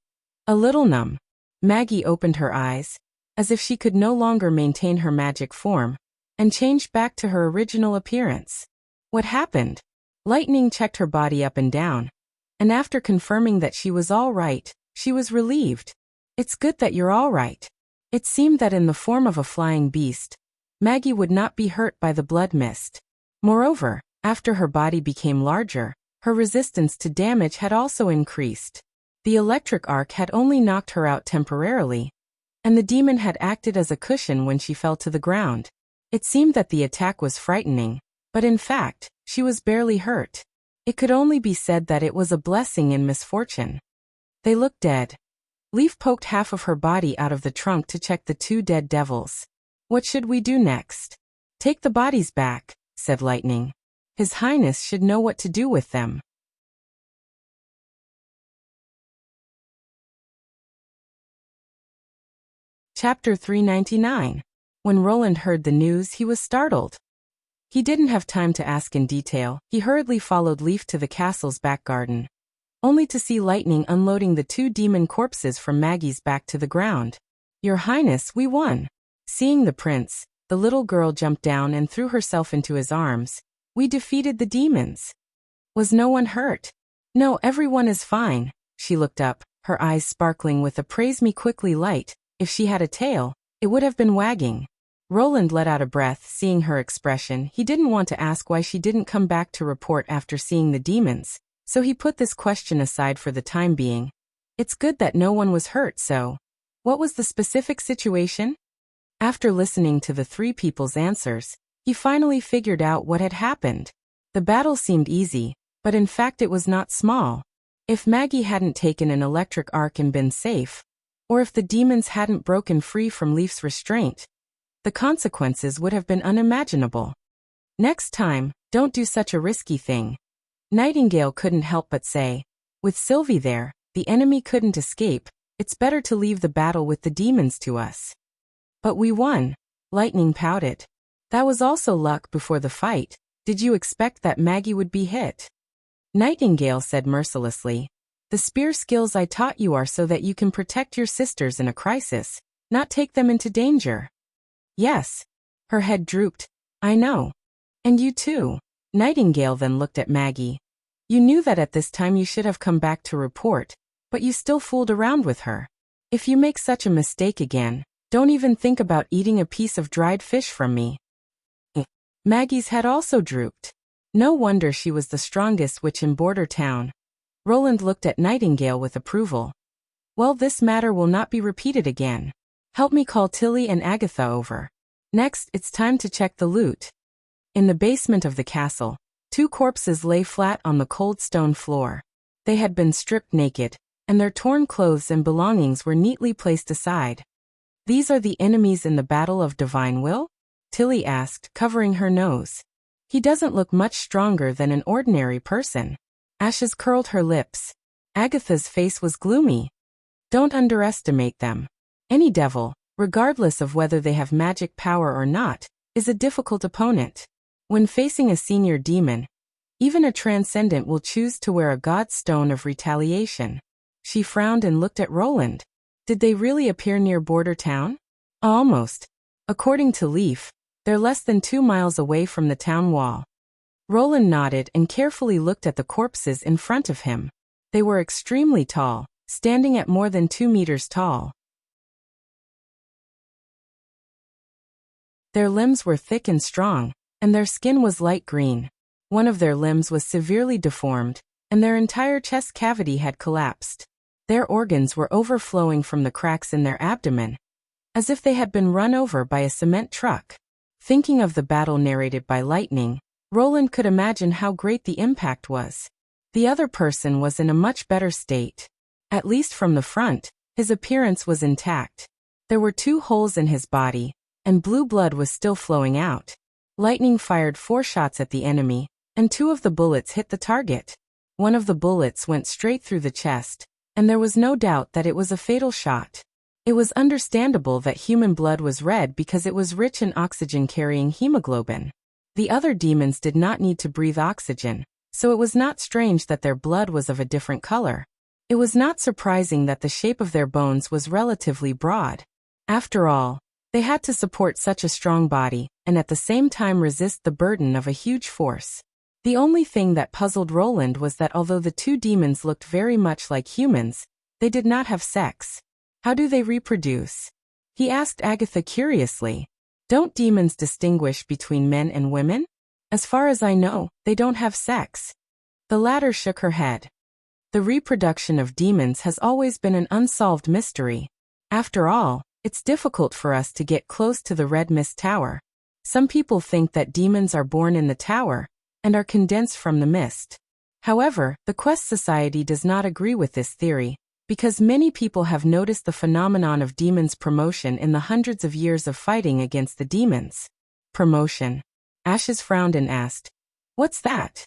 A little numb. Maggie opened her eyes, as if she could no longer maintain her magic form, and changed back to her original appearance. What happened? Lightning checked her body up and down, and after confirming that she was all right, she was relieved. It's good that you're all right. It seemed that in the form of a flying beast, Maggie would not be hurt by the blood mist. Moreover, after her body became larger, her resistance to damage had also increased. The electric arc had only knocked her out temporarily, and the demon had acted as a cushion when she fell to the ground. It seemed that the attack was frightening, but in fact, she was barely hurt. It could only be said that it was a blessing in misfortune. They looked dead. Leaf poked half of her body out of the trunk to check the two dead devils. What should we do next? Take the bodies back, said Lightning. His Highness should know what to do with them. Chapter 399. When Roland heard the news, he was startled. He didn't have time to ask in detail. He hurriedly followed Leaf to the castle's back garden, only to see Lightning unloading the 2 demon corpses from Maggie's back to the ground. "Your Highness, we won." Seeing the prince, the little girl jumped down and threw herself into his arms. "We defeated the demons." "Was no one hurt?" "No, everyone is fine." She looked up, her eyes sparkling with a praise me quickly light. If she had a tail, it would have been wagging. Roland let out a breath, seeing her expression. He didn't want to ask why she didn't come back to report after seeing the demons, so he put this question aside for the time being. It's good that no one was hurt, so. What was the specific situation? After listening to the 3 people's answers, he finally figured out what had happened. The battle seemed easy, but in fact it was not small. If Maggie hadn't taken an electric arc and been safe, or if the demons hadn't broken free from Leaf's restraint, the consequences would have been unimaginable. Next time, don't do such a risky thing. Nightingale couldn't help but say. With Sylvie there, the enemy couldn't escape. It's better to leave the battle with the demons to us. But we won. Lightning pouted. That was also luck before the fight. Did you expect that Maggie would be hit? Nightingale said mercilessly. The spear skills I taught you are so that you can protect your sisters in a crisis, not take them into danger. Yes. Her head drooped. I know. And you too. Nightingale then looked at Maggie. You knew that at this time you should have come back to report, but you still fooled around with her. If you make such a mistake again, don't even think about eating a piece of dried fish from me. Maggie's head also drooped. No wonder she was the strongest witch in Border Town. Roland looked at Nightingale with approval. Well, this matter will not be repeated again. Help me call Tilly and Agatha over. Next, it's time to check the loot. In the basement of the castle, 2 corpses lay flat on the cold stone floor. They had been stripped naked, and their torn clothes and belongings were neatly placed aside. These are the enemies in the Battle of Divine Will? Tilly asked, covering her nose. He doesn't look much stronger than an ordinary person. Ashes curled her lips. Agatha's face was gloomy. Don't underestimate them. Any devil, regardless of whether they have magic power or not, is a difficult opponent. When facing a senior demon, even a transcendent will choose to wear a god's stone of retaliation. She frowned and looked at Roland. Did they really appear near Border Town? Almost. According to Leaf, they're less than 2 miles away from the town wall. Roland nodded and carefully looked at the corpses in front of him. They were extremely tall, standing at more than 2 meters tall. Their limbs were thick and strong, and their skin was light green. One of their limbs was severely deformed, and their entire chest cavity had collapsed. Their organs were overflowing from the cracks in their abdomen, as if they had been run over by a cement truck. Thinking of the battle narrated by Lightning, Roland could imagine how great the impact was. The other person was in a much better state. At least from the front, his appearance was intact. There were 2 holes in his body, and blue blood was still flowing out. Lightning fired 4 shots at the enemy, and 2 of the bullets hit the target. One of the bullets went straight through the chest, and there was no doubt that it was a fatal shot. It was understandable that human blood was red because it was rich in oxygen-carrying hemoglobin. The other demons did not need to breathe oxygen, so it was not strange that their blood was of a different color. It was not surprising that the shape of their bones was relatively broad. After all, they had to support such a strong body, and at the same time resist the burden of a huge force. The only thing that puzzled Roland was that although the 2 demons looked very much like humans, they did not have sex. How do they reproduce? He asked Agatha curiously. Don't demons distinguish between men and women? As far as I know, they don't have sex. The latter shook her head. The reproduction of demons has always been an unsolved mystery. After all, it's difficult for us to get close to the Red Mist Tower. Some people think that demons are born in the tower and are condensed from the mist. However, the Quest Society does not agree with this theory, because many people have noticed the phenomenon of demons' promotion in the hundreds of years of fighting against the demons. Promotion. Ashes frowned and asked, "What's that?"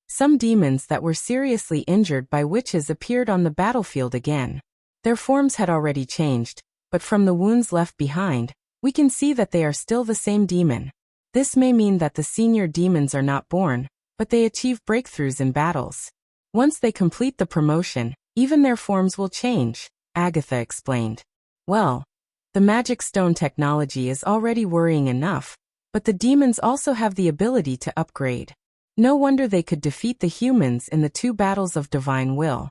Some demons that were seriously injured by witches appeared on the battlefield again. Their forms had already changed, but from the wounds left behind, we can see that they are still the same demon. This may mean that the senior demons are not born, but they achieve breakthroughs in battles. Once they complete the promotion, even their forms will change, Agatha explained. Well, the magic stone technology is already worrying enough, but the demons also have the ability to upgrade. No wonder they could defeat the humans in the 2 battles of divine will.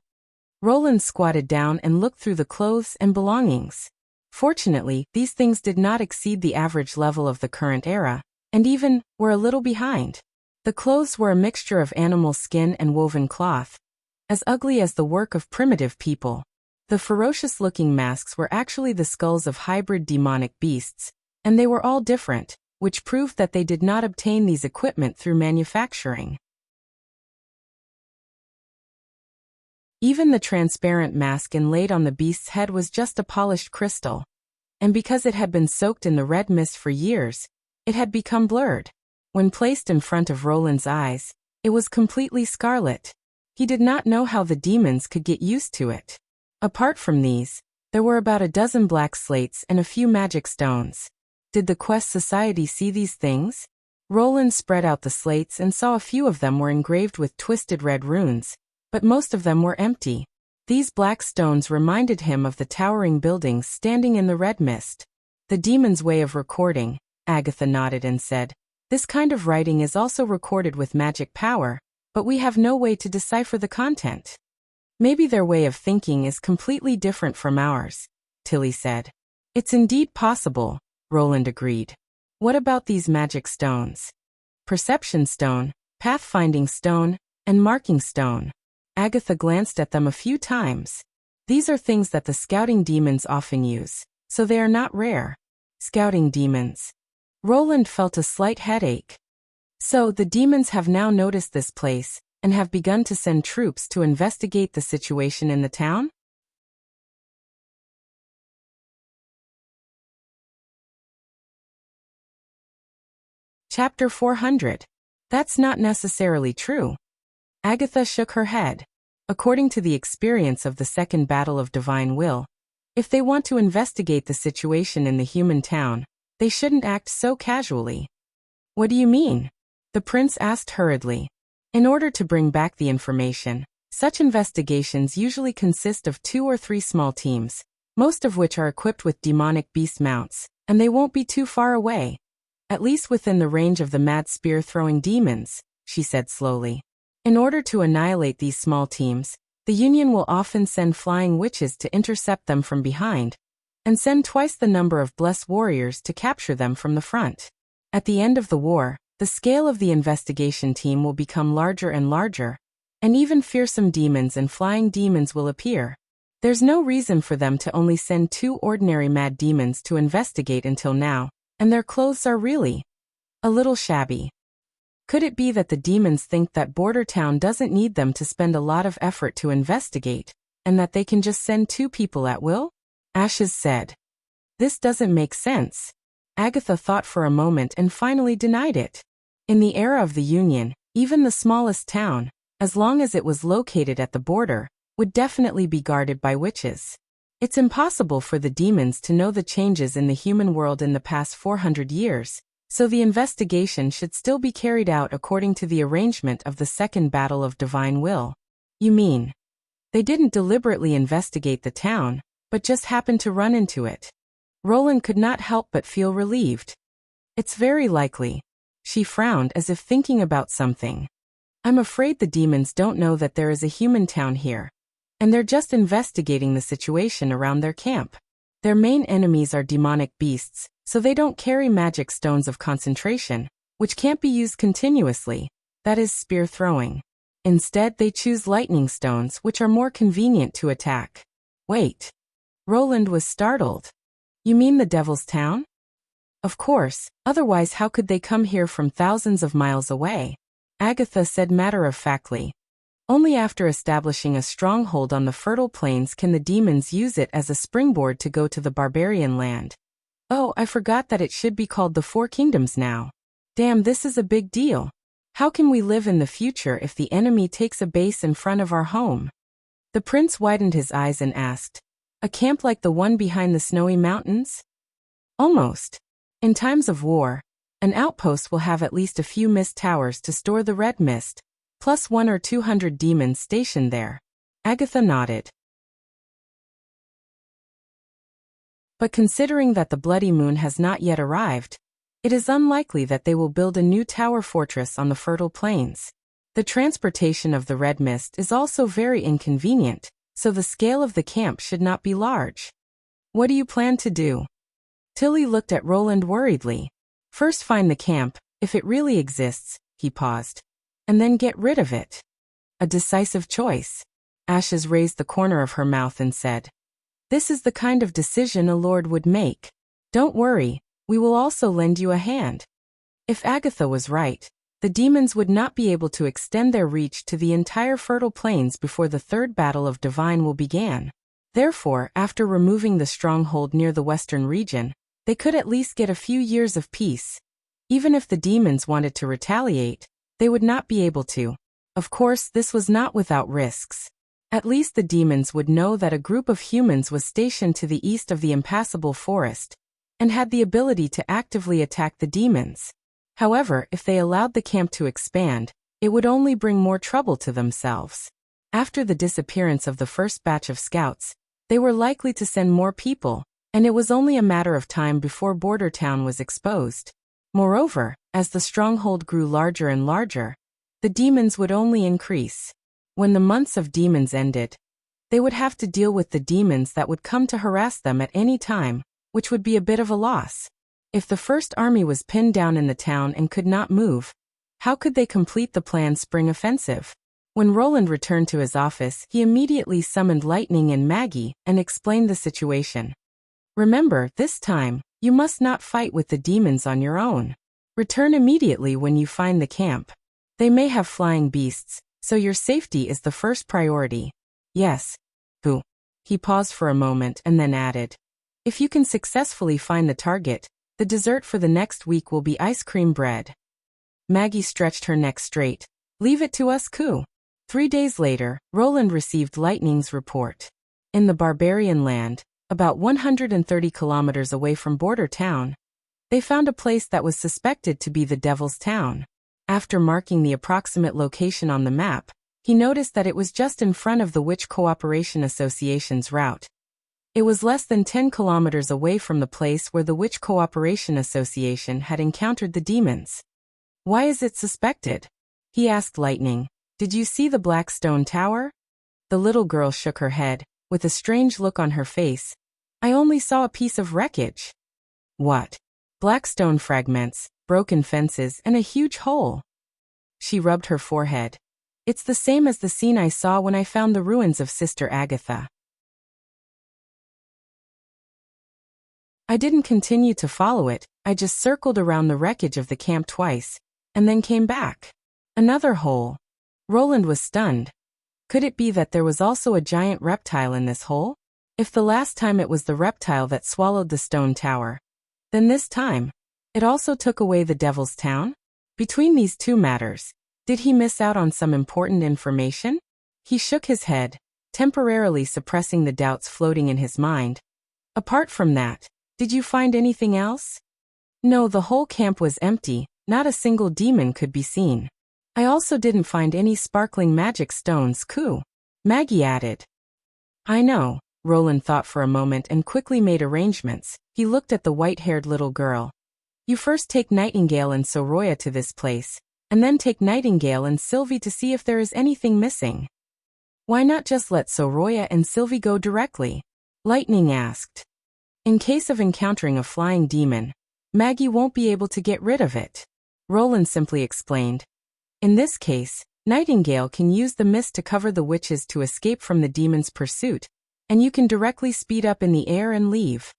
Roland squatted down and looked through the clothes and belongings. Fortunately, these things did not exceed the average level of the current era, and even were a little behind. The clothes were a mixture of animal skin and woven cloth, as ugly as the work of primitive people. The ferocious-looking masks were actually the skulls of hybrid demonic beasts, and they were all different, which proved that they did not obtain these equipment through manufacturing. Even the transparent mask inlaid on the beast's head was just a polished crystal, and because it had been soaked in the red mist for years, it had become blurred. When placed in front of Roland's eyes, it was completely scarlet. He did not know how the demons could get used to it. Apart from these, there were about a dozen black slates and a few magic stones. Did the Quest Society see these things? Roland spread out the slates and saw a few of them were engraved with twisted red runes, but most of them were empty. These black stones reminded him of the towering buildings standing in the red mist. The demon's way of recording, Agatha nodded and said. This kind of writing is also recorded with magic power, but we have no way to decipher the content. Maybe their way of thinking is completely different from ours, Tilly said. It's indeed possible, Roland agreed. What about these magic stones? Perception stone, pathfinding stone, and marking stone. Agatha glanced at them a few times. These are things that the scouting demons often use, so they are not rare. Scouting demons. Roland felt a slight headache. So the demons have now noticed this place, and have begun to send troops to investigate the situation in the town? Chapter 400. That's not necessarily true. Agatha shook her head. According to the experience of the Second Battle of Divine Will, if they want to investigate the situation in the human town, they shouldn't act so casually. What do you mean? The prince asked hurriedly. In order to bring back the information, such investigations usually consist of 2 or 3 small teams, most of which are equipped with demonic beast mounts, and they won't be too far away. At least within the range of the mad spear-throwing demons, she said slowly. In order to annihilate these small teams, the Union will often send flying witches to intercept them from behind, and send twice the number of blessed warriors to capture them from the front. At the end of the war, the scale of the investigation team will become larger and larger, and even fearsome demons and flying demons will appear. There's no reason for them to only send 2 ordinary mad demons to investigate until now, and their clothes are really a little shabby. Could it be that the demons think that Border Town doesn't need them to spend a lot of effort to investigate, and that they can just send 2 people at will? Ashes said. This doesn't make sense. Agatha thought for a moment and finally denied it. In the era of the Union, even the smallest town, as long as it was located at the border, would definitely be guarded by witches. It's impossible for the demons to know the changes in the human world in the past 400 years, so the investigation should still be carried out according to the arrangement of the Second Battle of Divine Will. You mean, they didn't deliberately investigate the town, but just happened to run into it? Roland could not help but feel relieved. It's very likely. She frowned as if thinking about something. I'm afraid the demons don't know that there is a human town here, and they're just investigating the situation around their camp. Their main enemies are demonic beasts, so they don't carry magic stones of concentration, which can't be used continuously, that is spear throwing. Instead, they choose lightning stones, which are more convenient to attack. Wait. Roland was startled. You mean the Devil's Town? Of course, otherwise how could they come here from thousands of miles away? Agatha said matter-of-factly. Only after establishing a stronghold on the fertile plains can the demons use it as a springboard to go to the barbarian land. Oh, I forgot that it should be called the Four Kingdoms now. Damn, this is a big deal. How can we live in the future if the enemy takes a base in front of our home? The prince widened his eyes and asked, A camp like the one behind the snowy mountains? Almost. In times of war, an outpost will have at least a few mist towers to store the red mist, plus 100 or 200 demons stationed there. Agatha nodded. But considering that the bloody moon has not yet arrived, it is unlikely that they will build a new tower fortress on the fertile plains. The transportation of the red mist is also very inconvenient, so the scale of the camp should not be large. What do you plan to do? Tilly looked at Roland worriedly. First find the camp, if it really exists, he paused, and then get rid of it. A decisive choice. Ashes raised the corner of her mouth and said, "This is the kind of decision a lord would make. Don't worry, we will also lend you a hand." If Agatha was right, the demons would not be able to extend their reach to the entire fertile plains before the third battle of Divine will begin. Therefore, after removing the stronghold near the western region, they could at least get a few years of peace. Even if the demons wanted to retaliate, they would not be able to. Of course, this was not without risks. At least the demons would know that a group of humans was stationed to the east of the impassable forest, and had the ability to actively attack the demons. However, if they allowed the camp to expand, it would only bring more trouble to themselves. After the disappearance of the first batch of scouts, they were likely to send more people, and it was only a matter of time before Border Town was exposed. Moreover, as the stronghold grew larger and larger, the demons would only increase. When the months of demons ended, they would have to deal with the demons that would come to harass them at any time, which would be a bit of a loss. If the first army was pinned down in the town and could not move, how could they complete the planned spring offensive? When Roland returned to his office, he immediately summoned Lightning and Maggie and explained the situation. Remember, this time, you must not fight with the demons on your own. Return immediately when you find the camp. They may have flying beasts, so your safety is the first priority. Yes. Who? He paused for a moment and then added, if you can successfully find the target, the dessert for the next week will be ice cream bread. Maggie stretched her neck straight. Leave it to us, Ku. 3 days later, Roland received Lightning's report. In the barbarian land, about 130 kilometers away from Border Town, they found a place that was suspected to be the Devil's Town. After marking the approximate location on the map, he noticed that it was just in front of the Witch Cooperation Association's route. It was less than 10 kilometers away from the place where the Witch Cooperation Association had encountered the demons. Why is it suspected? He asked Lightning. Did you see the Black Stone Tower? The little girl shook her head, with a strange look on her face. I only saw a piece of wreckage. What? Black stone fragments, broken fences, and a huge hole. She rubbed her forehead. It's the same as the scene I saw when I found the ruins of Sister Agatha. I didn't continue to follow it, I just circled around the wreckage of the camp twice, and then came back. Another hole. Roland was stunned. Could it be that there was also a giant reptile in this hole? If the last time it was the reptile that swallowed the stone tower, then this time, it also took away the Devil's Town? Between these two matters, did he miss out on some important information? He shook his head, temporarily suppressing the doubts floating in his mind. Apart from that, did you find anything else? No, the whole camp was empty, not a single demon could be seen. I also didn't find any sparkling magic stones, Ku. Maggie added. I know. Roland thought for a moment and quickly made arrangements. He looked at the white-haired little girl. You first take Nightingale and Soroya to this place, and then take Nightingale and Sylvie to see if there is anything missing. Why not just let Soroya and Sylvie go directly? Lightning asked. In case of encountering a flying demon, Maggie won't be able to get rid of it. Roland simply explained. In this case, Nightingale can use the mist to cover the witches to escape from the demon's pursuit, and you can directly speed up in the air and leave.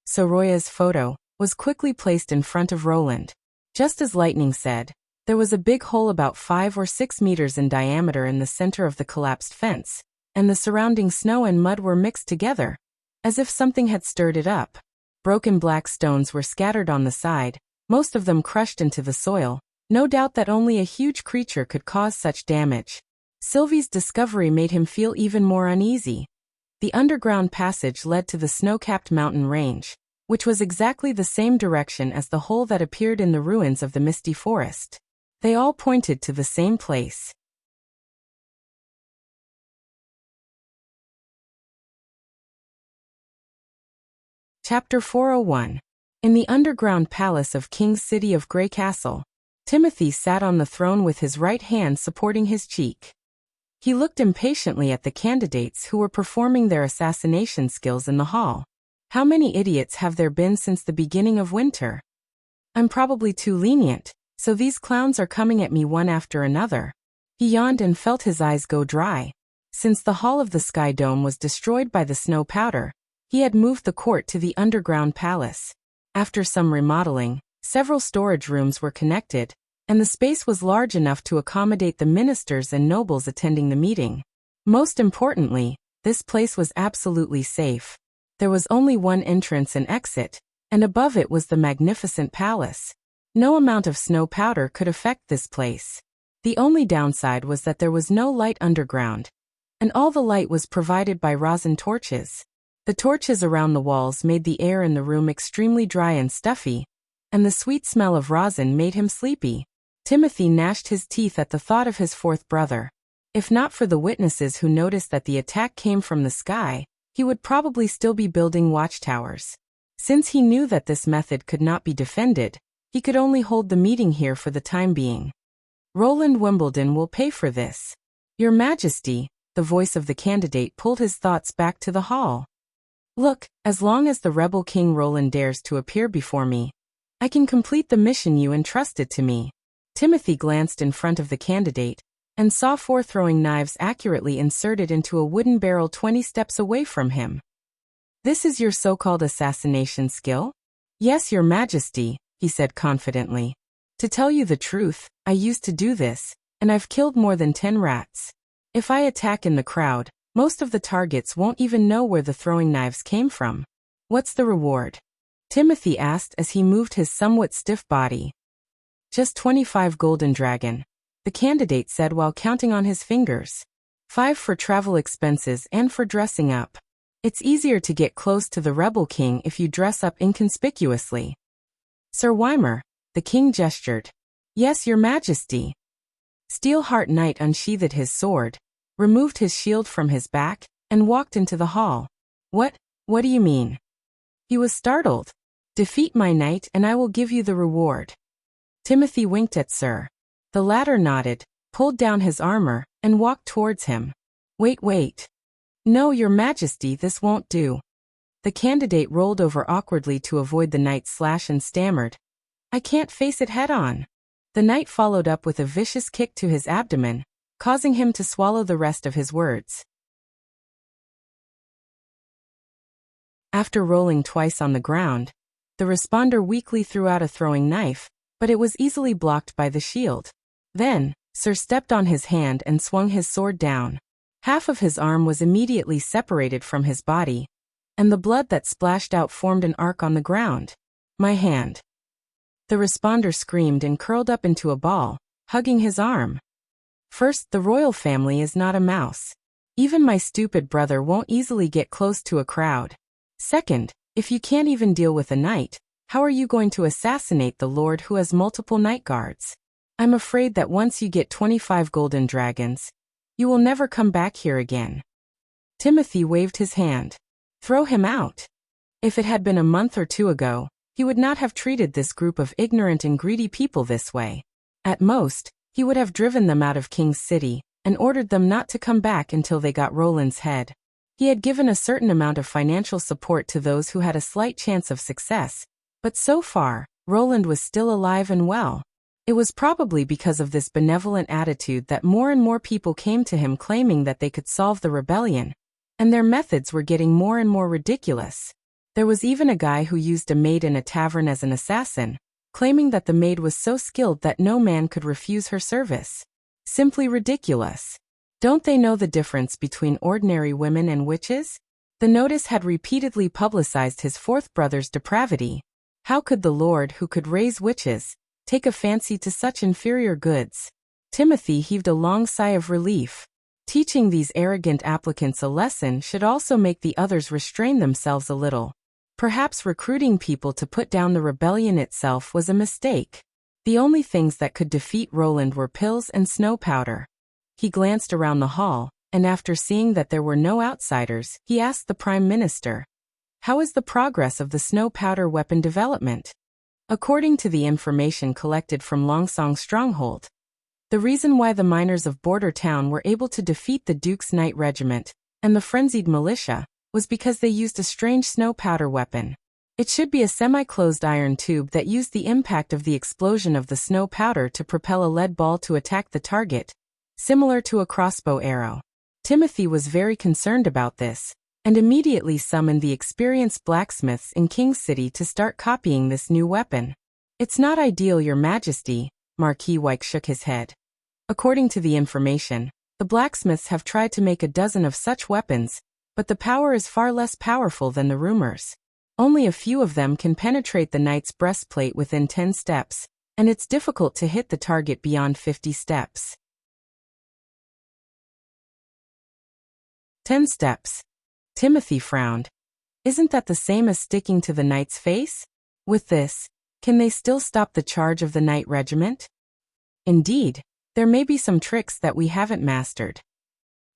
Soroya's photo was quickly placed in front of Roland. Just as Lightning said, there was a big hole about 5 or 6 meters in diameter in the center of the collapsed fence, and the surrounding snow and mud were mixed together, as if something had stirred it up. Broken black stones were scattered on the side, most of them crushed into the soil. No doubt that only a huge creature could cause such damage. Sylvie's discovery made him feel even more uneasy. The underground passage led to the snow-capped mountain range, which was exactly the same direction as the hole that appeared in the ruins of the misty forest. They all pointed to the same place. Chapter 401. In the underground palace of King's City of Grey Castle, Timothy sat on the throne with his right hand supporting his cheek. He looked impatiently at the candidates who were performing their assassination skills in the hall. How many idiots have there been since the beginning of winter? I'm probably too lenient, so these clowns are coming at me one after another. He yawned and felt his eyes go dry. Since the Hall of the Sky Dome was destroyed by the snow powder, he had moved the court to the underground palace. After some remodeling, several storage rooms were connected, and the space was large enough to accommodate the ministers and nobles attending the meeting. Most importantly, this place was absolutely safe. There was only one entrance and exit, and above it was the magnificent palace. No amount of snow powder could affect this place. The only downside was that there was no light underground, and all the light was provided by rosin torches. The torches around the walls made the air in the room extremely dry and stuffy, and the sweet smell of rosin made him sleepy. Timothy gnashed his teeth at the thought of his fourth brother. If not for the witnesses who noticed that the attack came from the sky, he would probably still be building watchtowers. Since he knew that this method could not be defended, he could only hold the meeting here for the time being. Roland Wimbledon will pay for this. Your Majesty, the voice of the candidate pulled his thoughts back to the hall. Look, as long as the rebel King Roland dares to appear before me, I can complete the mission you entrusted to me. Timothy glanced in front of the candidate and saw 4 throwing knives accurately inserted into a wooden barrel 20 steps away from him. This is your so-called assassination skill? Yes, Your Majesty, he said confidently. To tell you the truth, I used to do this, and I've killed more than 10 rats. If I attack in the crowd, most of the targets won't even know where the throwing knives came from. What's the reward? Timothy asked as he moved his somewhat stiff body. Just 25 golden dragon, the candidate said while counting on his fingers. 5 for travel expenses and for dressing up. It's easier to get close to the rebel king if you dress up inconspicuously. Sir Weimer, the king gestured. Yes, Your Majesty. Steelheart Knight unsheathed his sword, removed his shield from his back, and walked into the hall. What do you mean? He was startled. Defeat my knight and I will give you the reward. Timothy winked at Sir. The latter nodded, pulled down his armor, and walked towards him. Wait. No, Your Majesty, this won't do. The candidate rolled over awkwardly to avoid the knight's slash and stammered. I can't face it head on. The knight followed up with a vicious kick to his abdomen, causing him to swallow the rest of his words. After rolling twice on the ground, the responder weakly threw out a throwing knife, but it was easily blocked by the shield. Then, Sir stepped on his hand and swung his sword down. Half of his arm was immediately separated from his body, and the blood that splashed out formed an arc on the ground. My hand. The responder screamed and curled up into a ball, hugging his arm. First, the royal family is not a mouse. Even my stupid brother won't easily get close to a crowd. Second, if you can't even deal with a knight, how are you going to assassinate the lord who has multiple knight guards? I'm afraid that once you get 25 golden dragons, you will never come back here again. Timothy waved his hand. Throw him out. If it had been a month or 2 ago, he would not have treated this group of ignorant and greedy people this way. At most, he would have driven them out of King's City and ordered them not to come back until they got Roland's head. He had given a certain amount of financial support to those who had a slight chance of success, but so far, Roland was still alive and well. It was probably because of this benevolent attitude that more and more people came to him claiming that they could solve the rebellion, and their methods were getting more and more ridiculous. There was even a guy who used a maid in a tavern as an assassin, claiming that the maid was so skilled that no man could refuse her service. Simply ridiculous. Don't they know the difference between ordinary women and witches? The notice had repeatedly publicized his fourth brother's depravity. How could the lord who could raise witches take a fancy to such inferior goods? Timothy heaved a long sigh of relief. Teaching these arrogant applicants a lesson should also make the others restrain themselves a little. Perhaps recruiting people to put down the rebellion itself was a mistake. The only things that could defeat Roland were pills and snow powder. He glanced around the hall, and after seeing that there were no outsiders, he asked the Prime Minister, "How is the progress of the snow powder weapon development?" According to the information collected from Longsong's stronghold, the reason why the miners of Border Town were able to defeat the Duke's Knight Regiment and the frenzied militia was because they used a strange snow powder weapon. It should be a semi-closed iron tube that used the impact of the explosion of the snow powder to propel a lead ball to attack the target, similar to a crossbow arrow. Timothy was very concerned about this, and immediately summoned the experienced blacksmiths in King's City to start copying this new weapon. "It's not ideal, Your Majesty," Marquis Wyke shook his head. According to the information, the blacksmiths have tried to make a dozen of such weapons, but the power is far less powerful than the rumors. Only a few of them can penetrate the knight's breastplate within 10 steps, and it's difficult to hit the target beyond 50 steps. 10 steps. Timothy frowned. Isn't that the same as sticking to the knight's face? With this, can they still stop the charge of the knight regiment? Indeed, there may be some tricks that we haven't mastered.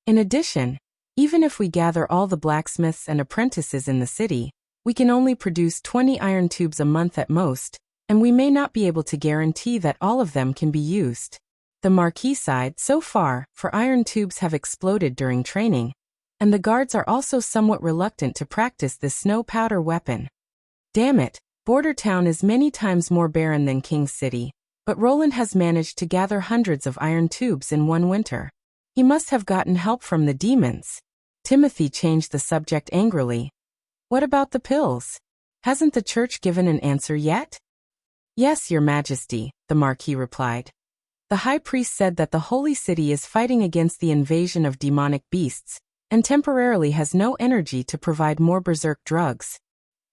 In addition, even if we gather all the blacksmiths and apprentices in the city, we can only produce 20 iron tubes a month at most, and we may not be able to guarantee that all of them can be used. The Marquis side, so far, for iron tubes have exploded during training, and the guards are also somewhat reluctant to practice this snow powder weapon. Damn it, Border Town is many times more barren than King's City, but Roland has managed to gather hundreds of iron tubes in one winter. He must have gotten help from the demons. Timothy changed the subject angrily. What about the pills? Hasn't the church given an answer yet? Yes, Your Majesty, the Marquis replied. The High Priest said that the Holy City is fighting against the invasion of demonic beasts, and temporarily has no energy to provide more berserk drugs.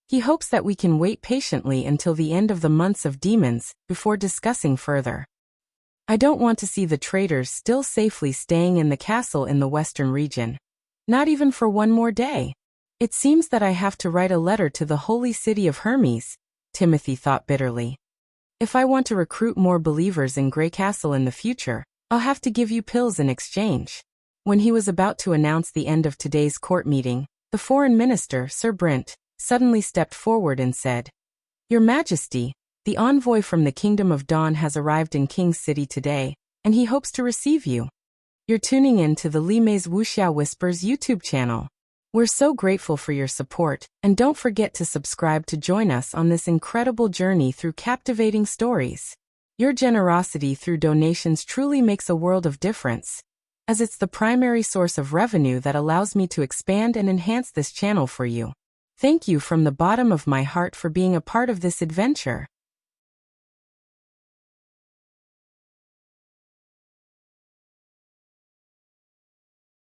He hopes that we can wait patiently until the end of the months of demons before discussing further. I don't want to see the traitors still safely staying in the castle in the western region. Not even for one more day. It seems that I have to write a letter to the holy city of Hermes, Timothy thought bitterly. If I want to recruit more believers in Grey Castle in the future, I'll have to give you pills in exchange. When he was about to announce the end of today's court meeting, the foreign minister, Sir Brent, suddenly stepped forward and said, Your Majesty, the envoy from the Kingdom of Dawn has arrived in King's City today, and he hopes to receive you. You're tuning in to the Limei's Wuxia Whispers YouTube channel. We're so grateful for your support, and don't forget to subscribe to join us on this incredible journey through captivating stories. Your generosity through donations truly makes a world of difference, as it's the primary source of revenue that allows me to expand and enhance this channel for you. Thank you from the bottom of my heart for being a part of this adventure.